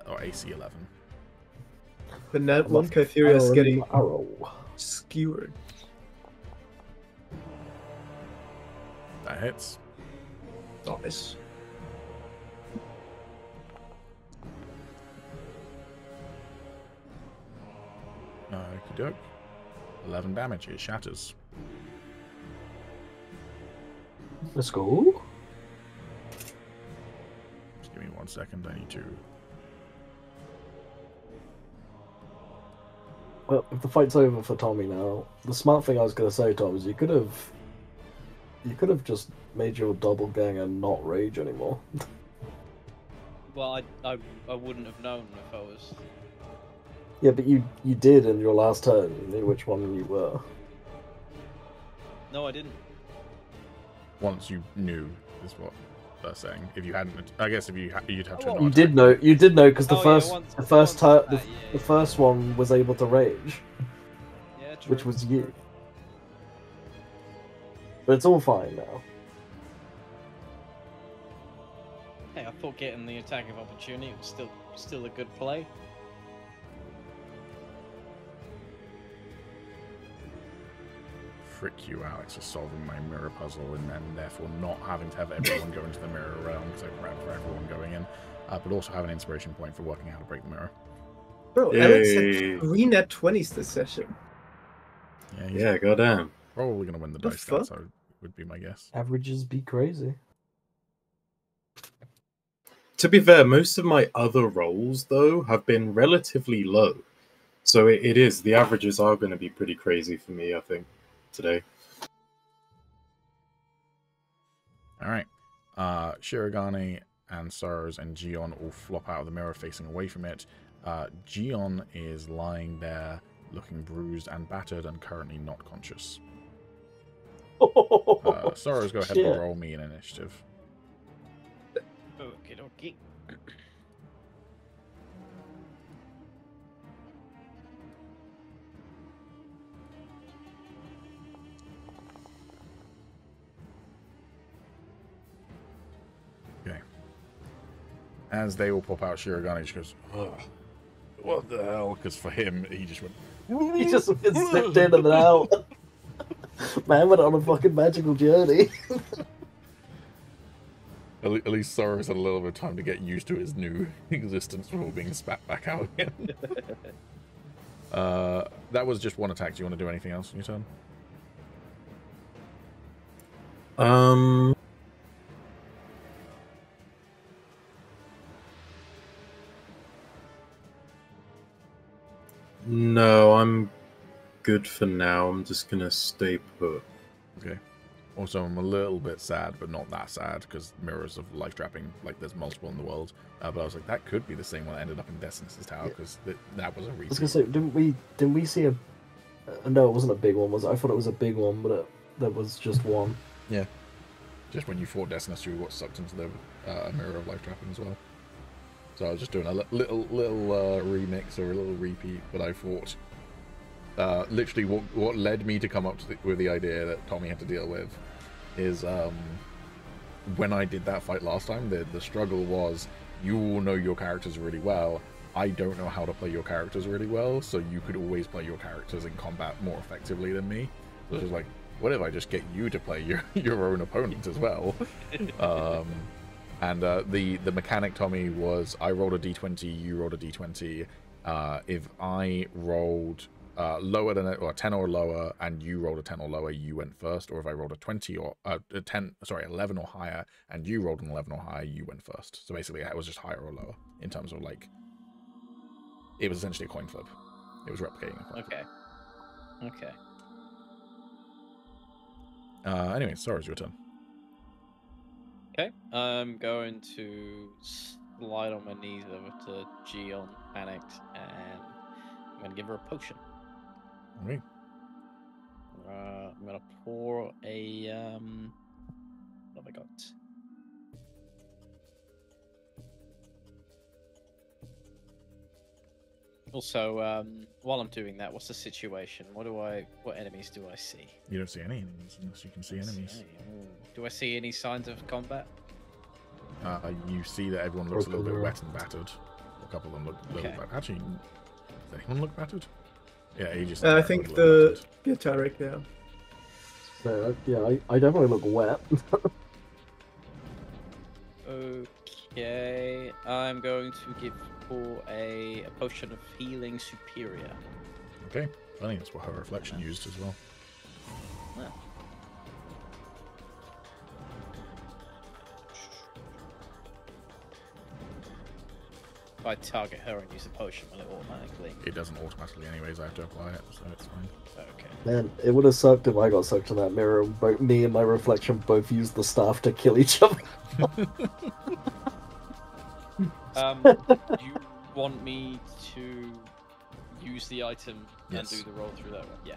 or AC 11. But now one Kytheria is getting arrow skewered. That hits. Nice. Okie doke. 11 damage. It shatters. Let's go. Just give me 1 second. I need to. Well, if the fight's over for Tommy now, the smart thing I was going to say, Tom, is you could have just made your double ganger not rage anymore. Well, I wouldn't have known if I was. Yeah, but you did in your last turn. You knew which one you were. No, I didn't. Once you knew, is what they're saying. If you hadn't, I guess if you'd have to. Oh, not You attack. did know, because the Oh, first, yeah, once- the first, once tur- that, the first one was able to rage, Yeah, true. which was you. But it's all fine now. Hey, I thought getting the attack of opportunity was still a good play. Frick you, Alex, for solving my mirror puzzle and then therefore not having to have everyone go into the mirror realm because I prepped for everyone going in, but also have an inspiration point for working out how to break the mirror. Bro, Alex had 3 net 20s this session. Yeah, he's Yeah, goddamn. probably going to win the The dice fuck? stats, would be my guess. Averages be crazy. To be fair, most of my other rolls, though, have been relatively low. So it is. The averages are going to be pretty crazy for me, I think, today. Alright. Shirogane and Soros and Gion all flop out of the mirror facing away from it. Gion is lying there looking bruised and battered and currently not conscious. Soros, go ahead Shit. and roll me an initiative. Okie dokie. Okay. As they all pop out, Shirogane just goes, ugh, what the hell? Because for him, he just went... He just zipped in and out. Man went on a fucking magical journey. At least Soros had a little bit of time to get used to his new existence before being spat back out again. That was just one attack. Do you want to do anything else on your turn? No, I'm good for now. I'm just going to stay put. Okay. Also, I'm a little bit sad, but not that sad, because mirrors of life trapping, like, there's multiple in the world. But I was like, that could be the same one that ended up in Destinus' tower, because that was a I was reason. gonna say, didn't we see a? No, it wasn't a big one, was it? I thought it was a big one, but there was just one. Yeah. Just when you fought Destinus, you got sucked into the mirror of life trapping as well. So I was just doing a little remix or a little repeat, but I thought literally what led me to come up with the idea that Tommy had to deal with is when I did that fight last time, the struggle was you all know your characters really well. I don't know how to play your characters really well, so you could always play your characters in combat more effectively than me. So it was like, what if I just get you to play your own opponent as well? And the mechanic, Tommy, was I rolled a d20, you rolled a d20. If I rolled lower than or 10 or lower, and you rolled a 10 or lower, you went first. Or if I rolled a 20 or 11 or higher, and you rolled an 11 or higher, you went first. So basically, it was just higher or lower in terms of like, it was essentially a coin flip. It was replicating a coin flip. Okay. Anyway, sorry, it's your turn. Okay. I'm going to slide on my knees over to Gion, panicked, and I'm going to give her a potion. Okay. I'm going to pour a... what have I got? Also, while I'm doing that, what's the situation? What enemies do I see? You don't see any enemies unless you can see enemies. Do I see any signs of combat? You see that everyone looks a little bit wet and battered. A couple of them look a little bit. Actually, does anyone look battered? Yeah, Agis. I think the Tarek, yeah. So, yeah, I definitely look wet. Okay, I'm going to give Paul a potion of healing superior. Okay, I think that's what her reflection used as well. Well. If I target her and use a potion, will it automatically? It doesn't automatically anyways, I have to apply it, so it's fine. Okay. Man, it would have sucked if I got sucked in that mirror and both me and my reflection both used the staff to kill each other. You want me to use the item and do the roll through that one? Yeah.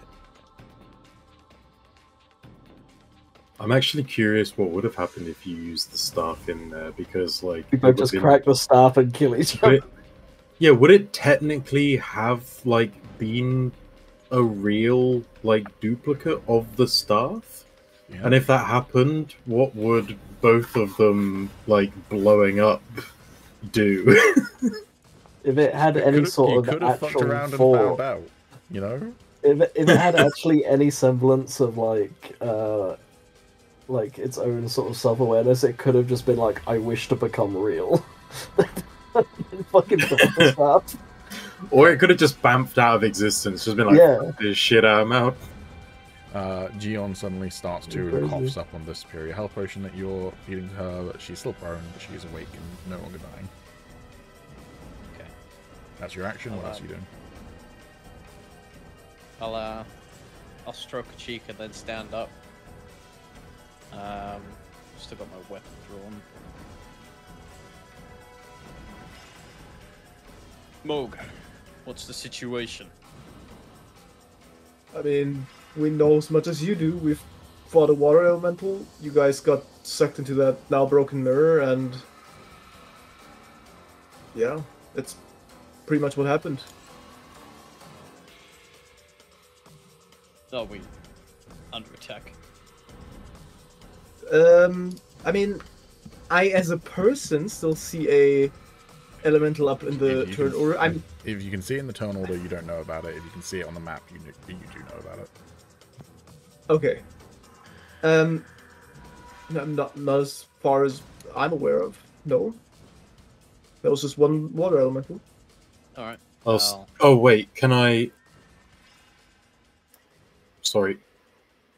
I'm actually curious what would have happened if you used the staff in there, because like We both just crack the staff and kill each other. Would it technically have like been a real like duplicate of the staff? Yeah. And if that happened, what would both of them like blowing up do? If it had any sort of actual thought, about, you know, if it had actually any semblance of like its own sort of self-awareness, it could have just been like, I wish to become real. Fucking stuff. Or it could have just bamfed out of existence, just been like, fuck this shit, I'm out. Gion suddenly starts to coughs up on this superior health potion that you're feeding to her, but she's still prone, but she's awake and no longer dying. Okay. That's your action, what else are you doing? I'll stroke a cheek and then stand up. Still got my weapon drawn. Moog, what's the situation? I mean, we know as much as you do. We've fought a water elemental. You guys got sucked into that now broken mirror, and yeah, that's pretty much what happened. Are we under attack? I mean, I as a person still see a elemental up in the turn order. If you can see it in the turn order, you don't know about it. If you can see it on the map, you do know about it. Okay. Not as far as I'm aware of. No. There was just one water elemental. All right. Oh wait, can I? Sorry,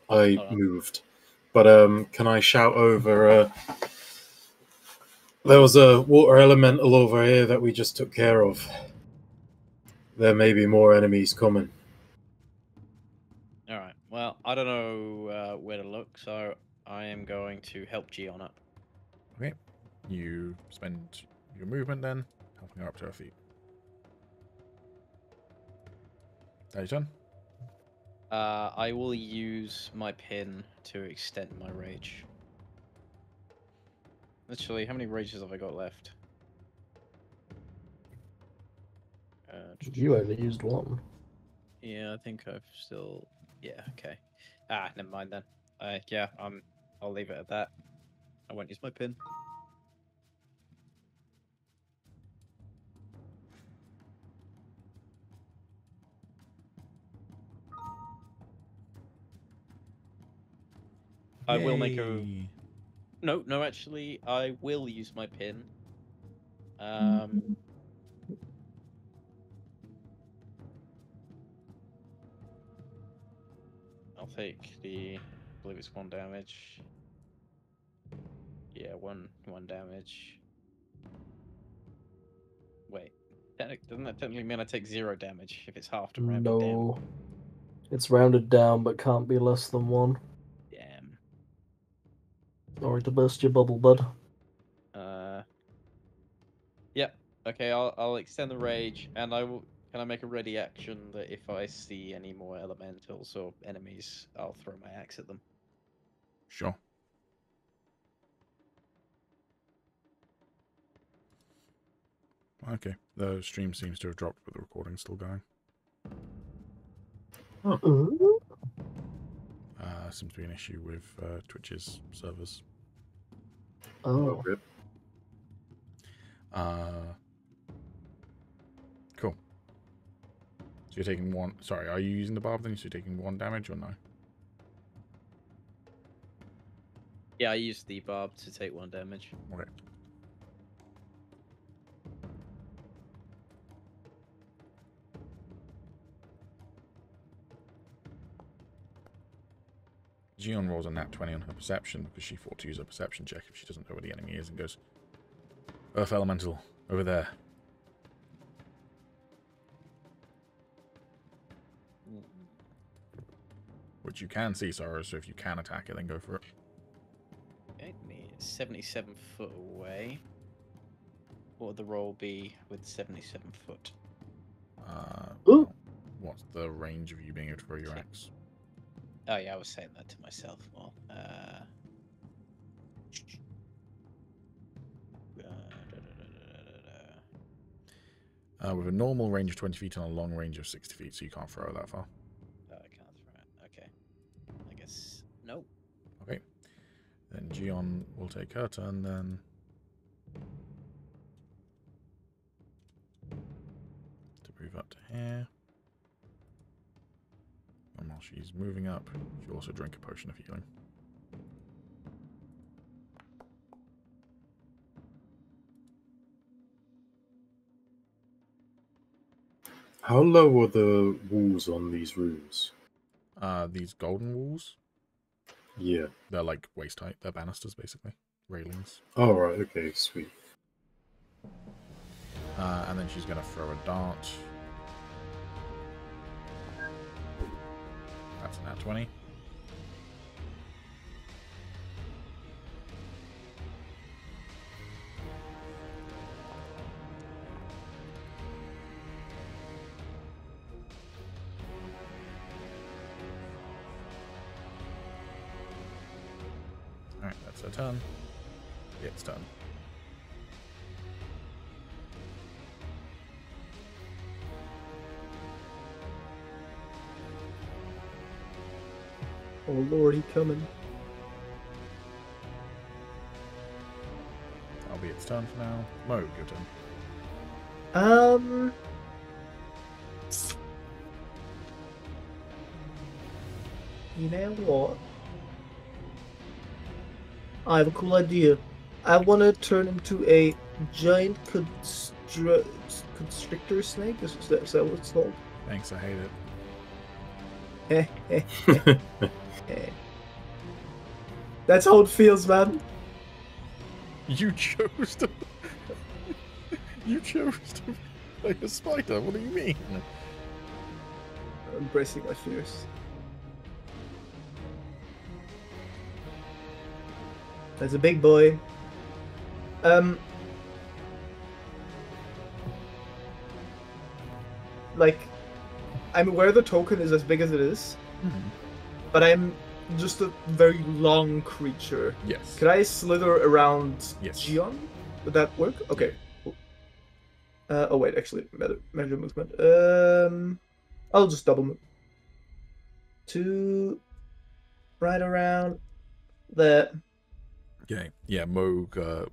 I moved. But can I shout over? There was a water elemental over here that we just took care of. There may be more enemies coming. All right. Well, I don't know where to look, so I am going to help Gion up. Okay. You spend your movement then, helping her up to her feet. That your turn? I will use my pin to extend my rage. Actually, how many rages have I got left? You only used one. Yeah, I think I've still... Yeah, okay. Never mind then. Yeah, I'll leave it at that. I won't use my pin. I will make a... No, actually, I will use my pin. I'll take the... I believe it's 1 damage. Yeah, one damage. Wait, doesn't that technically mean I take 0 damage if it's half to round it down? No. It's rounded down, but can't be less than 1. Damn. Sorry to burst your bubble, bud. Yeah. Okay, I'll extend the rage, and I will. Can I make a ready action that if I see any more elementals or enemies, I'll throw my axe at them? Sure. Okay, the stream seems to have dropped, but the recording's still going. Oh. Seems to be an issue with Twitch's servers. Oh. Cool. So you're taking 1... Sorry, are you using the barb then? So you're taking 1 damage or no? Yeah, I used the barb to take 1 damage. Okay. Gion rolls a nat 20 on her perception because she thought to use a perception check if she doesn't know where the enemy is and goes, Earth Elemental, over there. Which you can see, Sorrow, so if you can attack it, then go for it. Okay, me 77 foot away. What would the roll be with 77 foot? Well, what's the range of you being able to throw your axe? Oh yeah, I was saying that to myself. Well, with a normal range of 20 feet and a long range of 60 feet, so you can't throw it that far. Oh, I can't throw it. Okay. I guess no. Okay. Then Gion will take her turn then. To move up to here. And while she's moving up, she'll also drink a potion of healing. How low are the walls on these rooms? These golden walls, Yeah. they're like waist height. They're banisters, basically. Railings. Oh, right. Okay, sweet. And then she's going to throw a dart. That's an nat 20. Alright, that's her turn. It's done. Oh lord, he coming. That'll be its turn for now. Mo, your turn. You know what? I have a cool idea. I want to turn into a giant constrictor snake. Is that what it's called? Thanks, I hate it. That's how it feels, man. You chose to... you chose to play a spider? What do you mean? I'm embracing my fears. That's a big boy. Like, I'm aware the token is as big as it is, but I'm just a very long creature. Yes. Could I slither around Yes. Gion? Would that work? Okay. Cool. Oh wait, actually, measure movement. I'll just double move. To right around there. Okay. Yeah, Moog,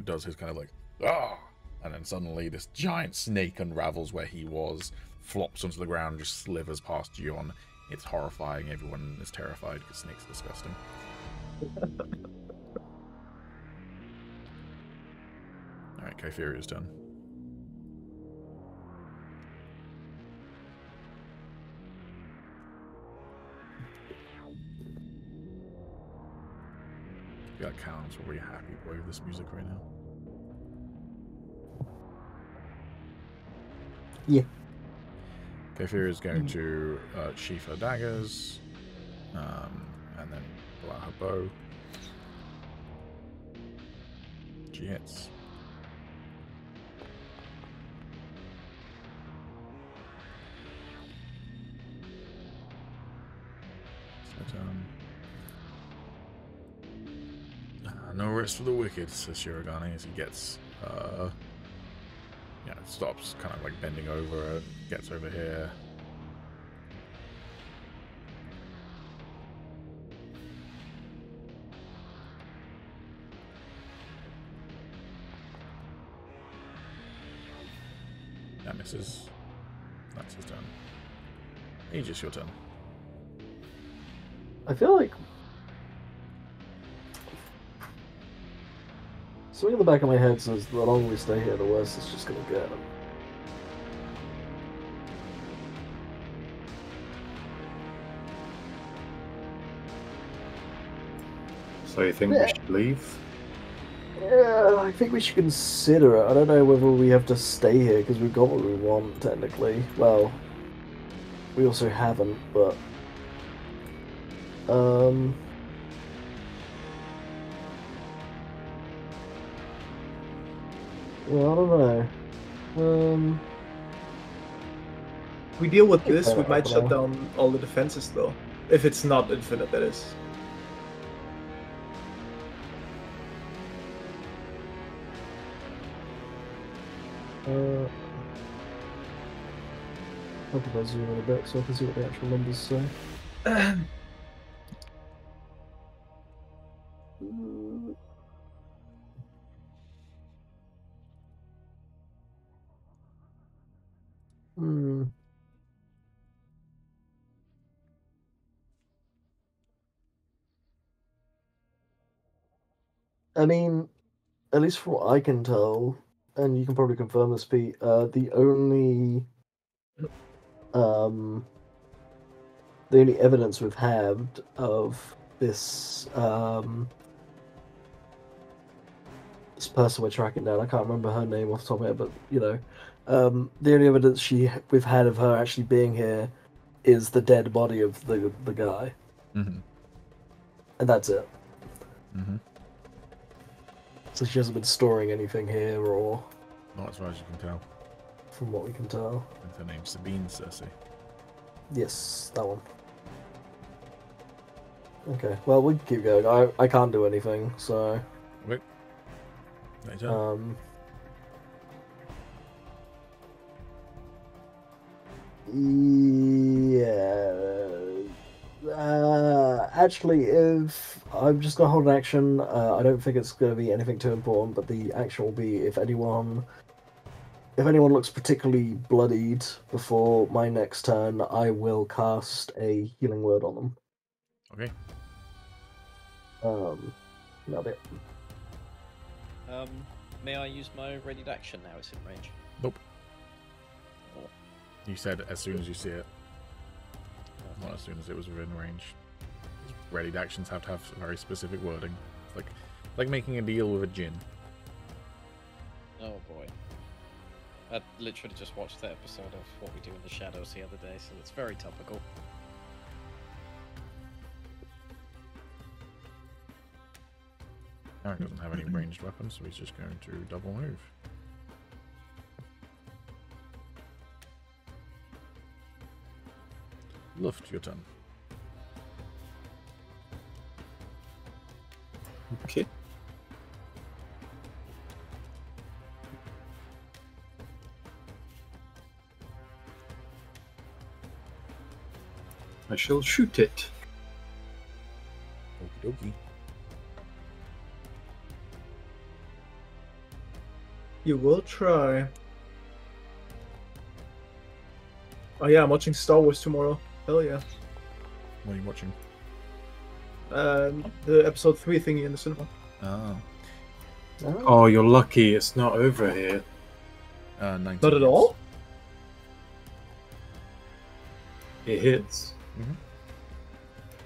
does his kind of like, ah! And then suddenly this giant snake unravels where he was, flops onto the ground, just slivers past Gion. It's horrifying. Everyone is terrified because snakes are disgusting. Alright, Kypheria's turn. I feel like Calum's probably a happy boy with this music right now. Yeah. Kypheria is going to sheath her daggers, and then pull out her bow. She hits. No rest for the wicked, says Shirogane as he gets, stops, kind of like bending over, gets over here. That's his turn. Agis, your turn. I feel like something in the back of my head says the longer we stay here, the worse it's just gonna get. So you think we should leave? Yeah, I think we should consider it. I don't know whether we have to stay here because we've got what we want, technically. Well, we also haven't, but... Well, I don't know. If we deal with this, fair we might enough, shut down all the defenses, though. If it's not infinite, that is. I'll put that zoom in a bit so I can see what the actual numbers say. Hmm. I mean, at least from what I can tell, and you can probably confirm this, Pete, the only evidence we've had of this this person we're tracking down, I can't remember her name off the top of my head, but you know, the only evidence we've had of her actually being here is the dead body of the guy, Mm-hmm. and that's it. Mm-hmm. So she hasn't been storing anything here, or Not as far as you can tell. from what we can tell. I think her name's Sabine Cersei. Yes, that one. Okay, well, we can keep going. I can't do anything, so... Okay. Later. Yeah... actually, if... I'm just gonna hold an action. I don't think it's gonna be anything too important, but the action will be if anyone looks particularly bloodied before my next turn, I will cast a healing word on them. Okay. That'll be it. May I use my ready action now? It's in range. Nope. You said as soon as you see it. Not as soon as it was within range. Readied actions have to have very specific wording. It's like making a deal with a djinn. Oh boy. I literally just watched that episode of What We Do in the Shadows the other day, so it's very topical. Now he doesn't have any ranged weapons, so he's just going to double move. Luft, your turn. Okay. I shall shoot it. Okie dokie. You will try. Oh yeah, I'm watching Star Wars tomorrow. Hell yeah. What are you watching? The episode 3 thingy in the cinema. Oh. Oh, you're lucky it's not over here. 19 Not at all? It hits. Mm-hmm.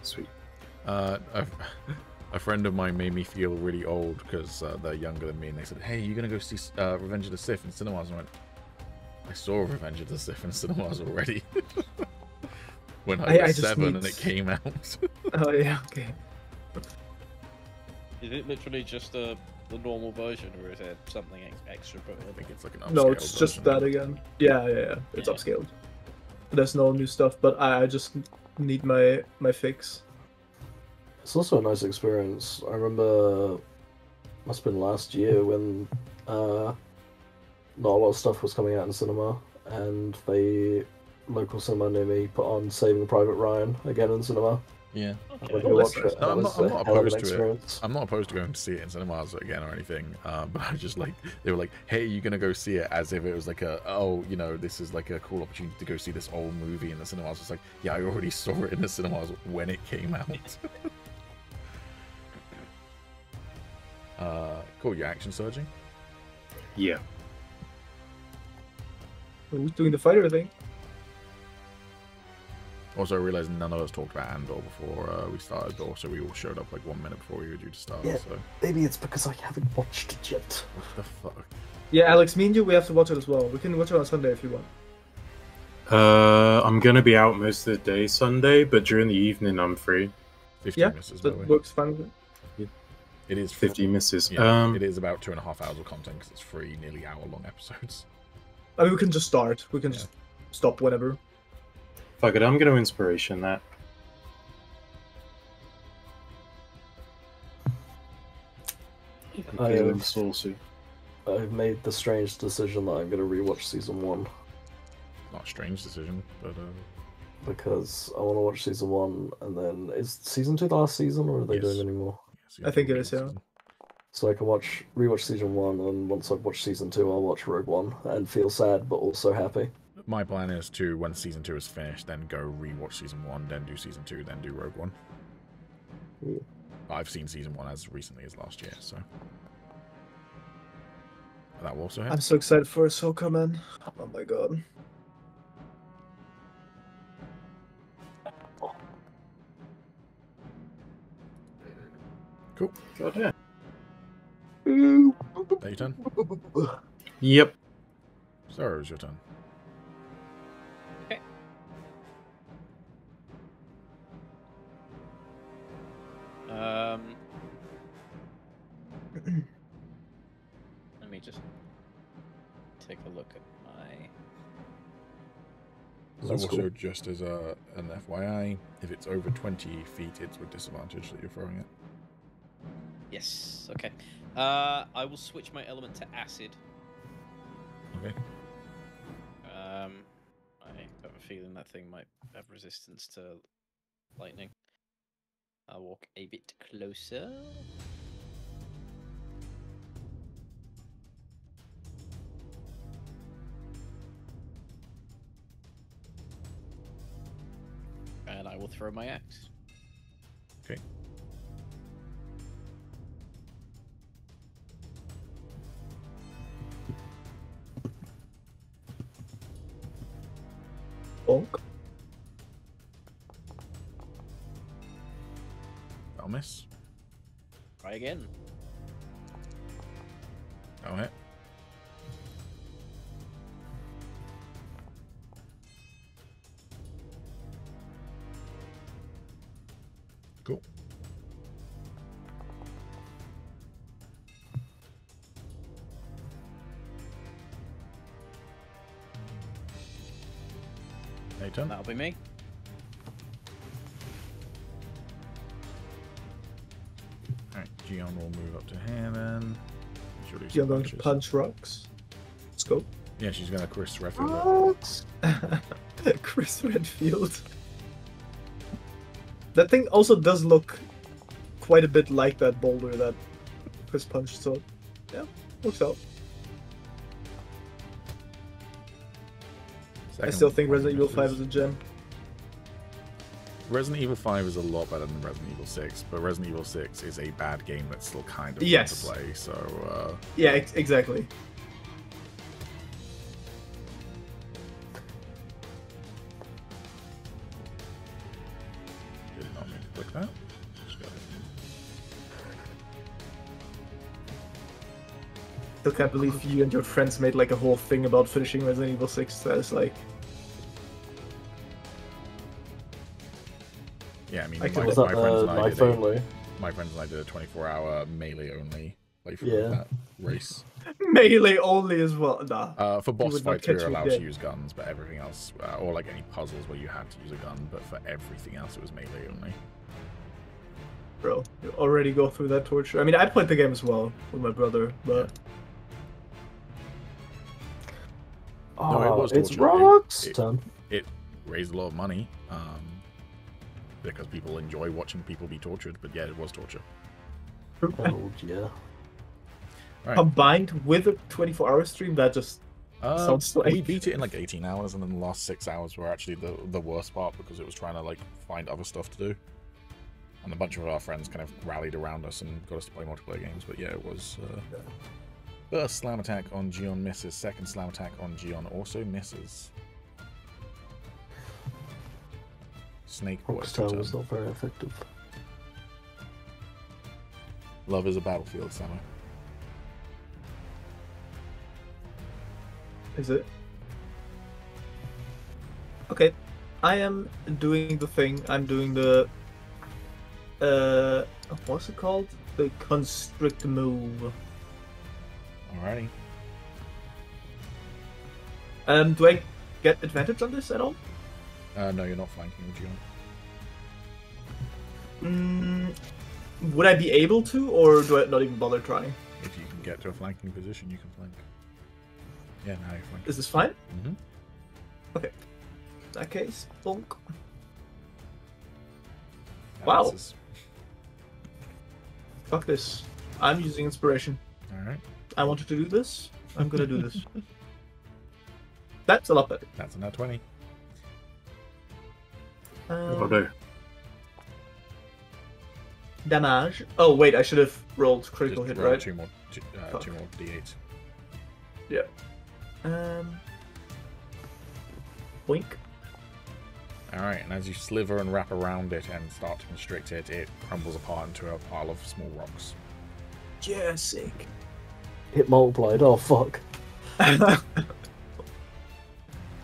Sweet. A friend of mine made me feel really old because they're younger than me, and they said, "Hey, you're gonna go see Revenge of the Sith in cinemas?" And I went, "I saw Revenge of the Sith in cinemas already." When I was 7 and it came out. Oh yeah, okay. Is it literally just the normal version, or is it something extra put I in? think it's like an upscale No, it's just version. that again. Yeah. It's Yeah. upscaled. There's no new stuff, but I just need my fix. It's also a nice experience. I remember, must have been last year when not a lot of stuff was coming out in cinema, and the local cinema near me put on Saving Private Ryan again in cinema. Yeah. Okay. We'll go watch that's it. No, That I'm was not a hell of opposed an to it. experience. I'm not opposed to going to see it in cinemas again or anything, but I just like, they were like, hey, you're gonna go see it, as if it was like this is like a cool opportunity to go see this old movie in the cinemas. It's like, yeah, I already saw it in the cinemas when it came out. Cool, you're action surging? Yeah. Who's doing the fighter thing? Also, I realized none of us talked about Andor before we started, also we all showed up like 1 minute before we were due to start, Yeah. so... Maybe it's because I haven't watched it yet. What the fuck? Yeah, Alex, me and you, we have to watch it as well. We can watch it on Sunday if you want. I'm gonna be out most of the day Sunday, but during the evening I'm free. 15 Yeah, misses, by the that way. works fine with it. It is 50 misses. Yeah, it is about 2.5 hours of content because it's 3 nearly hour-long episodes. I mean, we can just start. We can just stop whenever. Fuck it, I'm gonna inspiration that. Feeling saucy. I've made the strange decision that I'm going to rewatch season 1 Not a strange decision, but because I want to watch season 1, and then is season 2 the last season, or are they Yes. doing any more? I think it is, yeah. So I can rewatch season 1, and once I've watched season 2, I'll watch Rogue One and feel sad but also happy. My plan is to, when season 2 is finished, then go rewatch season 1, then do season 2, then do Rogue One. Ooh. I've seen season 1 as recently as last year, so that will also happen. I'm so excited for Ahsoka, man. Oh my god. Cool. God, yeah. That your turn? Yep. Sarah, it was your turn. Okay. Let me just take a look at my... So That's also, cool. just as an FYI, if it's over 20 feet, it's with disadvantage that you're throwing it. Yes, okay. I will switch my element to acid. Okay. I have a feeling that thing might have resistance to lightning. I'll walk a bit closer. And I will throw my axe. Okay. Bonk. That'll miss. Try again. That'll hit. Cool. Your turn. That'll be me. Alright, Gion will move up to here then. She'll do some You're going to punches. punch rocks. Let's go. Yeah, she's gonna Chris Redfield. What? Chris Redfield. That thing also does look quite a bit like that boulder that Chris punched, so yeah, works out. I still think Resident Evil 5 is a gem. Resident Evil 5 is a lot better than Resident Evil 6, but Resident Evil 6 is a bad game that's still kind of Yes. fun to play, so Yeah, exactly. did not mean to click that. Just got it. Still can't believe you and your friends made like a whole thing about finishing Resident Evil 6. That is like, Yeah, I mean, I can- Was that knife only? my friends and I did a 24-hour melee only playthrough Yeah. of that race. melee only as well. Nah. For boss would not fights, we catch were me allowed to dead. use guns, but everything else, or like any puzzles where you had to use a gun, but for everything else, it was melee only. Bro, you already go through that torture. I mean, I played the game as well with my brother, but No, it was It's torture. rocks. It- Turn. It raised a lot of money. because people enjoy watching people be tortured. But yeah, it was torture. Oh yeah. Right. Combined with a 24-hour stream, that just sounds like... We beat it in like 18 hours, and then the last 6 hours were actually the worst part because it was trying to like find other stuff to do. And a bunch of our friends kind of rallied around us and got us to play multiplayer games. But yeah, it was... First slam attack on Gion misses. Second slam attack on Gion also misses. Snake Boy. Rockstar was not very effective. Love is a battlefield, Samo. Is it? Okay. I am doing the thing. I'm doing the... what's it called? The constrict move. Alrighty. Do I get advantage on this at all? No, you're not flanking with Gion. Would I be able to, or do I not even bother trying? If you can get to a flanking position, you can flank. Yeah, now you're flanking. Is this fine? Mm-hmm. Okay. In that case, bonk. Wow. Wow. Fuck this. I'm using inspiration. Alright. I wanted to do this. I'm gonna do this. That's a lot better. That's a nat 20. Oh no. Damage. Oh wait, I should have rolled critical Just hit, roll right? two more d8s. Yeah. Boink. Alright, and as you sliver and wrap around it and start to constrict it, it crumbles apart into a pile of small rocks. Yeah, sick. Hit multiplied. Oh fuck. What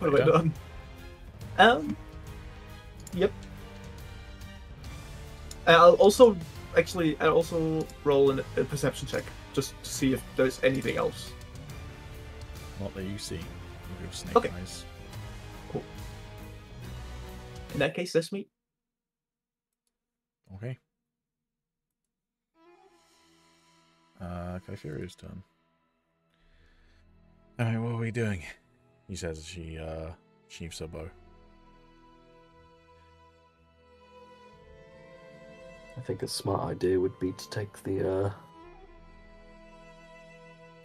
have I done? Yep. I'll also roll a perception check just to see if there's anything else. Not that you see. With your snake Okay. eyes. Cool. In that case, that's me. Okay. Kypheria's turn. Alright, what are we doing? He says as she sheaves her bow. I think a smart idea would be to take the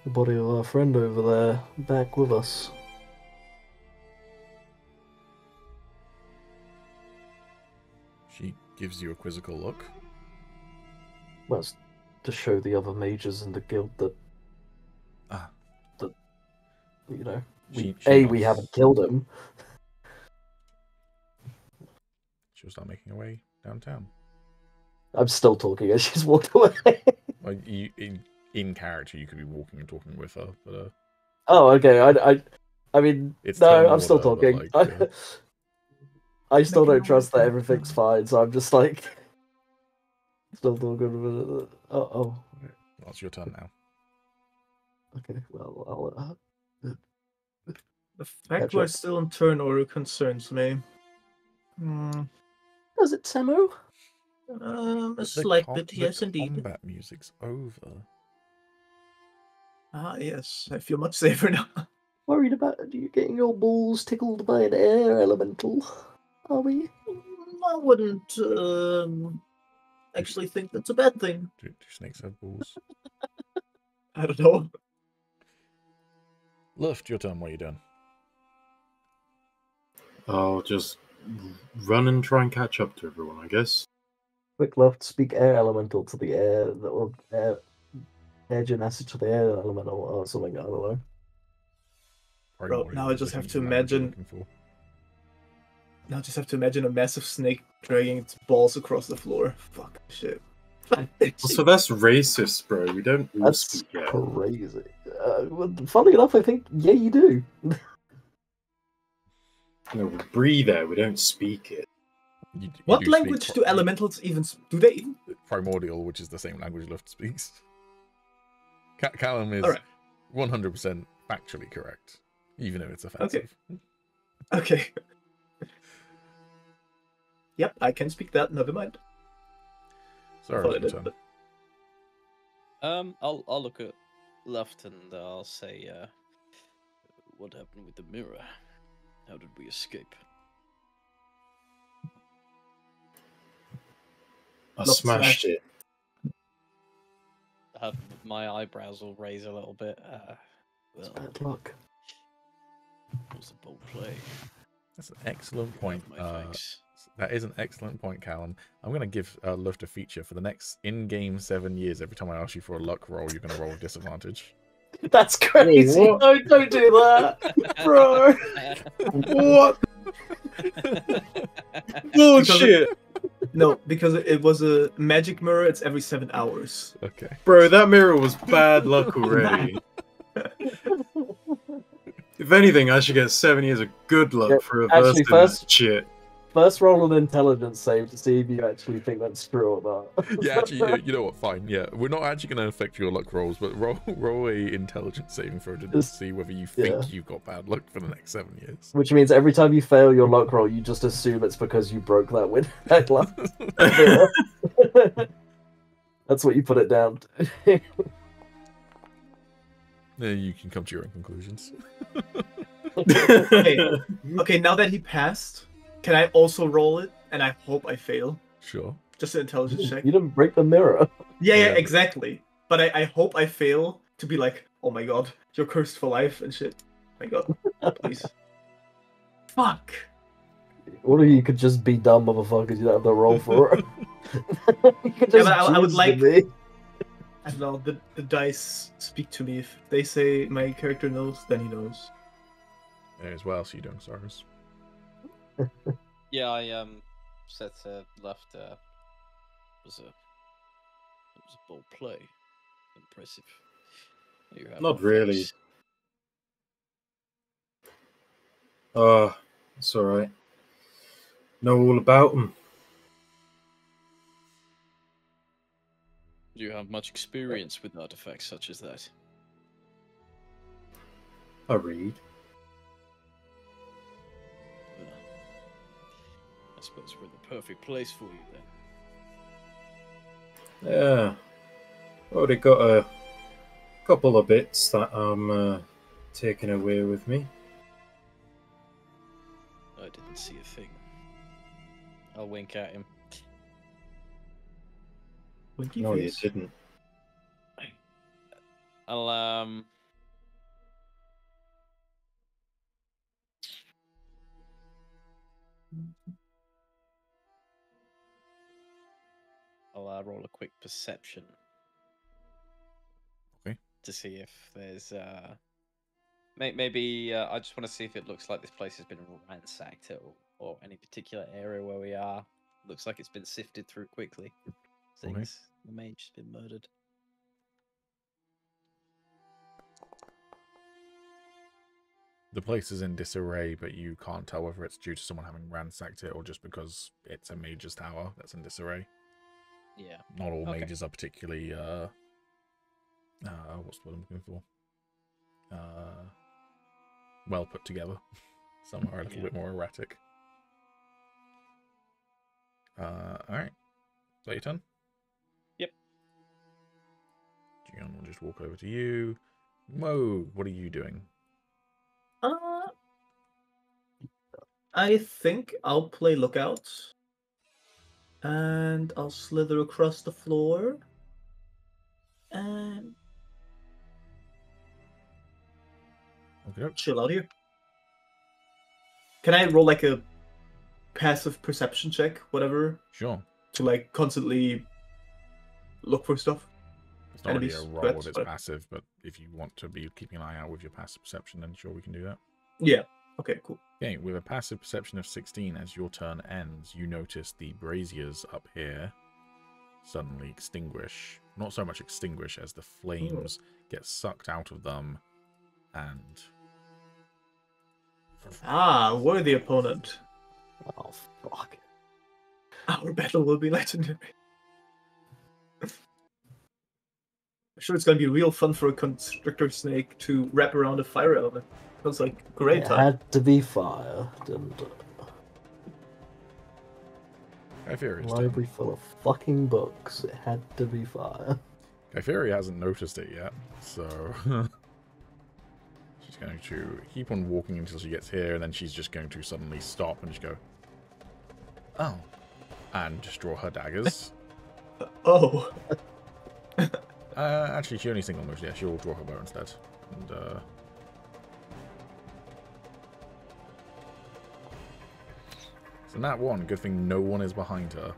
body of our friend over there back with us. She gives you a quizzical look. Well, it's to show the other mages in the guild that you know, we nods. haven't killed him. She'll start making her way downtown. I'm still talking as she's walked away. Well, in character, you could be walking and talking with her, but Oh, okay. I mean, It's no, tonal I'm still order, talking. but, like, I still Making don't a trust that way. everything's fine, so I'm just like still talking. Oh, well, it's your turn now. okay. Well, I'll. The fact Catch we're up. still in turn order concerns me. Does it, Samu? A slight bit, yes, the indeed. combat music's over. Ah, yes, I feel much safer now. Worried about you getting your balls tickled by an air elemental? Are we? I wouldn't actually think that's a bad thing. Do snakes have balls? I don't know. Luft, your turn. What are you doing? I'll just run and try and catch up to everyone, I guess. Quick left, speak air elemental to the air, or air genasi to the air elemental, or something. I don't know. Probably Bro, more now the I just have to language you're imagine. looking for. Now I just have to imagine a massive snake dragging its balls across the floor. Fuck shit. Also, that's racist, bro. We don't all That's speak air. crazy. Well, funny enough, I think yeah, you do. No, we breathe air. We don't speak it. You What do language speak do elementals even? Do they even? Primordial, which is the same language Luft speaks. Calum is Alright. 100% factually correct, even if it's offensive. Okay. Yep, I can speak that. Never mind. Sorry, Thought I it's your did, turn. but- I'll look at Luft and I'll say, what happened with the mirror? How did we escape? I Not smashed it. My eyebrows will raise a little bit. It's Well, bad luck. it was a bold play. That's an excellent point. My thanks. That is an excellent point, Calum. I'm going to give Luft a feature for the next in-game 7 years. Every time I ask you for a luck roll, you're going to roll with disadvantage. That's crazy. what? No, don't do that, bro. What? Bullshit! No, because it was a magic mirror. It's every 7 hours. Okay. Bro, that mirror was bad luck already. If anything, I should get 7 years of good luck Yeah, for reversing first- that shit. First roll an intelligence save to see if you actually think that's true or not. Yeah, actually, you know what? Fine. Yeah, we're not actually going to affect your luck rolls, but roll a intelligence saving throw to Just- see whether you think yeah. you've got bad luck for the next 7 years. Which means every time you fail your luck roll, you just assume it's because you broke that win. That's what you put it down to. Then you can come to your own conclusions. Okay, now that he passed, can I also roll it? And I hope I fail. Sure. Just an intelligence check. You didn't break the mirror. Yeah, Yeah. exactly. But I hope I fail to be like, oh my god, you're cursed for life and shit. My god, please. Fuck. Or you could just be dumb, motherfuckers. You don't have to roll for it. You could Yeah, just but I would choose like- to be. I don't know, the dice speak to me. If they say my character knows, then he knows. As well, so you don't, Cyrus. Yeah, I said left. It was a bold play. Impressive. You have Not my really. thanks. It's alright. Know all about them. Do you have much experience with artifacts such as that? I read. Well, I suppose we're the perfect place for you then. Yeah. Already got a couple of bits that I'm taking away with me. I didn't see a thing. I'll wink at him. Winky No, you face. didn't. I'll roll a quick perception. Okay. To see if there's maybe I just want to see if it looks like this place has been ransacked or any particular area where we are looks like it's been sifted through quickly. Things the mage has been murdered. The place is in disarray, but you can't tell whether it's due to someone having ransacked it or just because it's a mage's tower that's in disarray. Yeah. Not all Okay. mages are particularly what's the word I'm looking for? Well put together. Some are a little bit more erratic. Alright. Is that your turn? Yep. Gian will just walk over to you. Whoa, what are you doing? I think I'll play lookout. And I'll slither across the floor. And Okay. chill out here. Can I roll like a passive perception check, whatever, Sure. to like constantly look for stuff? It's not really a Enemies, roll threats, if it's whatever. passive, but if you want to be keeping an eye out with your passive perception, then sure we can do that. Yeah. Okay, cool. Okay, with a passive perception of 16, as your turn ends, you notice the braziers up here suddenly extinguish. Not so much extinguish as the flames get sucked out of them and... Ah, worthy opponent. Oh, fuck. Our battle will be legendary. I'm sure it's gonna be real fun for a constrictor snake to wrap around a fire element. Sounds like a great It time. had to be fire, didn't it? Kypheria's turn. Library full of fucking books. It had to be fire. Kypheria hasn't noticed it yet, so... she's going to keep on walking until she gets here, and then she's just going to suddenly stop and just go... Oh. And just draw her daggers. Oh. Actually, she only single moves. Yeah, she'll draw her bow instead. And, so that one, good thing no one is behind her.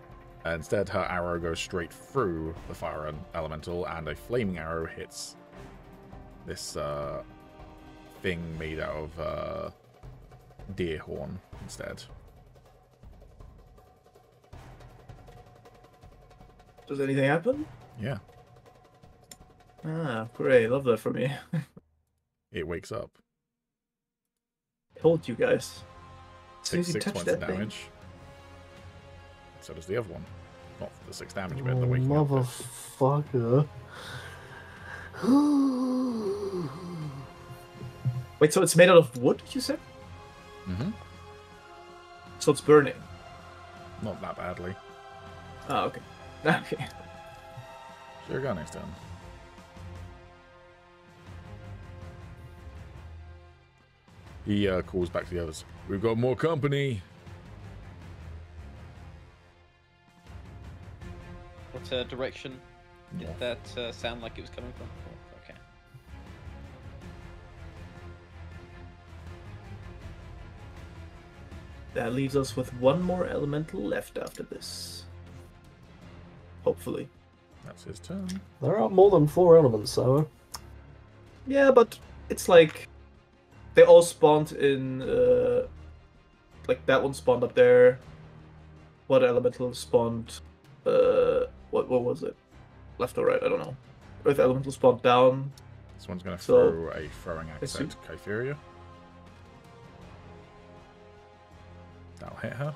Instead, her arrow goes straight through the fire elemental, and a flaming arrow hits this thing made out of deer horn instead. Does anything happen? Yeah. Ah, great. Love that for me. It wakes up. Told you guys. As soon Takes as you 6 touch points that of thing. damage. So does the other one. Not the 6 damage Oh, bit, the waking up bit. motherfucker. Wait, so it's made out of wood, you said? Mm-hmm. So it's burning. Not that badly. Ah, okay. Okay. Sure, go next turn. He calls back to the others. We've got more company. What direction did North. that sound like it was coming from? North, okay. That leaves us with one more elemental left after this. Hopefully. That's his turn. There are more than 4 elements, so Yeah, but it's like they all spawned in like that one spawned up there. What elemental spawned what was it? Left or right, I don't know. Earth elemental spawned down. This one's going to So, throw a throwing axe assume- at Kytheria. That'll hit her.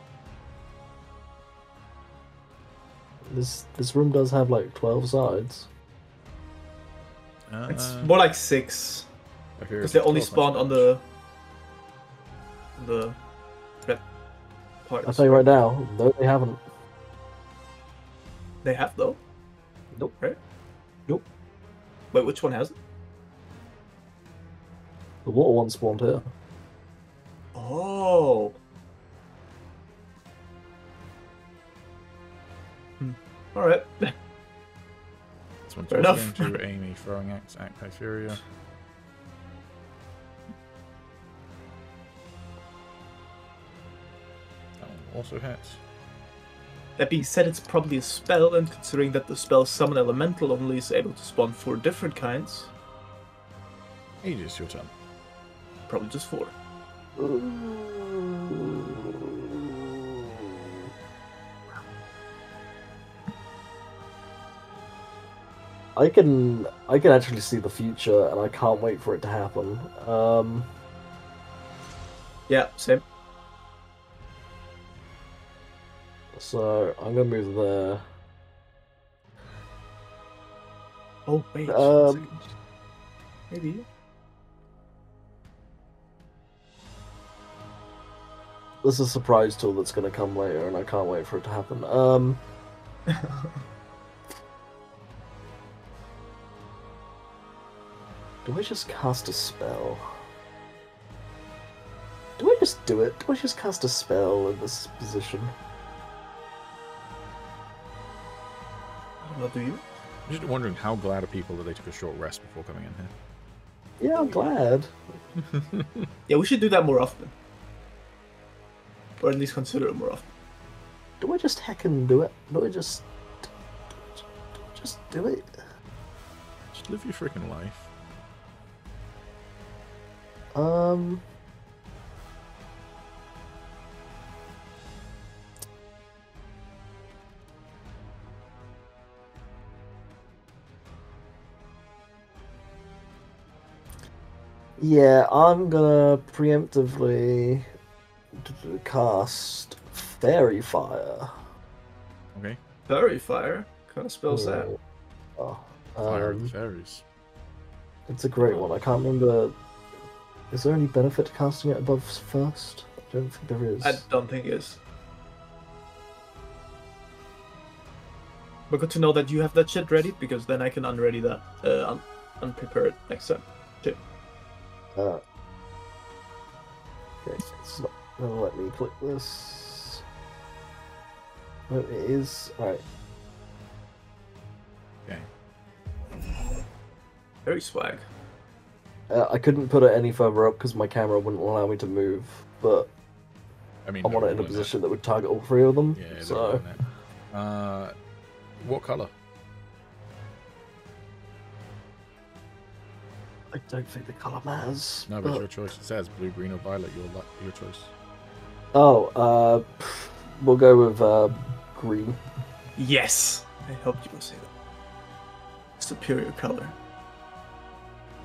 this room does have like 12 sides. It's more like 6. Kytheria's Because they only 12 spawned on damage. the red part. I'll tell you right now, no, they haven't. They have though. Nope. Right? Nope. Wait, which one has it? The water one spawned here. Oh. Alright. This one's Fair also enough. going to aim a throwing axe at Kytheria. That one also hits. That being said, it's probably a spell, and considering that the spell Summon Elemental only is able to spawn 4 different kinds, Agis, your turn. probably just 4. I can actually see the future, and I can't wait for it to happen. Yeah, same. So I'm gonna move there. Oh, wait. Um, 1 second. Maybe. There's a surprise tool that's gonna come later, and I can't wait for it to happen. Do I just cast a spell? Do I just do it? Do I just cast a spell in this position? I don't know, do you? I'm just wondering how glad are people that they took a short rest before coming in here. Yeah, I'm glad. Yeah, we should do that more often. Or at least consider it more often. Do I just heckin' do it? Do I just do it? Just live your freaking life. Yeah, I'm gonna preemptively cast Fairy Fire. Okay. Fairy Fire? What kind of spell's that? Oh, Fire of the fairies. it's a great one. I can't remember. Is there any benefit to casting it above first? I don't think there is. I don't think it is. But good to know that you have that shit ready, because then I can unready that, unprepare it next time. Shit. Okay, it's not gonna let me click this. No, it is. Alright. Okay. Very swag. I couldn't put it any further up because my camera wouldn't allow me to move, but I mean, I want it in a position that would target all three of them. Yeah, so. What color? I don't think the color matters. No, but it's your choice. It says blue, green, or violet. Your choice. Oh, we'll go with green. Yes! I hoped you would say that. Superior color.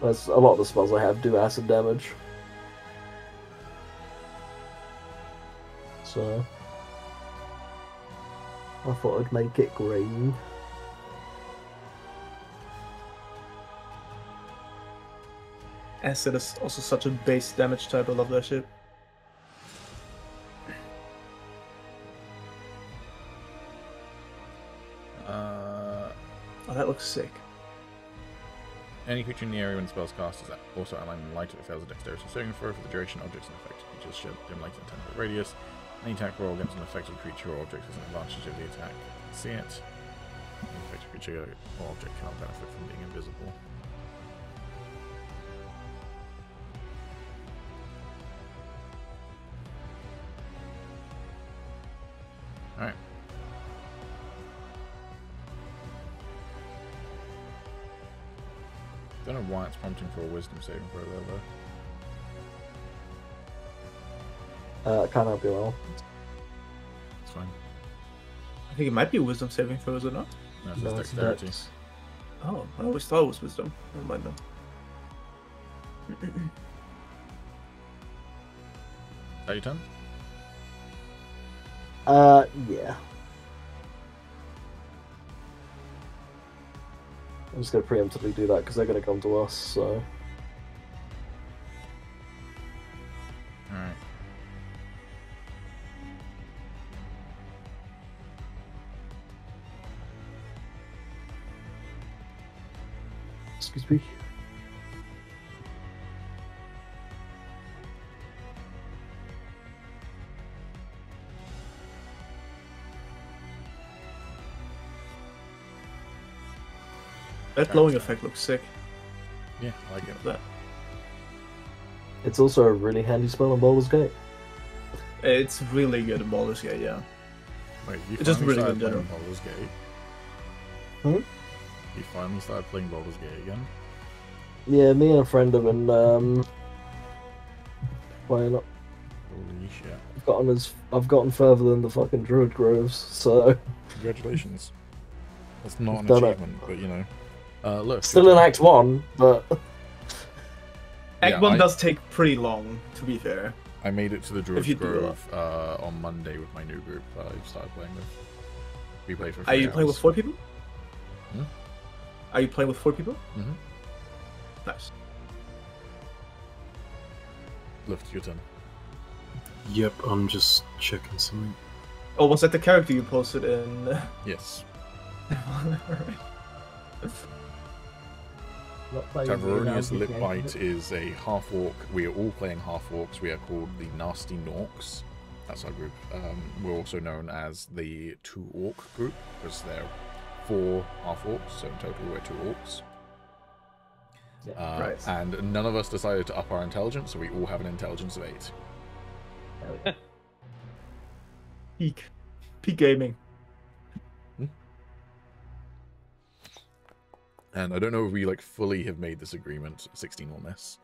That's a lot of the spells I have do acid damage. So I thought I'd make it green. Acid is also such a base damage type. I love that shit. Oh, that looks sick. Any creature in the area when spells cast is also aligned in light if it fails a dexterity saving throw for the duration. Objects and effective creatures shed dim light in a 10-foot radius. Any attack roll against an affected creature or object has an advantage of the attack. See it. An affected creature or object cannot benefit from being invisible. Alright. Don't know why it's prompting for a wisdom saving throw there, though. Can't help you well. It's fine. I think it might be a wisdom saving throw, is it not? No, it's No, just it's dexterity. dex. Oh, I always thought it was wisdom. Never mind then. Is that your turn? Yeah. I'm just gonna preemptively do that because they're gonna come to us, so. Alright. Excuse me. That glowing effect looks sick. Yeah, I like it. That. It's also a really handy spell on Baldur's Gate. It's really good in Baldur's Gate, yeah. Wait, you It's just finally really started good in playing general. Baldur's Gate? Hmm? You finally started playing Baldur's Gate again? Yeah, me and a friend have been playing it. Holy shit. I've gotten further than the fucking Druid Groves, so Congratulations. That's not an Done it. achievement, but you know. Look. still in Act 1, but Act Yeah, 1 I- does take pretty long, to be fair. I made it to the Druid's you do Grove on Monday with my new group I started playing with. We played for 3 Are you playing with hours. 4 people? Hmm? Are you playing with 4 people? Mhm. Nice. Lift, your turn. Yep, I'm just checking something. Oh, was that the character you posted in? Yes. Alright. Tavernius Lipbite is a half-orc. We are all playing half-orcs. We are called the Nasty Norks. That's our group. We're also known as the 2-orc group, because there are 4 half-orcs, so in total we're 2 orcs. Right. And none of us decided to up our intelligence, so we all have an intelligence of 8. Peak gaming. And I don't know if we like fully have made this agreement, 16 or miss.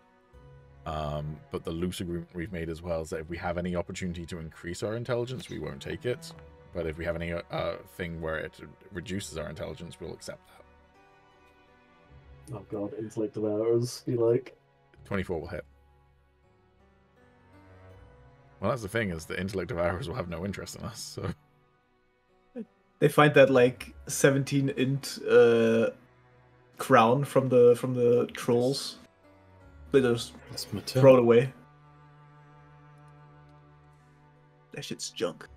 But the loose agreement we've made as well is that if we have any opportunity to increase our intelligence, we won't take it. But if we have any thing where it reduces our intelligence, we'll accept that. oh god, intellect of ours. You like? 24 will hit. Well, that's the thing, is the intellect of ours will have no interest in us, so... They find that like 17 int crown from the trolls. They just That's my turn. throw it away. That shit's junk.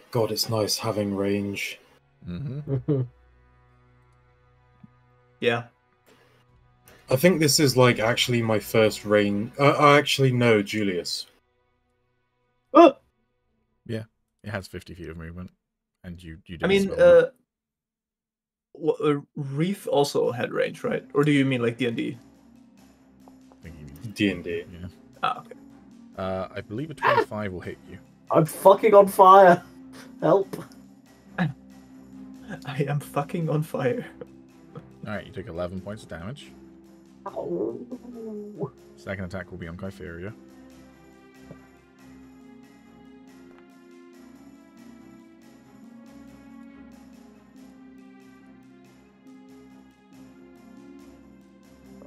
God, it's nice having range. Mm-hmm. Yeah. I think this is like actually my first range. Actually, no, Julius. Oh! It has 50 feet of movement. And you did. I mean, Reef also had range, right? Or do you mean like D&D? D&D. Yeah. Ah, okay. I believe a 25 will hit you. I'm fucking on fire. Help. I am fucking on fire. Alright, you take 11 points of damage. Ow. Second attack will be on Kypheria.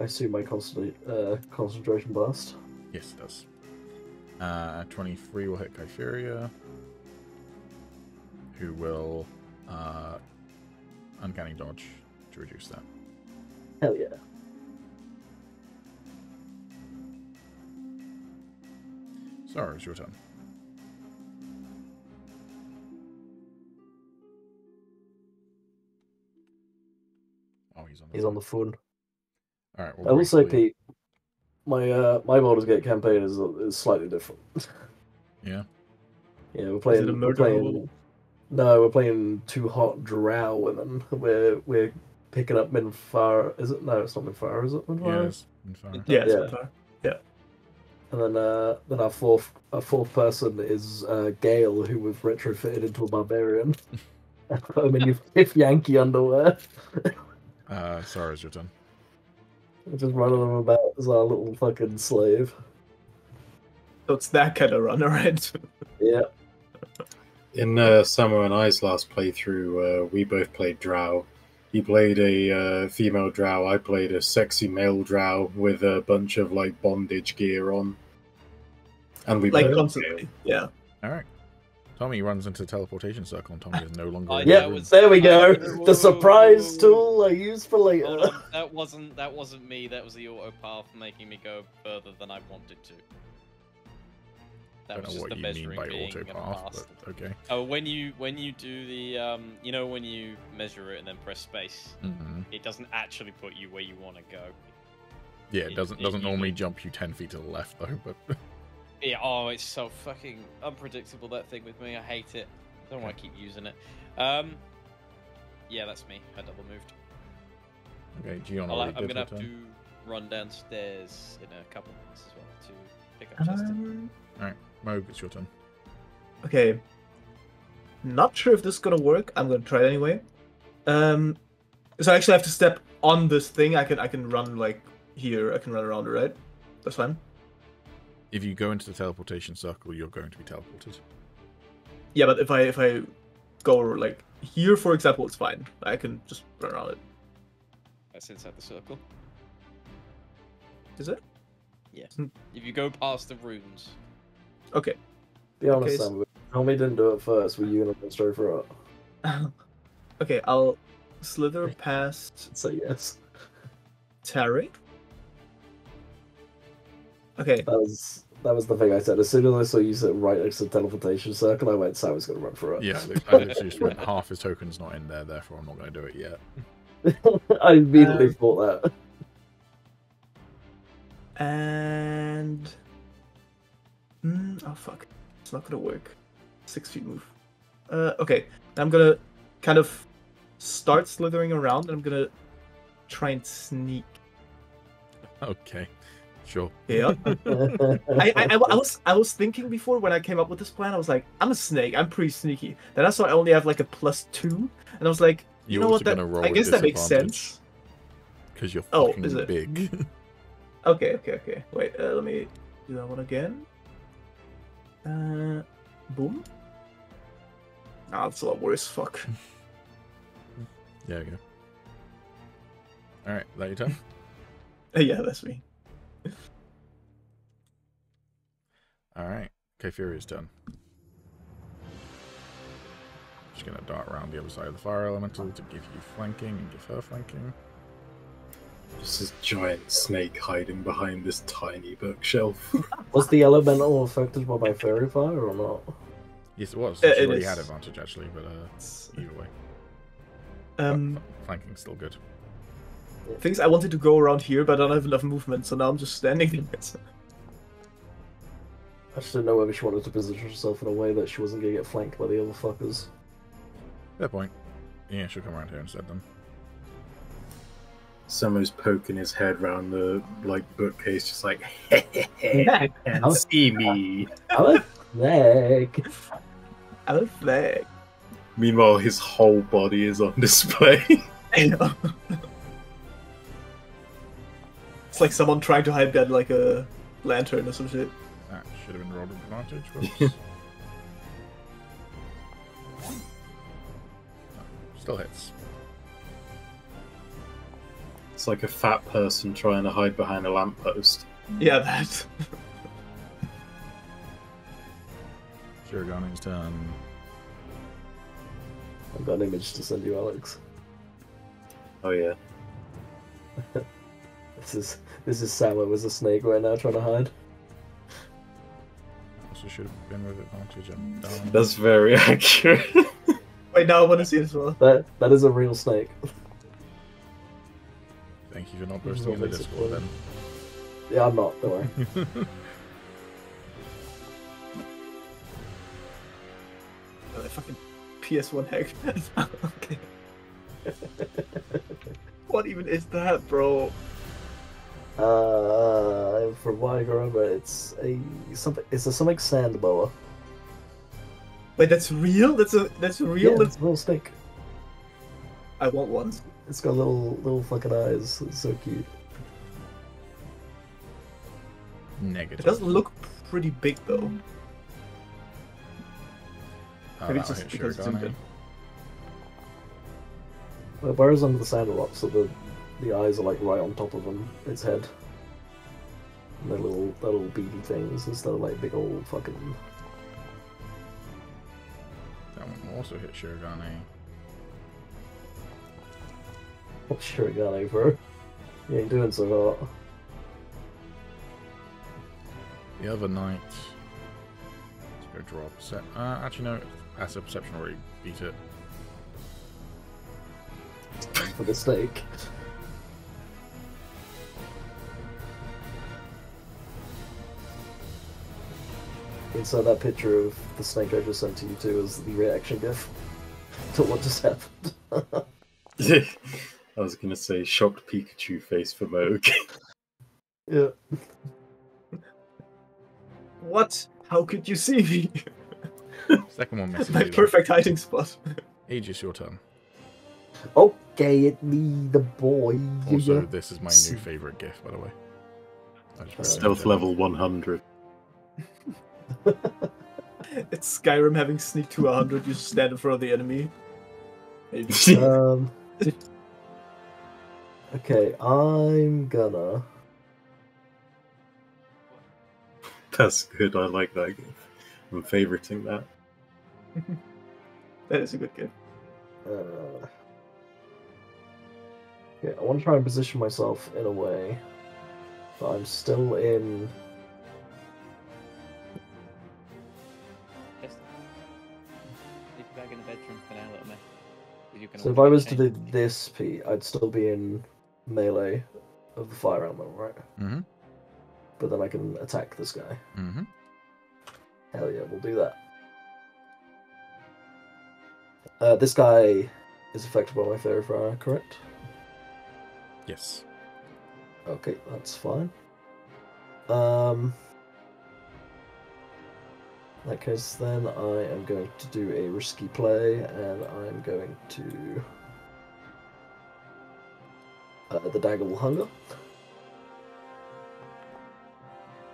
I assume my concentration burst. Yes, it does. 23 will hit Kypheria, who will uncanny dodge to reduce that. Hell yeah. Sorry, it's your turn. Oh, He's on the phone. All right. I will say, Pete, my Baldur's Gate campaign is slightly different. Yeah. Yeah, we're playing. Is it a murder we're playing two hot drow women. We're picking up Minfar. Is it? No, it's not Minfar. Is it Minfar? Yes. Yeah, it's Yeah. Minfar. Yeah. And then our fourth person is Gale, who we've retrofitted into a barbarian. I mean, if Yankee underwear. Sorry, it's your turn. We're just running them about as our little fucking slave. So it's that kind of run, right? Yeah. In Summer and I's last playthrough, we both played drow. He played a female drow. I played a sexy male drow with a bunch of like bondage gear on, and we Like played constantly. Yeah. All right. Tommy runs into the teleportation circle, and Tommy is no longer. in the Yeah, room. there we go. Whoa, The surprise whoa. tool I use for Hold later. on, that wasn't me. That was the auto path making me go further than I wanted to. I That don't was know just what the you mean measuring by being auto a path, bastard. but okay. Oh, when you do the you know when you measure it and then press space, Mm-hmm. it doesn't actually put you where you want to go. Yeah, it doesn't you normally can- jump you 10 feet to the left though, but Yeah. Oh, it's so fucking unpredictable, that thing with me. I hate it. I don't want to keep using it. Yeah, that's me. I double moved. okay. Gion I'm already gonna did have her turn. to run downstairs in a couple minutes as well to pick up Justin. All right, Moog, it's your turn. Okay. Not sure if this is gonna work. I'm gonna try it anyway. So I actually have to step on this thing. I can run like here. I can run around it, right? That's fine. If you go into the teleportation circle, you're going to be teleported. Yeah, but if I go like here, for example, it's fine. I can just run around it. That's inside the circle. Is it? Yeah. If you go past the runes. Okay. Be honest, Okay, Sam. Tommy didn't do it first. Were you gonna go straight for it? Okay, I'll slither past Say yes. Terry. Okay. That was the thing I said. As soon as I saw you sit right next to the teleportation circle, I went, Sam's gonna run for it. Yeah, I literally just went half his token's not in there, therefore I'm not going to do it yet. I immediately thought that. And oh fuck, it's not gonna work. 6 feet move. Okay, I'm gonna kind of start slithering around, and I'm gonna try and sneak. Okay, sure. Yeah. I was thinking before when I came up with this plan. I was like, I'm a snake. I'm pretty sneaky. Then I saw I only have like a +2, and I was like, you You're know also what? That gonna roll I with guess that makes disadvantage. sense. Because you're Oh, fucking is it? big. Okay. Wait, let me do that one again. Boom. Ah, that's a lot worse. Fuck. Yeah, go. Alright, that your turn? Yeah, that's me. Alright, Kypheria's turn. Just gonna dart around the other side of the fire elemental to give you flanking and give her flanking. Just this giant snake hiding behind this tiny bookshelf. Was the elemental affected by my fairy fire or not? Yes, it was. It She already is. had advantage actually, but either way. Flanking's still good. Things I wanted to go around here, but I don't have enough movement, so now I'm just standing there. I just didn't know whether she wanted to position herself in a way that she wasn't gonna get flanked by the other fuckers. Fair point. Yeah, she'll come around here instead then. Samu's poking his head round the bookcase, just like, I'm- see me. I'm a flag. I'm a flag. Meanwhile, his whole body is on display. It's like someone trying to hide behind like a lantern or some shit. That should have been rolled advantage. Whoops. Still hits. It's like a fat person trying to hide behind a lamppost. Yeah, that. Shiragani's turn. I've got an image to send you, Alex. Oh yeah. This is Samu as a snake right now trying to hide. Also should have been with advantage. I'm down. That's very accurate. Wait, now I want to see it as well. That is a real snake. Thank you for not posting in the Discord then. Yeah, I'm not. Don't worry. Oh, that fucking PS1 hack. Okay. What even is that, bro? From what I can remember, it's a something sand boa. Wait, that's real? That's a real? Yeah, it's a little snake. I want one. It's got little fucking eyes. It's so cute. Negative. It doesn't look pretty big though. Maybe That'll just hit because it's Shirogane. zoomed It burrows under the sand a lot, so the eyes are like right on top of its head. And they're little beady things instead of like big old fucking. That one will also hit Shirogane. What's Shirogane, bro? You ain't doing so hot. The other knight. Let's go draw a actually no, passive perception already beat it. For the snake. Inside that picture of the snake I just sent to you too is the reaction gif to what just happened. I was gonna say shocked Pikachu face for Moog. Yeah. What? How could you see me? Second one misses. My you, perfect hiding spot. Aegis, your turn. Okay, it me the boy. Also, this is my new favourite GIF, by the way. I just wrote it Stealth down. level 100. It's Skyrim having sneak to 100. You stand in front of the enemy. Maybe. Okay, I'm gonna. That's good, I like that game. I'm favoriting that. That is a good game. Yeah, I want to try and position myself in a way that I'm still in. Just leave your bag in the bedroom for now, little mate. You can So if always I was to change. do this, Pete, I'd still be in melee of the fire element, right? Mm-hmm. But then I can attack this guy. Mm-hmm. Hell yeah, we'll do that. This guy is affected by my fairy fire, correct? Yes. Okay, that's fine. In that case, then I am going to do a risky play, and I'm going to the dagger will hunger.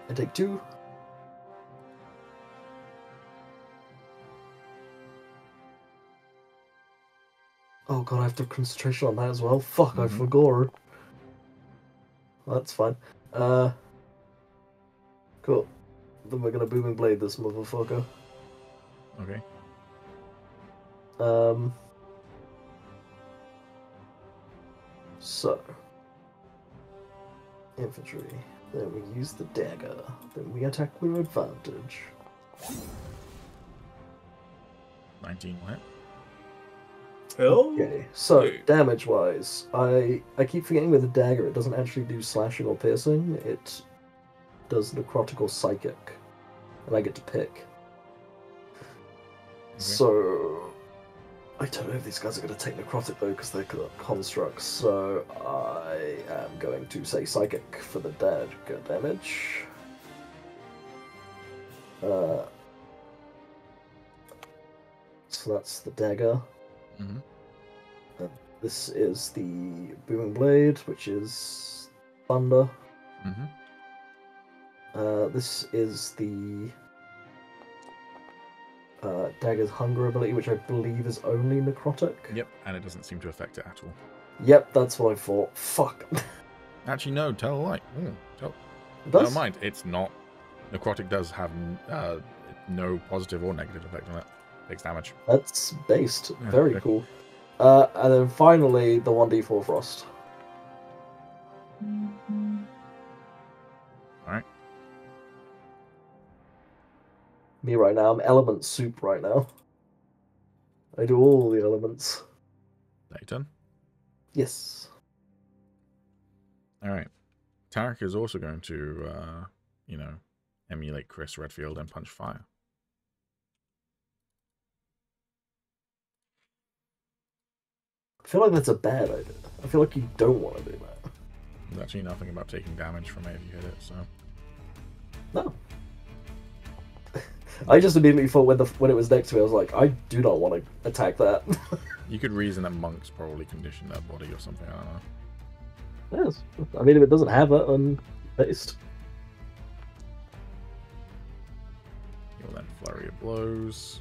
I take 2. Oh god, I have to have concentration on that as well. Fuck, I Mhm. forgot. That's fine. Cool. Then we're gonna booming blade this motherfucker. Okay. So infantry. Then we use the dagger. Then we attack with advantage. 19 will hit. Oh. Okay, so damage wise, I keep forgetting with the dagger it doesn't actually do slashing or piercing, it does necrotic or psychic. And I get to pick. So I don't know if these guys are going to take necrotic though, because they're constructs. So I am going to say psychic for the damage. So that's the dagger. Mm-hmm. This is the booming blade, which is thunder. Mm-hmm. This is the dagger's hunger ability, which I believe is only necrotic. Yep, and it doesn't seem to affect it at all. Yep, that's what I thought. Fuck. Actually, no, tell a lie. It does? Never mind, it's not. Necrotic does have no positive or negative effect on it. Takes damage. That's based. Yeah, Very okay. cool. And then finally, the 1d4 frost. Alright. Me right now, I'm element soup right now. I do all the elements. Your turn. Yes. Alright. Tarek is also going to, emulate Chris Redfield and punch fire. I feel like that's a bad idea. I feel like you don't want to do that. There's actually nothing about taking damage from it if you hit it, so... No. I just immediately thought when it was next to me, I was like, I do not want to attack that. You could reason that monks probably condition their body or something, I don't know. Yes. I mean, if it doesn't have it, then based. You'll then flurry of blows.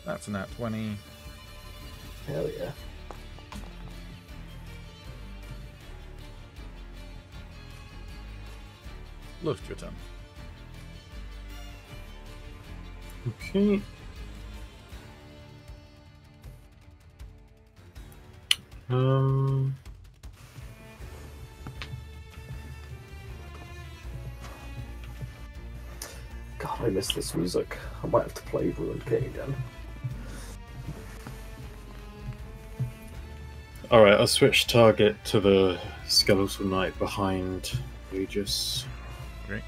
That's a nat 20. Hell yeah. Luft, your turn. Okay. God, I miss this music. I might have to play Ruined King again. Alright, I'll switch target to the skeletal knight behind Agis. Great.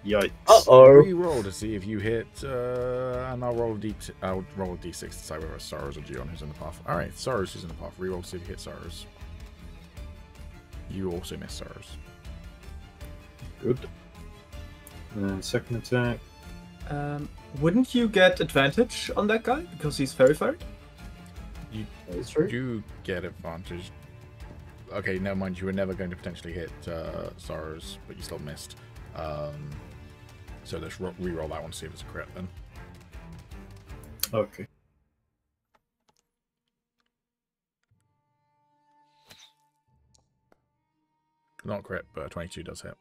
Yikes. Uh-oh. Re-roll to see if you hit, and I'll roll a d6 to decide whether it's Saros or Gion who's in the path. Alright, Saros is in the path. Re-roll to see if you hit Saros. You also miss Saros. Good. And then second attack. Wouldn't you get advantage on that guy because he's fairy fired? You That's true. do get advantage. Okay, never mind. You were never going to potentially hit Saros, but you still missed. So let's re-roll that one to see if it's a crit then. Okay. Not crit, but 22 does hit.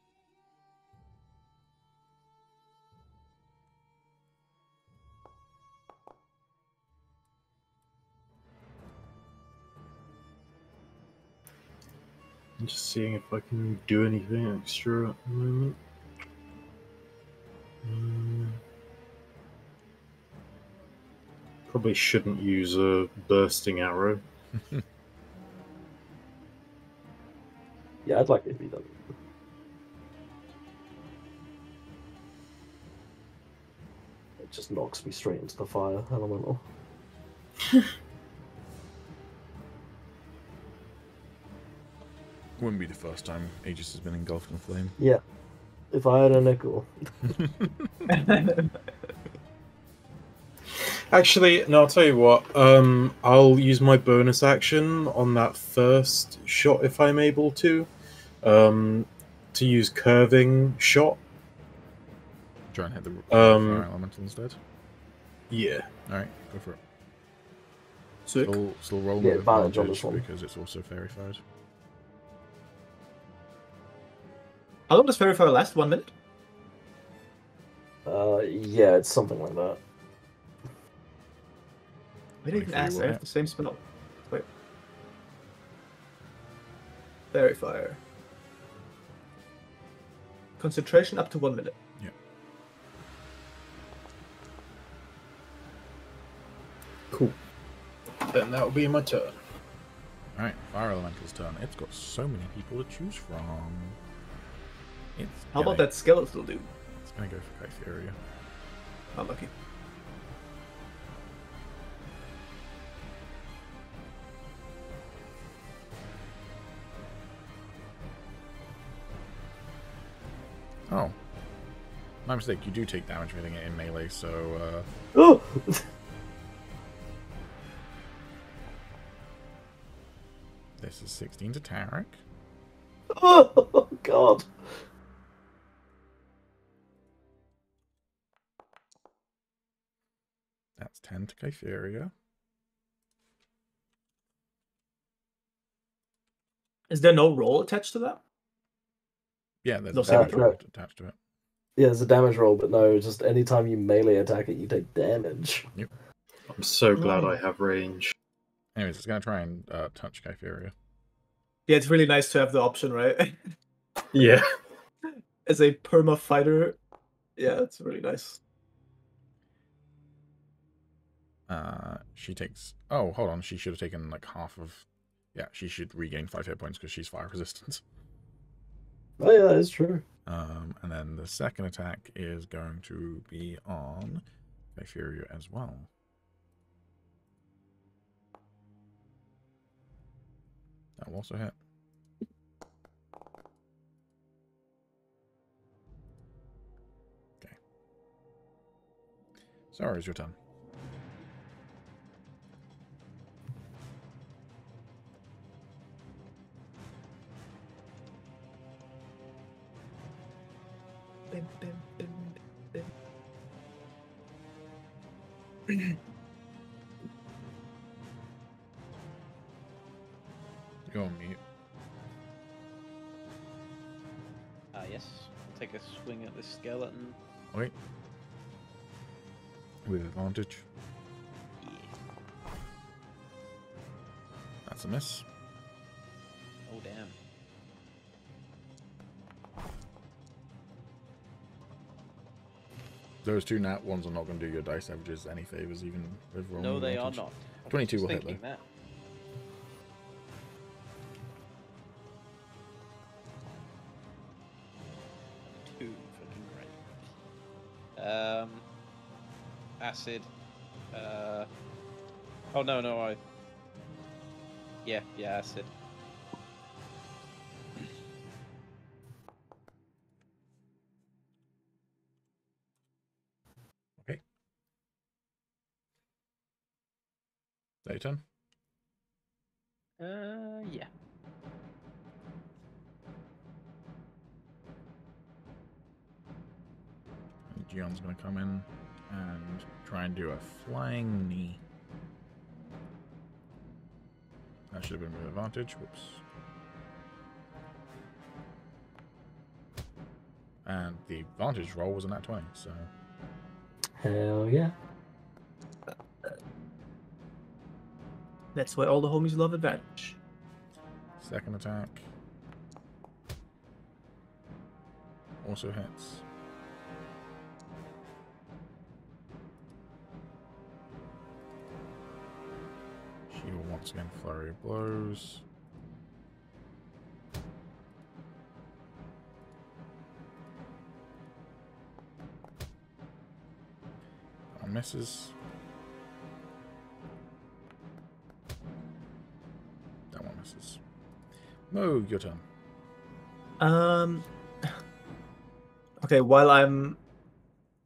I'm just seeing if I can do anything extra at the moment. Probably shouldn't use a bursting arrow. Yeah, I'd like it to be done. It just knocks me straight into the fire elemental. Wouldn't be the first time Agis has been engulfed in flame. Yeah. If I had a nickel. Actually, no, I'll tell you what. I'll use my bonus action on that first shot if I'm able to use curving shot. Try and hit the fire elemental instead. Yeah. Alright, go for it. Sick. Still roll Yeah, with advantage on advantage this one. because it's also fairy fired. How long does fairy fire last? 1 minute? Yeah, it's something like that. I didn't even ask. I have the same spell. Wait. Fairy Fire. Concentration up to 1 minute. Yeah. Cool. Then that will be my turn. Alright, Fire Elemental's turn. It's got so many people to choose from. How about that skeletal dude? It's gonna go for Kytheria. Unlucky. Oh. My mistake, you do take damage for hitting it in melee, so Oh! this is 16 to Tarek. Oh, God. That's 10 to Kytheria. Is there no roll attached to that? Yeah, there's No a damage saving roll throw. attached to it. Yeah, it's a damage roll, but no, just anytime you melee attack it, you take damage. I'm so glad I have range. Anyways, it's gonna try and touch Kytheria. Yeah, it's really nice to have the option, right? Yeah. As a perma fighter, yeah, it's really nice. She takes... Oh, hold on. She should have taken like half of... Yeah, she should regain 5 hit points because she's fire resistant. Oh yeah, that is true. And then the second attack is going to be on Kytheria as well. That will also hit. Okay. Sorry, it's your turn. You're on mute. Yes. I'll take a swing at this skeleton. Wait. With advantage. Yeah. That's a miss. Oh, damn. Those two nat ones are not going to do your dice averages any favors, even with rolling No, they are advantage. not. I was 22 just will hit, thinking though. that. Two fucking great. Acid. Oh no, Yeah, acid. Okay. Is that your turn? Yeah. Gion's going to come in and try and do a flying knee. That should have been with advantage. Whoops. And the advantage roll was a nat 20, so... Hell yeah. That's why all the homies love advantage. Second attack. Also hits. She will once again flurry of blows. That one misses. That one misses. Mo, your turn. Okay, while I'm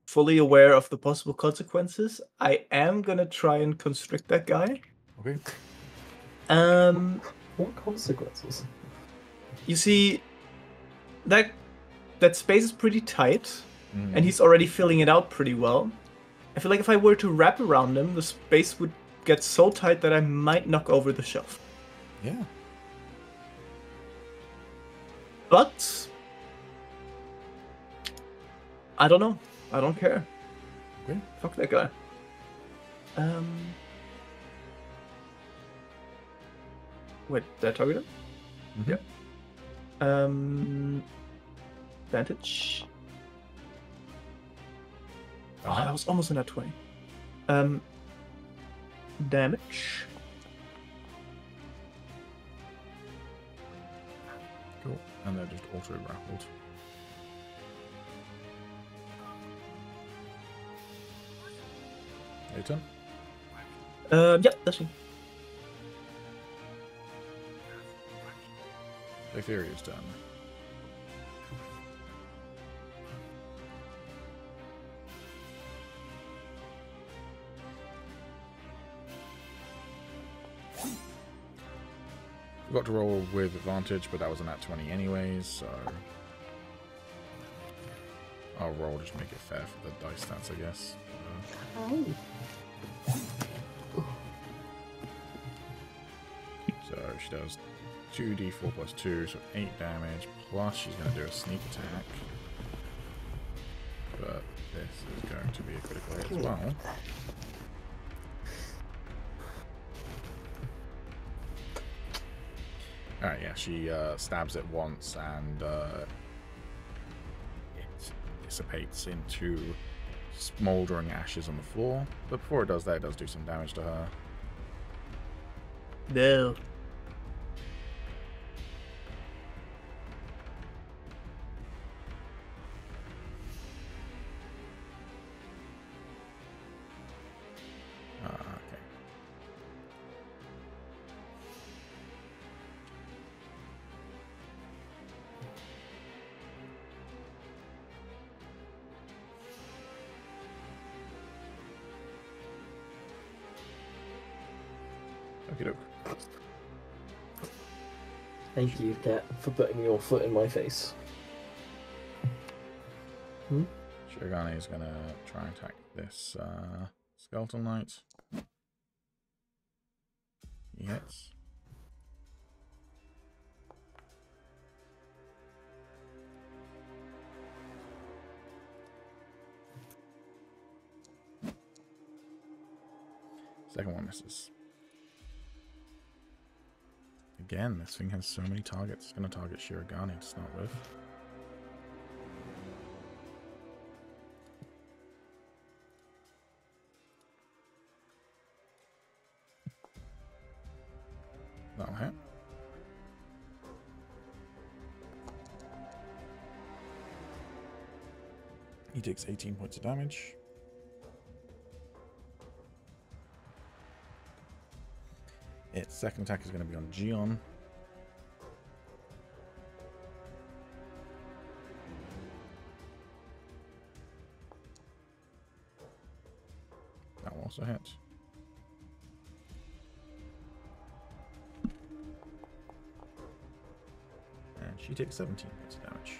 fully aware of the possible consequences, I am gonna try and constrict that guy. Okay. What consequences? You see, that space is pretty tight, Mm. and he's already filling it out pretty well. I feel like if I were to wrap around him, the space would get so tight that I might knock over the shelf. Yeah. But I don't know. I don't care. Okay. Fuck that guy. Wait, did I target him? Mhm. Yeah. Advantage. Oh, Uh-huh. that was almost in that 20. Damage. Cool. And they're just auto grappled. Your turn. Yep, that's me. Ethereal's turn. Forgot to roll with advantage, but that was a nat 20 anyways, so I'll roll, just make it fair for the dice stats, I guess. So she does 2d4 plus 2, so 8 damage, plus she's going to do a sneak attack. But this is going to be a critical hit as well. Alright, yeah, she stabs it once and it dissipates into smouldering ashes on the floor. But before it does that, it does do some damage to her. No. Okay. Okie doke. Thank you, Cat, for putting your foot in my face. Shirogane is going to try and attack this Skeletal Knight. He hits. Second one misses. Again, this thing has so many targets. It's going to target Shirogane to start with. That'll hit. He takes 18 points of damage. Its second attack is going to be on Gion. That will also hit. And she takes 17 points of damage.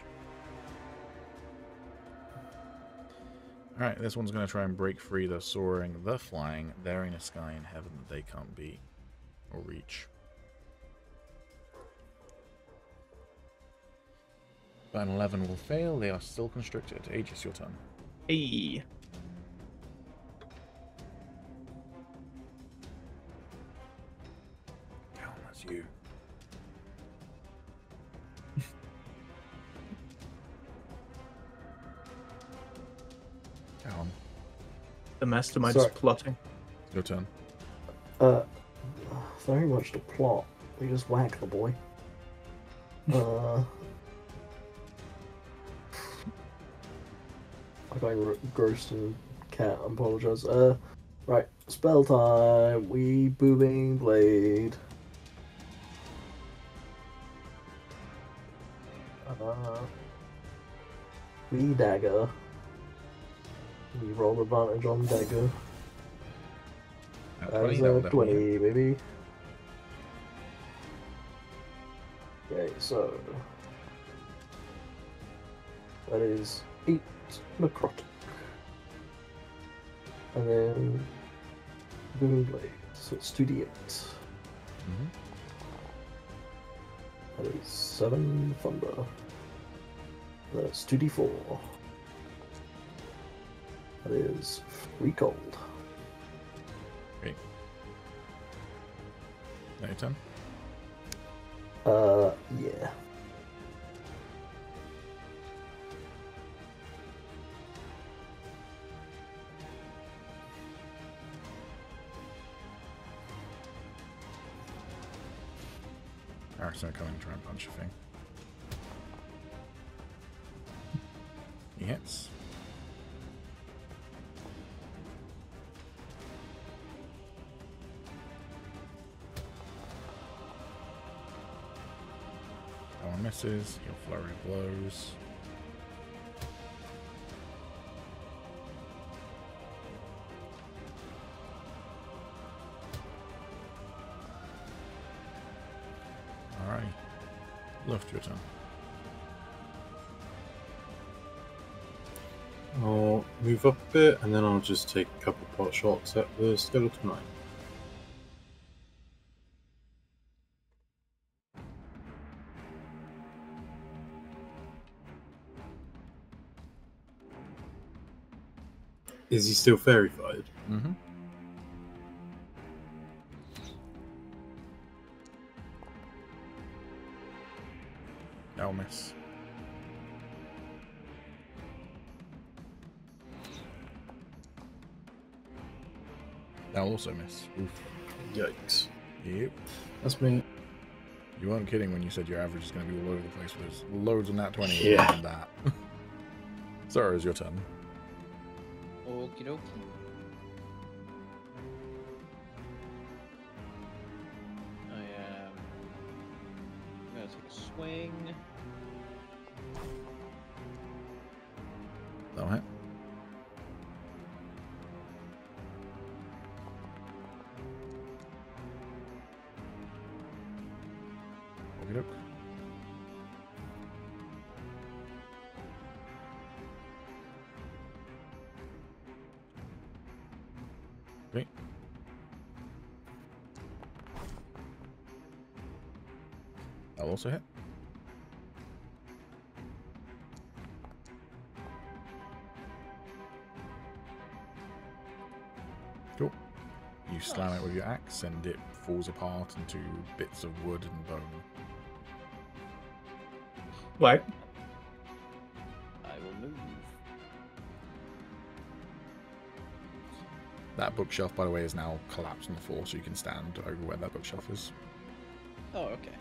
Alright, this one's going to try and break free the soaring, the flying. They're in a sky in heaven that they can't beat or reach. But an 11 will fail. They are still constricted. Agis, your turn. Hey. Calum, that's you. Calum, The mastermind Sorry. is plotting. your turn. Very much the plot. We just whack the boy. I got engrossed in Cat. I apologize. Right. Spell time. We booming blade. We dagger. We roll advantage on dagger. At That 20, is that will a definitely 20, hit. baby. Okay, so that is 8 necrotic. And then booming blade, so it's 2d8. Mhm. That is 7 thunder. That's 2d4. That is 3 cold. Great. Now your turn. Yeah. Eric's gonna come in and try and punch the thing. He hits. That one misses. He'll flurry of blows. Alright. Left your turn. I'll move up a bit, and then I'll just take a couple pot shots at the skeleton knight. Is he still fairy-fied? Mm-hmm. That'll miss. That'll also miss. Oof. Yikes. Yep. That's me. You weren't kidding when you said your average is going to be all over the place. There's loads on that 20 Yeah. and that. Zara, it's your turn. Okie dokie. I am gonna take a swing. That'll hit. Okey doke. Okay. That'll also hit. Cool. You slam it with your axe and it falls apart into bits of wood and bone. Right. I will move. That bookshelf, by the way, is now collapsed on the floor, so you can stand over where that bookshelf is. Oh, okay.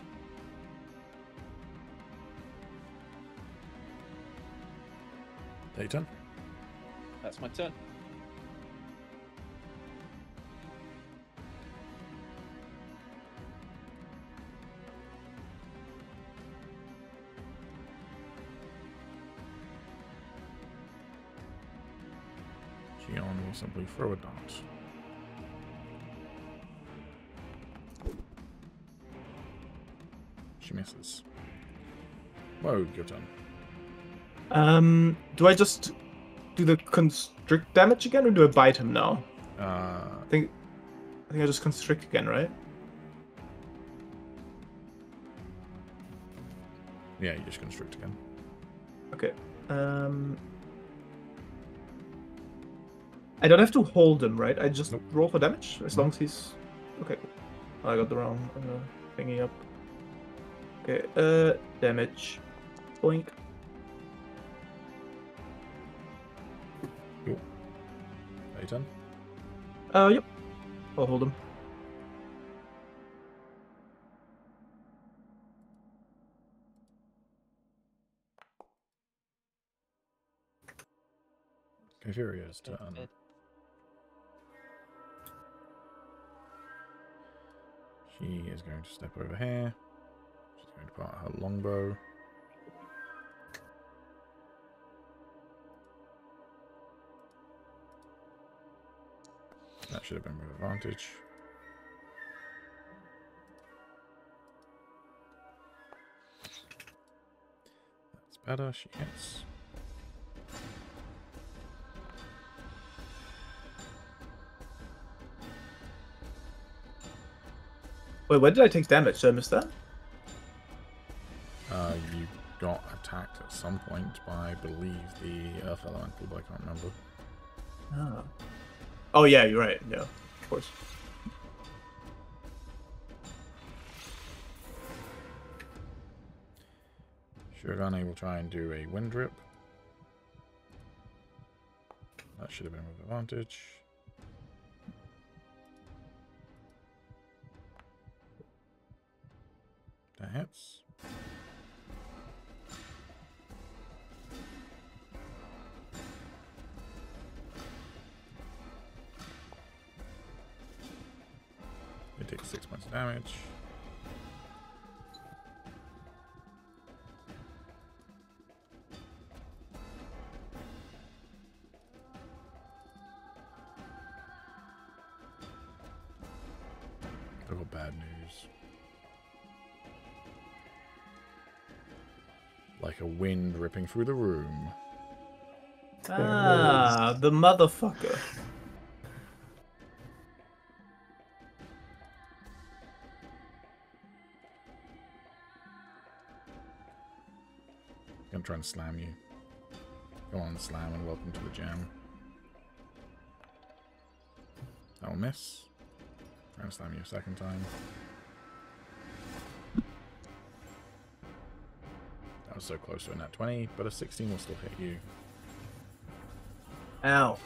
Take your turn. That's my turn. Gion will simply throw a dart. She misses. Whoa, your turn. Do I just do the constrict damage again, or do I bite him now? Uh, I think I just constrict again, right? yeah, you just constrict again. Okay. I don't have to hold him, right? I just Nope. roll for damage as long as he's okay. I got the wrong thingy up. Okay. Damage. Boink. Cool. Your turn. Yep. I'll hold him. Confuria's turn. She is going to step over here. She's going to pull out her longbow. That should have been with advantage. That's better. She hits. Wait, when did I take damage? Did I miss that? You got attacked at some point by, I believe, the Earth Elemental, but I can't remember. Oh. Oh yeah, you're right. Yeah, of course. Shirogane will try and do a wind rip. That should have been with advantage. That hits. It takes 6 points of damage. I've got bad news. Like a wind ripping through the room. Ah, the motherfucker. Gonna try and slam you. Go on, slam, and welcome to the jam. That will miss. Try and slam you a second time. That was so close to a nat 20, but a 16 will still hit you. Ow.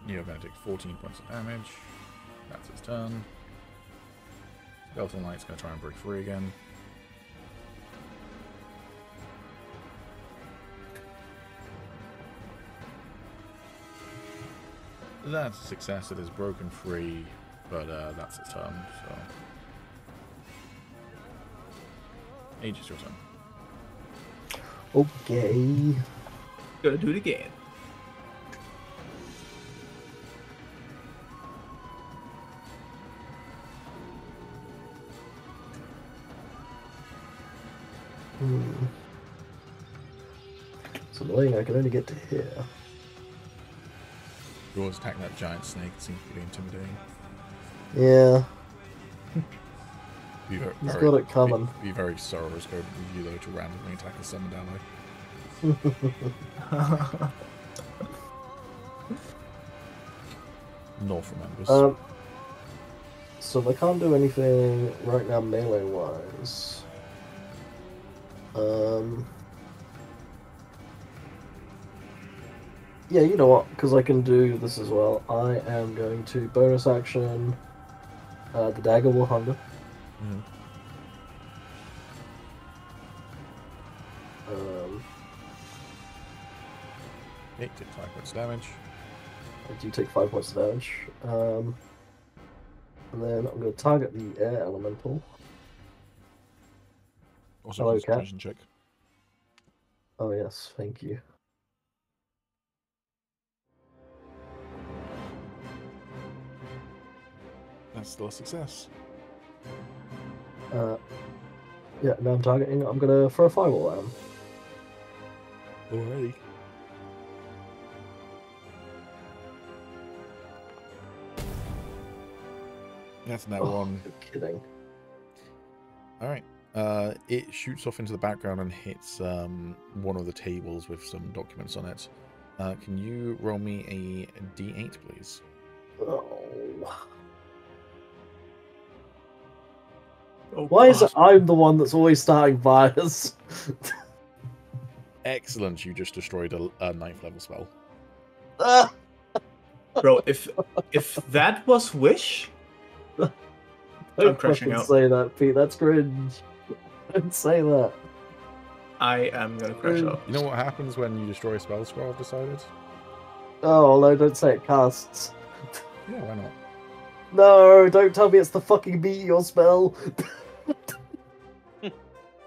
You're going to take 14 points of damage. That's his turn. Skeleton Knight's going to try and break free again. That's a success. It is broken free, but that's its turn, so... Agis, your turn. Okay. Gonna do it again. It's annoying, I can only get to here. You always attack that giant snake. It seems pretty intimidating. Yeah. He's got it coming. Be very sorrowful of you, though, to randomly attack a summoned ally. North remembers. So I can't do anything right now melee-wise. Yeah, you know what? Because I can do this as well. I am going to bonus action. The dagger will hunger. Mm. Okay, take 5 points of damage. I do take 5 points of damage. And then I'm going to target the air elemental. Also, Hello, concentration check. Oh yes, thank you. That's still a success. Yeah, now I'm targeting. I'm going to throw a fireball at him. Alrighty. That's that one. You're kidding. Alright. It shoots off into the background and hits one of the tables with some documents on it. Can you roll me a d8, please? Oh. Oh, Why is it God. I'm the one that's always starting fires? Excellent, you just destroyed a 9th level spell. Bro, if that was Wish, I'm Don't crashing fucking out. say that, Pete. That's cringe. Don't say that. I am gonna crash out. You know what happens when you destroy a spell scroll, I've decided? Oh, no, don't say it casts. Yeah, why not? No, don't tell me it's the fucking meteor spell.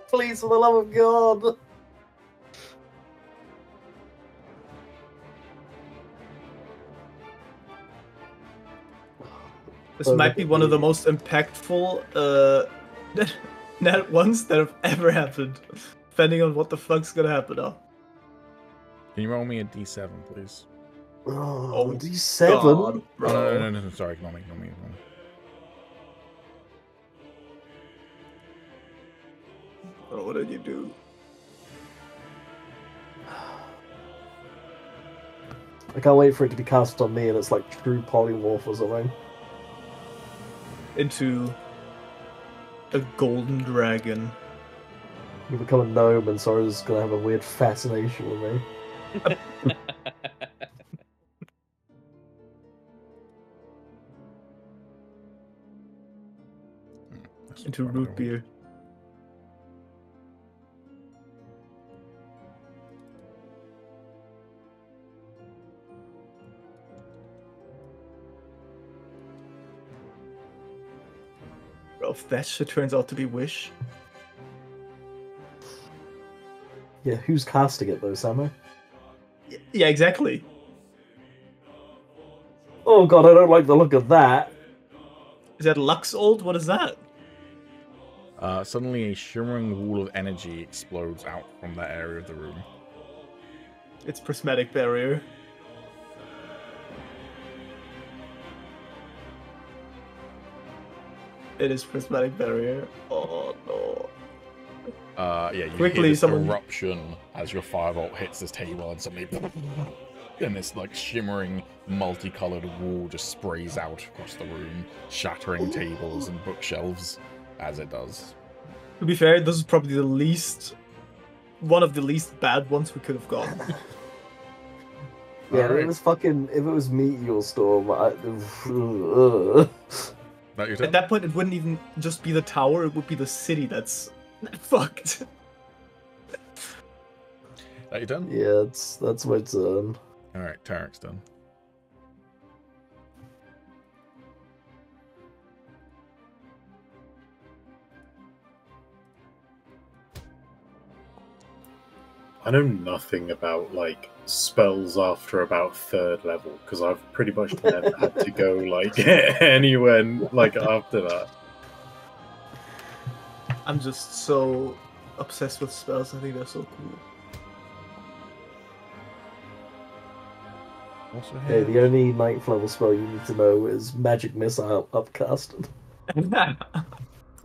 Please, for the love of God. This might be one of the most impactful net ones that have ever happened. Depending on what the fuck's gonna happen now. Can you roll me a d7, please? Oh, God, D7? bro. No, sorry, ignore me. Oh, what did you do? I can't wait for it to be cast on me and it's like true polymorph or something. Into a golden dragon. You become a gnome and Sora's gonna have a weird fascination with me. into root beer. Bro, if that shit turns out to be Wish. Yeah, who's casting it though, Samo? Yeah, exactly. Oh god, I don't like the look of that. Is that Lux Old? What is that? Suddenly, a shimmering wall of energy explodes out from that area of the room. It's prismatic barrier. It is prismatic barrier. Oh no. Yeah, you Quickly, hear this someone- eruption as your firebolt hits this table, and suddenly, and this like shimmering, multicolored wall just sprays out across the room, shattering tables and bookshelves as it does. To be fair, this is probably one of the least bad ones we could have gotten. Yeah, Alright. it was fucking. If it was Meteor Storm, That your turn? At that point, it wouldn't even just be the tower; it would be the city that's fucked. That your turn? yeah, that's my turn. All right, Tarek's done. I know nothing about like spells after about 3rd level because I've pretty much never had to go like anywhere like after that. I'm just so obsessed with spells. I think they're so cool. Also Okay, here. the only 9th level spell you need to know is Magic Missile upcasted.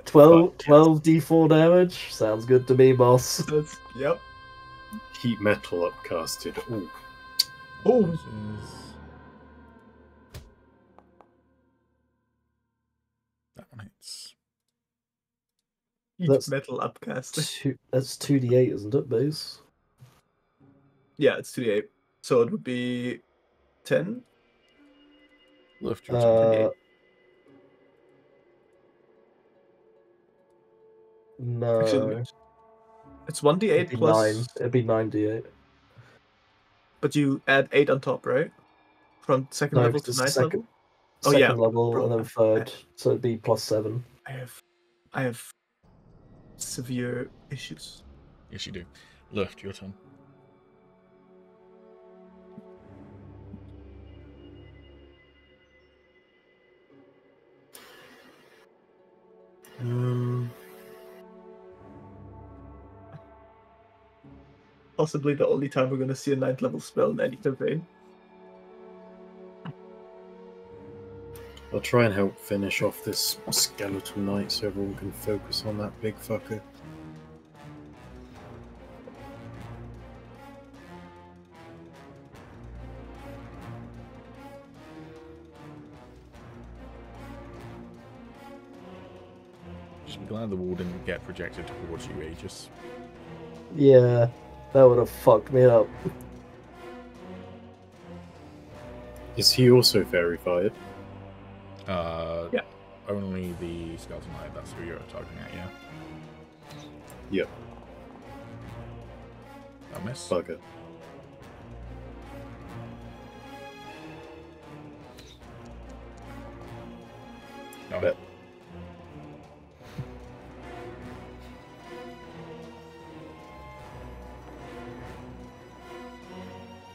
12 d4 damage? Sounds good to me, boss. Yep. Heat metal upcasted. Ooh. Oh, This is... That one hits. heat That's- metal upcast. That's 2d8, isn't it, base? Yeah, it's 2d8. So it would be 10. Lift your turn. Uh, no. Actually, it's 1d8 It'd be plus. 9. It'd be 9d8. But you add 8 on top, right? From second No, level because to it's ninth second, level. Oh, yeah, second level bro, and then 3rd, so it'd be +7. I have severe issues. Yes, you do. Lift your turn. Possibly the only time we're going to see a 9th level spell in any campaign. I'll try and help finish off this skeletal knight so everyone can focus on that big fucker. Just be glad the wall didn't get projected towards you, Agis. Yeah, that would have fucked me up. Is he also fairy fired? Yeah. Only the skeleton knight. That's who you're targeting at, yeah. Yep. A miss. Bugger. No Bet. hit.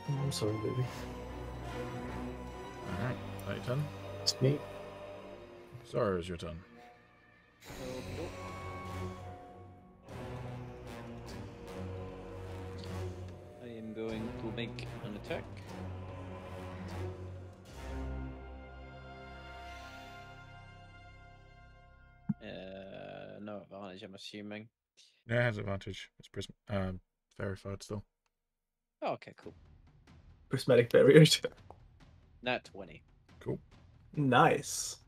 I'm sorry, baby. All right. That your turn. It's me. Sorry, it's your turn. I am going to make an attack. No advantage, I'm assuming. Yeah, it has advantage. It's verified still. Oh, okay, cool. Prismatic barriers. Nat 20. Cool. Nice.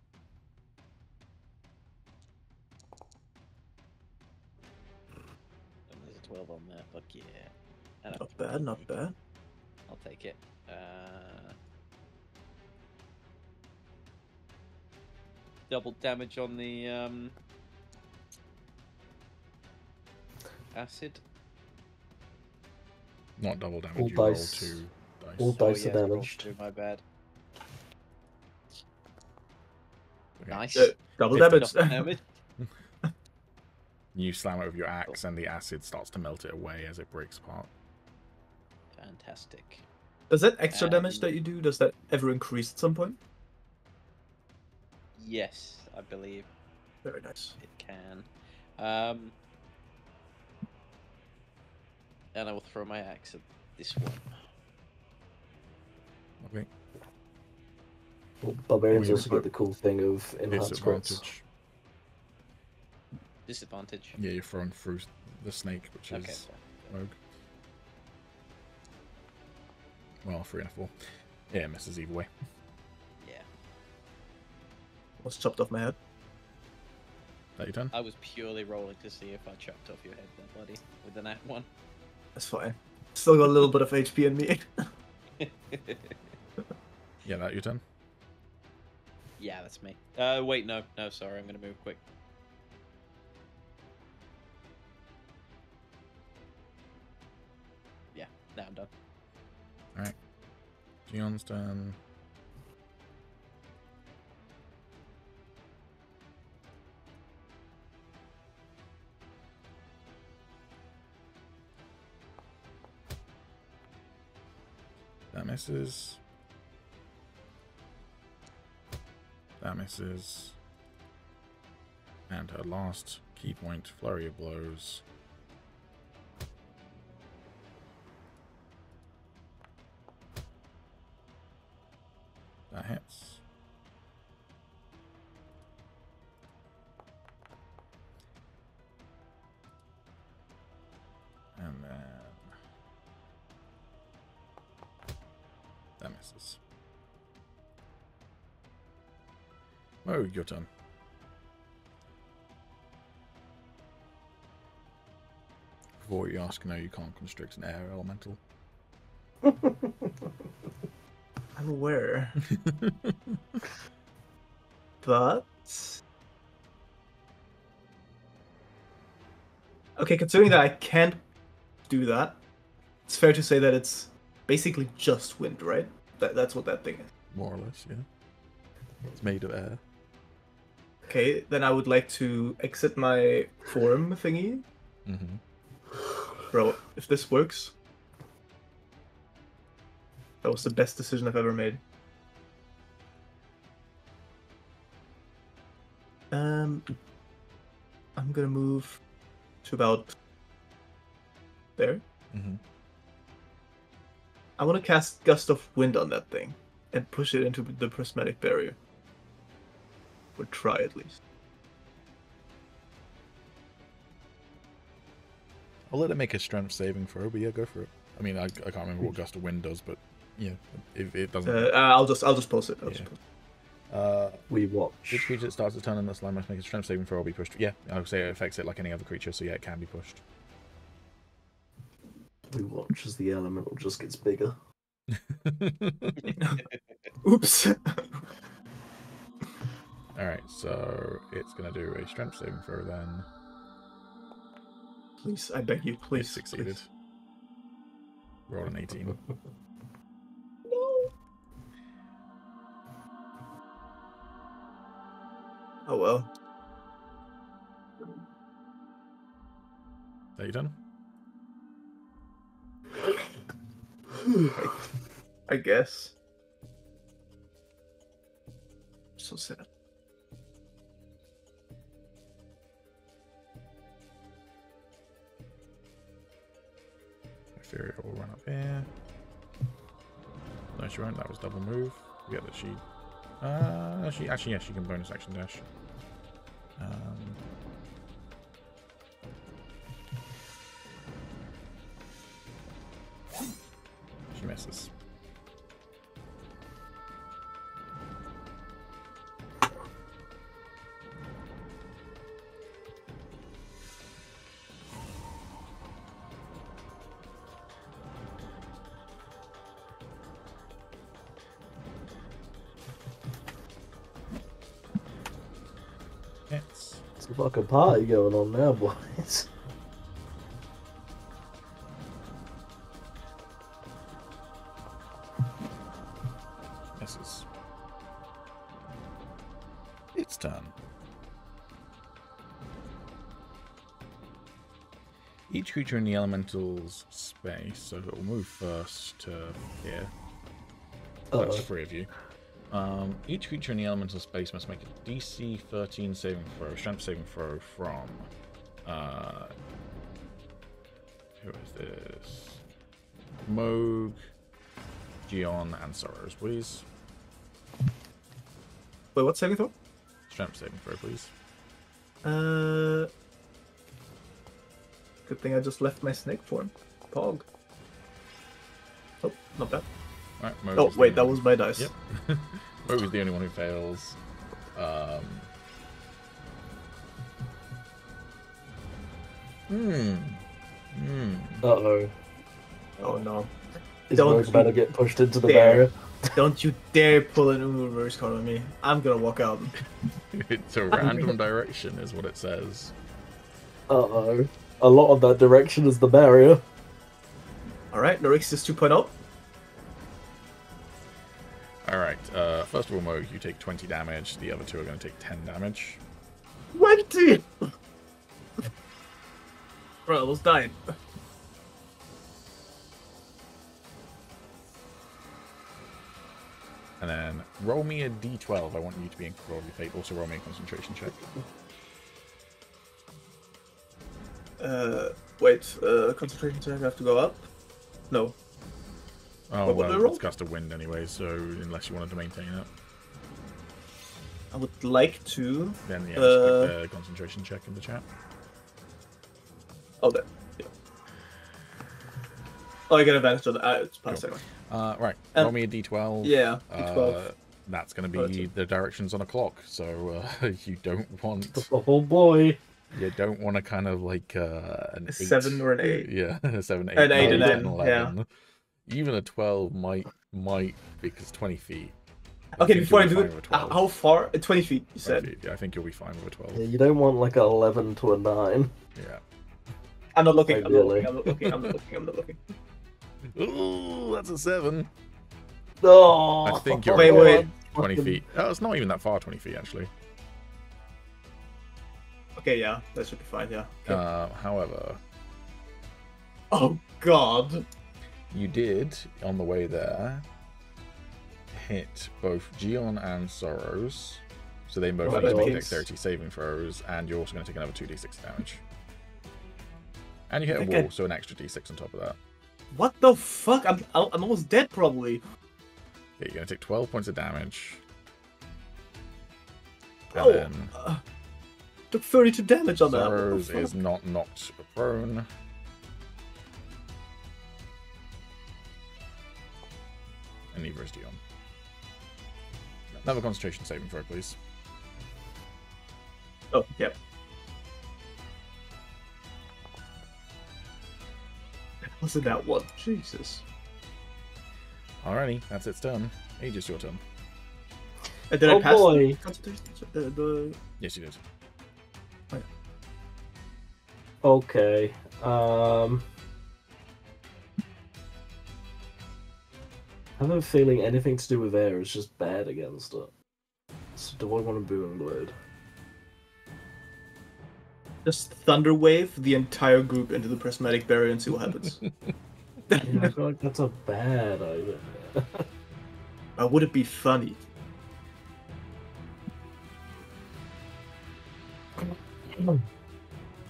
And there's a 12 on there, fuck yeah. And Not bad, not bad. I'll take it. Double damage on the acid. Not double damage. All You dice. roll 2 dice. All dice are yes, roll damaged. through, my bad. Okay. Nice. Double 50. damage. Double damage. You slam it with your axe, and the acid starts to melt it away as it breaks apart. Fantastic. Does that extra damage that you do, does that ever increase at some point? Yes, I believe Very nice. it can. And I will throw my axe at this one. Okay. Well, barbarians Yeah, also get the cool thing of enhanced crits. Disadvantage. Disadvantage. Yeah, you're thrown through the snake, which Okay. is rogue. Well, 3 and a 4. Yeah, it misses either way. Yeah. Was chopped off my head. That you done? I was purely rolling to see if I chopped off your head then, buddy, with the nat one. That's fine. Still got a little bit of HP in me. Yeah, that you done? Yeah, that's me. Wait, no, sorry, I'm gonna move quick. Yeah, now I'm done. Alright. Gion's done. That misses. That misses. And her last key point, flurry of blows. That hits. And then that misses. Oh, your turn. Before you ask, no, you can't constrict an air elemental. I'm aware. But... Okay, considering that I can't do that, it's fair to say that it's basically just wind, right? That's what that thing is. More or less, yeah. It's made of air. Okay, then I would like to exit my form thingy. Mm-hmm. Bro, if this works... That was the best decision I've ever made. I'm gonna move to about there. Mm-hmm. I want to cast Gust of Wind on that thing and push it into the prismatic barrier. Or try at least. I'll let it make a strength saving throw, but yeah, go for it. I mean, I can't remember what Gust of Wind does, but yeah, if it doesn't... I'll just post it. We watch. Each creature that starts a turn in this line must make a strength saving throw or be pushed. Yeah, I would say it affects it like any other creature, so yeah, it can be pushed. We watch as the elemental just gets bigger. Oops. Alright, so it's going to do a strength saving throw then. Please, I beg you, please. It succeeded. Please. Roll an 18. No. Oh well. Are you done? I guess. So sad. Ethereal will run up here. No, she won't. That was double move. Yeah, that she... actually, yeah, she can bonus action dash. She misses. It's a fucking party going on now, boys. Misses. Its turn. Each creature in the elemental's space, so it will move first to here. That's 3 of you. Each creature in the elemental space must make a DC 13 saving throw, strength saving throw from. Who is this? Moog, Gion, and Sorrows, please. Wait, what saving throw? Strength saving throw, please. Good thing I just left my snake form. Pog. Oh, not bad. Right, oh, wait, that was my dice. Yep. Moog is the only one who fails. Uh-oh. Oh no. Is Don't Moog about to get pushed into the dare. barrier? Don't you dare pull an reverse card on me. I'm gonna walk out. It's a random direction, is what it says. Uh-oh. A lot of that direction is the barrier. Alright, Norix is 2.0. Alright, first of all, Moog, you take 20 damage. The other two are going to take 10 damage. 20! Bro, I almost died. And then roll me a d12. I want you to be in control of your fate. Also roll me a concentration check. Wait, concentration check, I have to go up? No. Oh, what well, roll? it's gust of wind anyway, so unless you wanted to maintain it. I would like to. Then, yeah, just click the concentration check in the chat. Oh, there. Yeah. Oh, I get advantage on that. It's past anyway. Right, roll me a d12. Yeah, d12. That's going to be the directions on a clock, so you don't want... Oh boy. You don't want to kind of like an 8. 7 or an 8. Yeah, 7, 8, An 8 9, and 10, 10, 11. yeah. Even a 12 might because 20 feet. Okay, before I you'll do be it, fine with a 12. how far? 20 feet, you 20 said. feet. Yeah, I think you'll be fine with a 12. Yeah, you don't want like an 11 to a 9. Yeah. I'm not looking, Ideally. I'm not looking, I'm not looking, I'm not looking. Ooh, that's a 7. Oh, I think you're Wait. 20 feet. Oh, it's not even that far, 20 feet, actually. Okay, yeah, that should be fine, yeah. Okay. However, Oh, God. you did, on the way there, hit both Gion and Sorrows. So they both Right, need to make okay. dexterity saving throws, and you're also going to take another 2d6 damage. And you hit a Okay. wall, so an extra d6 on top of that. What the fuck? I'm almost dead, probably. Okay, you're going to take 12 points of damage. And Oh, then took 32 damage on that. What the Sorrows fuck? is not knocked prone. And neither is Dion. Another concentration saving throw, please. Oh, yep. Wasn't that one? Jesus. Alrighty, that's its turn. Agis, your turn. Did I Oh, pass boy. the concentration? The... Yes, you did. Okay. I have a feeling anything to do with air is just bad against it. So do I want to boom blade? Just thunder wave the entire group into the prismatic barrier and see what happens. Yeah, I feel like that's a bad idea. Would it be funny?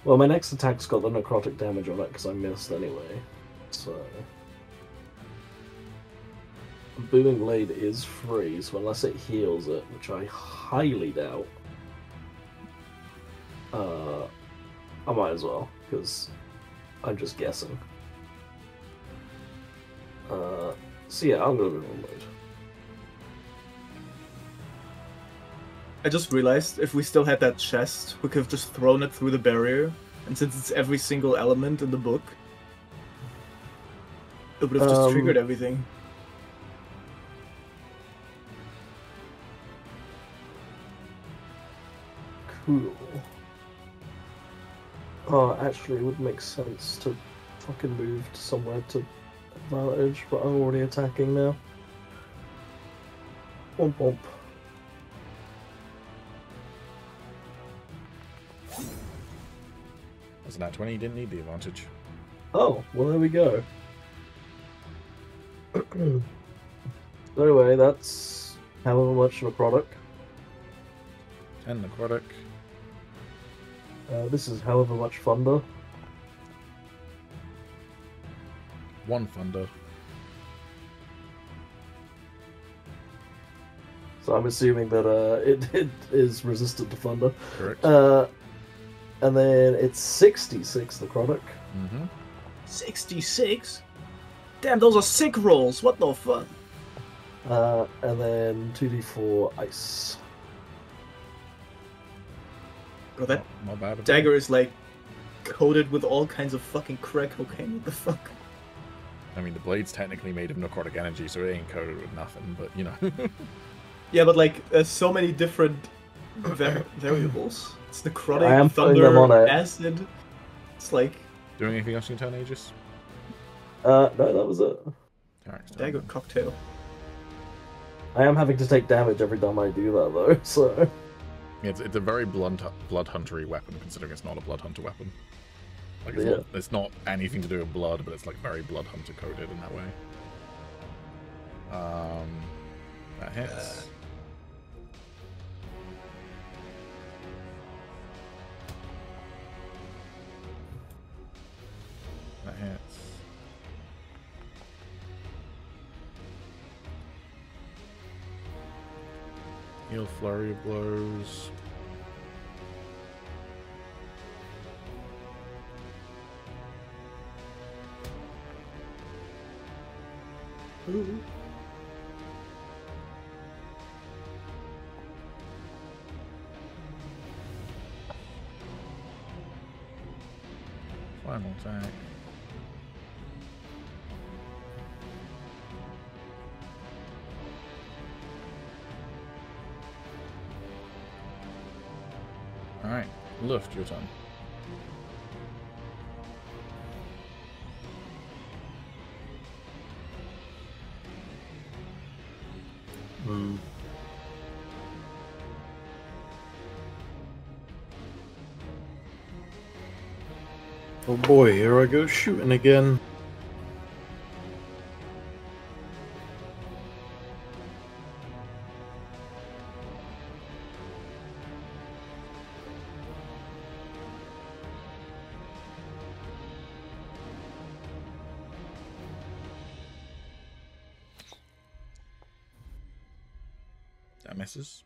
Well, my next attack's got the necrotic damage on it because I missed anyway. So Booming Blade is free, so unless it heals it, which I highly doubt, I might as well, because I'm just guessing. So yeah, I'm gonna Booming Blade. I just realized if we still had that chest, we could have just thrown it through the barrier, and since it's every single element in the book, it would have just triggered everything. Cool. Oh, actually, it would make sense to fucking move to somewhere to advantage, but I'm already attacking now. Womp womp. That's an 20, you didn't need the advantage. Oh, well, there we go. Anyway, that's however much necrotic. 10 necrotic. This is however much thunder. 1 thunder. So I'm assuming that it is resistant to thunder. Correct. And then it's 66 necrotic. Mm-hmm. 66? Damn, those are sick rolls. What the fuck? And then 2d4 ice. Bro, that Not bad. dagger is like coated with all kinds of fucking crack cocaine. What the fuck? I mean, the blade's technically made of necrotic energy, so it ain't coated with nothing, but, you know. Yeah, but like, there's so many different variables. It's necrotic, I am putting them thunder, on it. acid. It's like Doing anything else in your turn, Agis? No, that was it. Alright, so- dagger cocktail. I am having to take damage every time I do that, though, so... Yeah, it's a very blood huntery weapon, considering it's not a blood hunter weapon. Like, Yeah. it's not anything to do with blood, but it's like very blood hunter coded in that way. That hits. That hits. Heal flurry of blows. Ooh. Final attack. Alright, Luft, your turn. Hmm. Oh boy, here I go shooting again. That misses.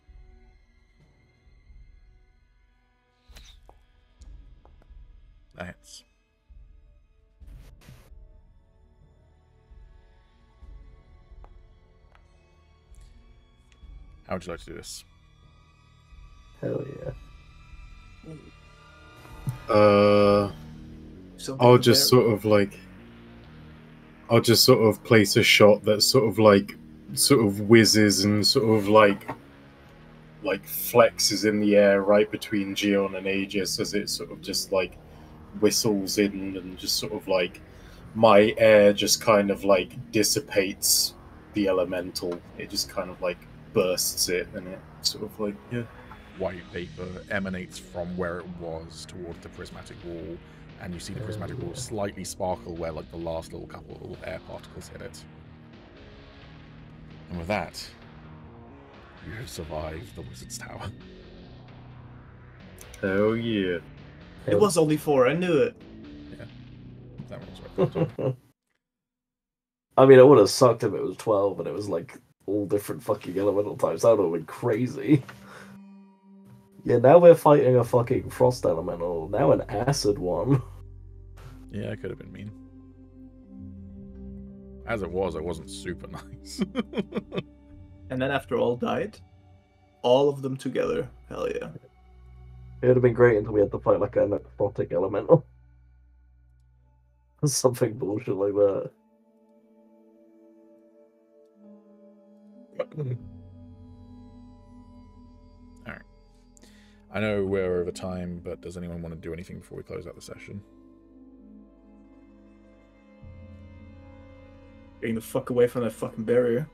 That hits. How would you like to do this? Hell yeah. Something I'll to just bear. sort of like, I'll just sort of place a shot that sort of whizzes and sort of like flexes in the air right between Gion and Agis as it sort of just like whistles in and just sort of like my air just kind of like dissipates the elemental. It just kind of like bursts it and it sort of like, yeah. White vapor emanates from where it was towards the prismatic wall, and you see the prismatic wall slightly sparkle where like the last little couple of little air particles hit it. And with that, you have survived the Wizard's Tower. Hell yeah. It was only 4, I knew it. That one's right. I mean, it would have sucked if it was 12 and it was like all different fucking elemental types. That would have been crazy. Yeah, now we're fighting a fucking frost elemental. Now an acid one. Yeah, it could have been mean. As it was, it wasn't super nice. And then after all died, all of them together. Hell yeah. It would have been great until we had to fight like a necrotic elemental. Something bullshit like that. Alright. I know we're over time, but does anyone want to do anything before we close out the session? Getting the fuck away from that fucking barrier.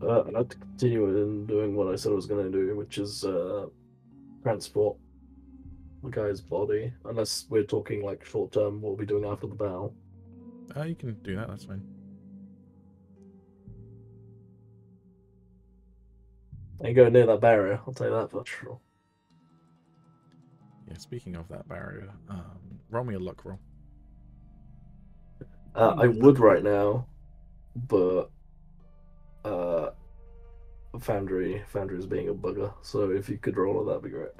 I'd like to continue in doing what I said I was going to do, which is transport the guy's body. Unless we're talking like short term, what we'll be doing after the battle. You can do that. That's fine. I go near that barrier. I'll tell you that for sure. Yeah. Speaking of that barrier, roll me a luck roll. I would right now, but Foundry is being a bugger. So if you could roll it, that'd be great.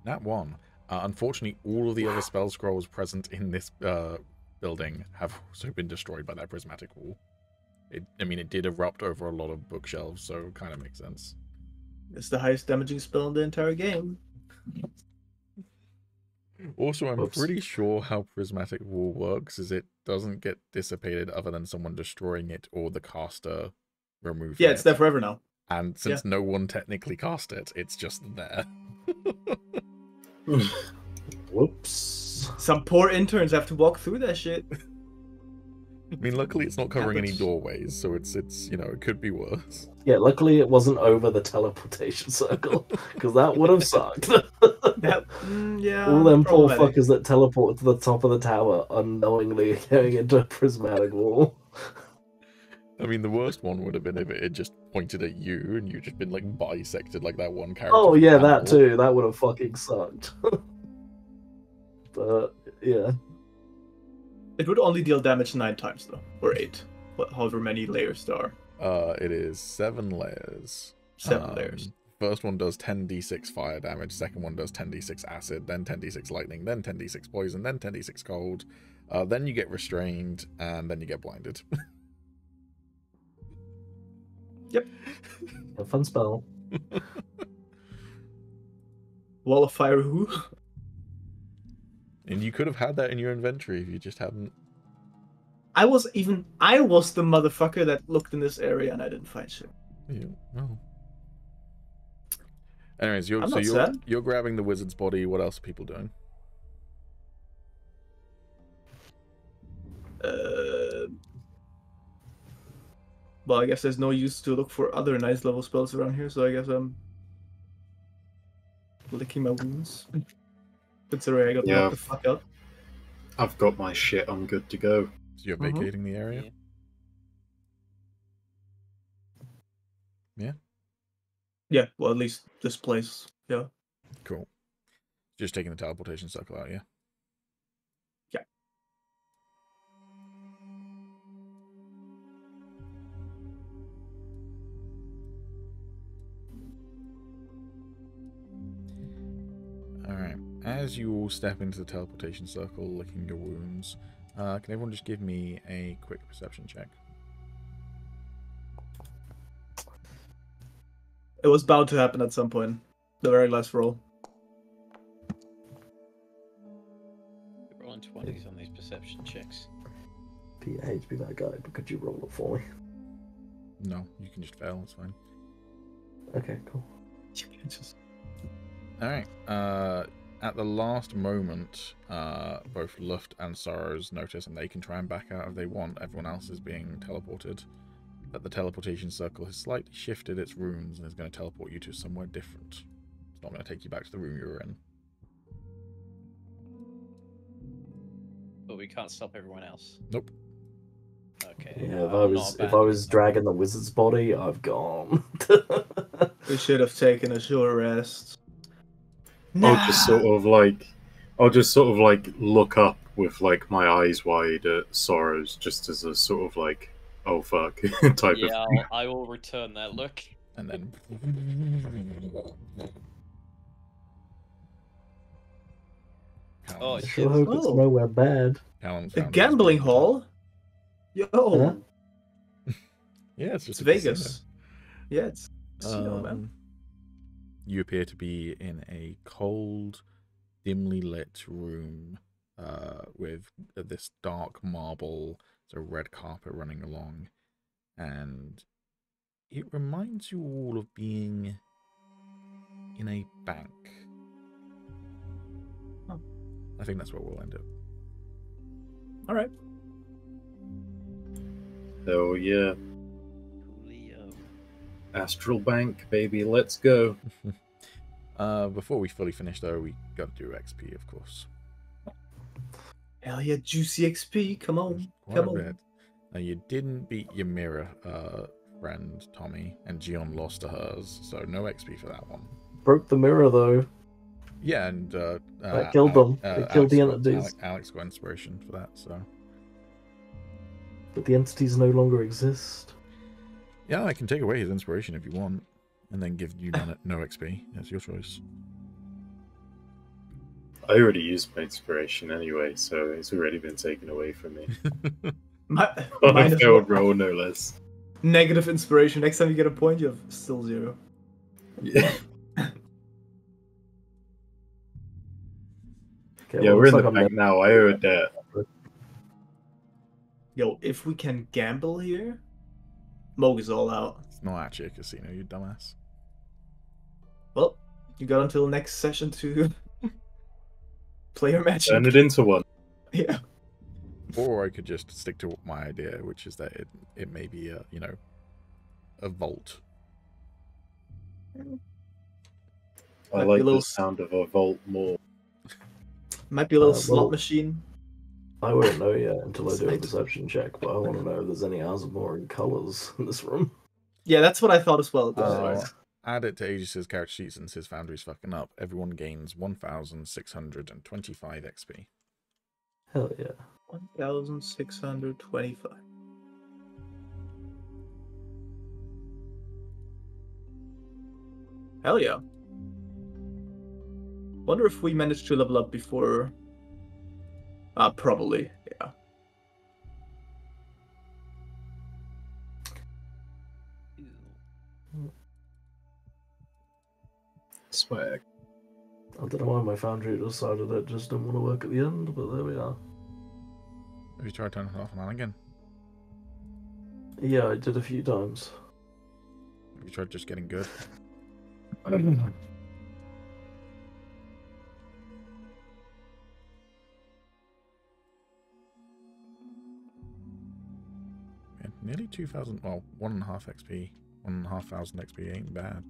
Nat 1. Unfortunately, all of the other spell scrolls present in this building have also been destroyed by that prismatic wall. It did erupt over a lot of bookshelves, so it kind of makes sense. It's the highest damaging spell in the entire game. Also, I'm Oops. pretty sure how prismatic wall works is it doesn't get dissipated other than someone destroying it or the caster removing it. Yeah, it's there forever now. And since no one technically cast it, it's just there. Whoops. Some poor interns have to walk through that shit. I mean, luckily it's not covering any Happens. doorways, so it's it could be worse. Yeah, luckily it wasn't over the teleportation circle, because that would have sucked. Yeah. All them poor problematic. fuckers that teleported to the top of the tower unknowingly going into a prismatic wall. I mean, the worst one would have been if it had just pointed at you and you just been like bisected like that one character. Oh from yeah, Animal. that too. That would have fucking sucked. But yeah. It would only deal damage 9 times though, or 8, however many layers there are. It is 7 layers. 7 layers. First one does 10d6 fire damage, second one does 10d6 acid, then 10d6 lightning, then 10d6 poison, then 10d6 cold. Then you get restrained, and then you get blinded. Yep. A fun spell. Wall of fire who? And you could have had that in your inventory if you just hadn't. I was the motherfucker that looked in this area and I didn't find shit. Yeah, well. Anyways, I'm not sad. you're grabbing the wizard's body. What else are people doing? Well, I guess there's no use to look for other nice level spells around here, so I guess I'm licking my wounds. Considering I got knocked the fuck out. I've got my shit. I'm good to go. So you're vacating the area? Yeah. Yeah, well, at least this place. Yeah. Cool. Just taking the teleportation circle out, yeah? Yeah. Alright. As you all step into the teleportation circle, licking your wounds, can everyone just give me a quick perception check? It was bound to happen at some point. The very last roll. We're rolling 20s on these perception checks. Pete, I hate to be that guy, but could you roll it for me? No, you can just fail, it's fine. Okay, cool. Alright, at the last moment, both Luft and Sorrows notice, and they can try and back out if they want. Everyone else is being teleported. That the teleportation circle has slightly shifted its runes and is going to teleport you to somewhere different. It's not going to take you back to the room you were in. But we can't stop everyone else. Nope. Okay. Yeah, if I was dragging the wizard's body, I've gone. We should have taken a short rest. I'll just sort of like look up with like my eyes wide at Sorrows, just as a sort of like, oh fuck type of thing. I will return that look. And then... Oh, I shit. sure hope it's Oh. nowhere bad. Calum A found gambling his- hall? Yo! Huh? Yeah, it's just It's a Vegas. Yeah, it's casino, man. casino. You appear to be in a cold, dimly lit room with this dark marble, a red carpet running along, and it reminds you all of being in a bank. Oh. I think that's where we'll end up. Alright. Hell yeah. Coolio. Astral Bank, baby, let's go. Before we fully finish, though, we got to do XP, of course. Hell yeah, juicy XP. Come on. Quite Come a bit. on. Now, you didn't beat your mirror friend, Tommy, and Gion lost to hers, so no XP for that one. Broke the mirror though. Yeah, and That killed them. It killed the entities. Alex got inspiration for that, so. But the entities no longer exist. Yeah, I can take away his inspiration if you want, and then give you no XP. That's your choice. I already used my inspiration anyway, so it's already been taken away from me. On a failed roll, no less. Negative inspiration. Next time you get a point, you have still 0. Yeah. Okay, Yeah, well, we're in looks the like I'm bank now. I owe a debt. Yo, if we can gamble here, Moog is all out. It's not actually a casino, you dumbass. Well, you got until next session to play your magic. Turn it into one. Yeah. Or I could just stick to my idea, which is that it may be a, a vault. I like the sound of a vault more. Might be a little well, slot machine. I won't know yet until I do a perception check, but I want to know if there's any Asmore and colours in this room. Yeah, that's what I thought as well. Add it to Agis' character sheet since his foundry's fucking up. Everyone gains 1,625 XP. Hell yeah. 1,625. Hell yeah. Wonder if we managed to level up before. Probably, yeah. Swag. I don't know why my foundry decided it just didn't want to work at the end, but there we are. Have you tried turning it off and on again? Yeah, I did a few times. Have you tried just getting good? Yeah, nearly 2,000, well, 1.5 XP, 1,500 XP ain't bad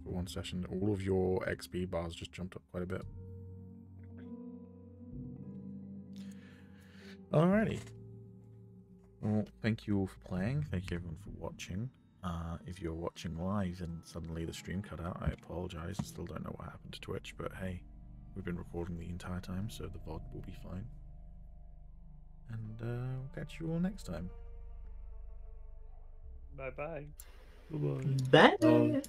for one session. All of your XP bars just jumped up quite a bit. Alrighty. Well, thank you all for playing. Thank you everyone for watching. If you're watching live and suddenly the stream cut out, I apologize. I still don't know what happened to Twitch, but hey, we've been recording the entire time, so the VOD will be fine. And we'll catch you all next time. Bye-bye. Bye-bye. Bye.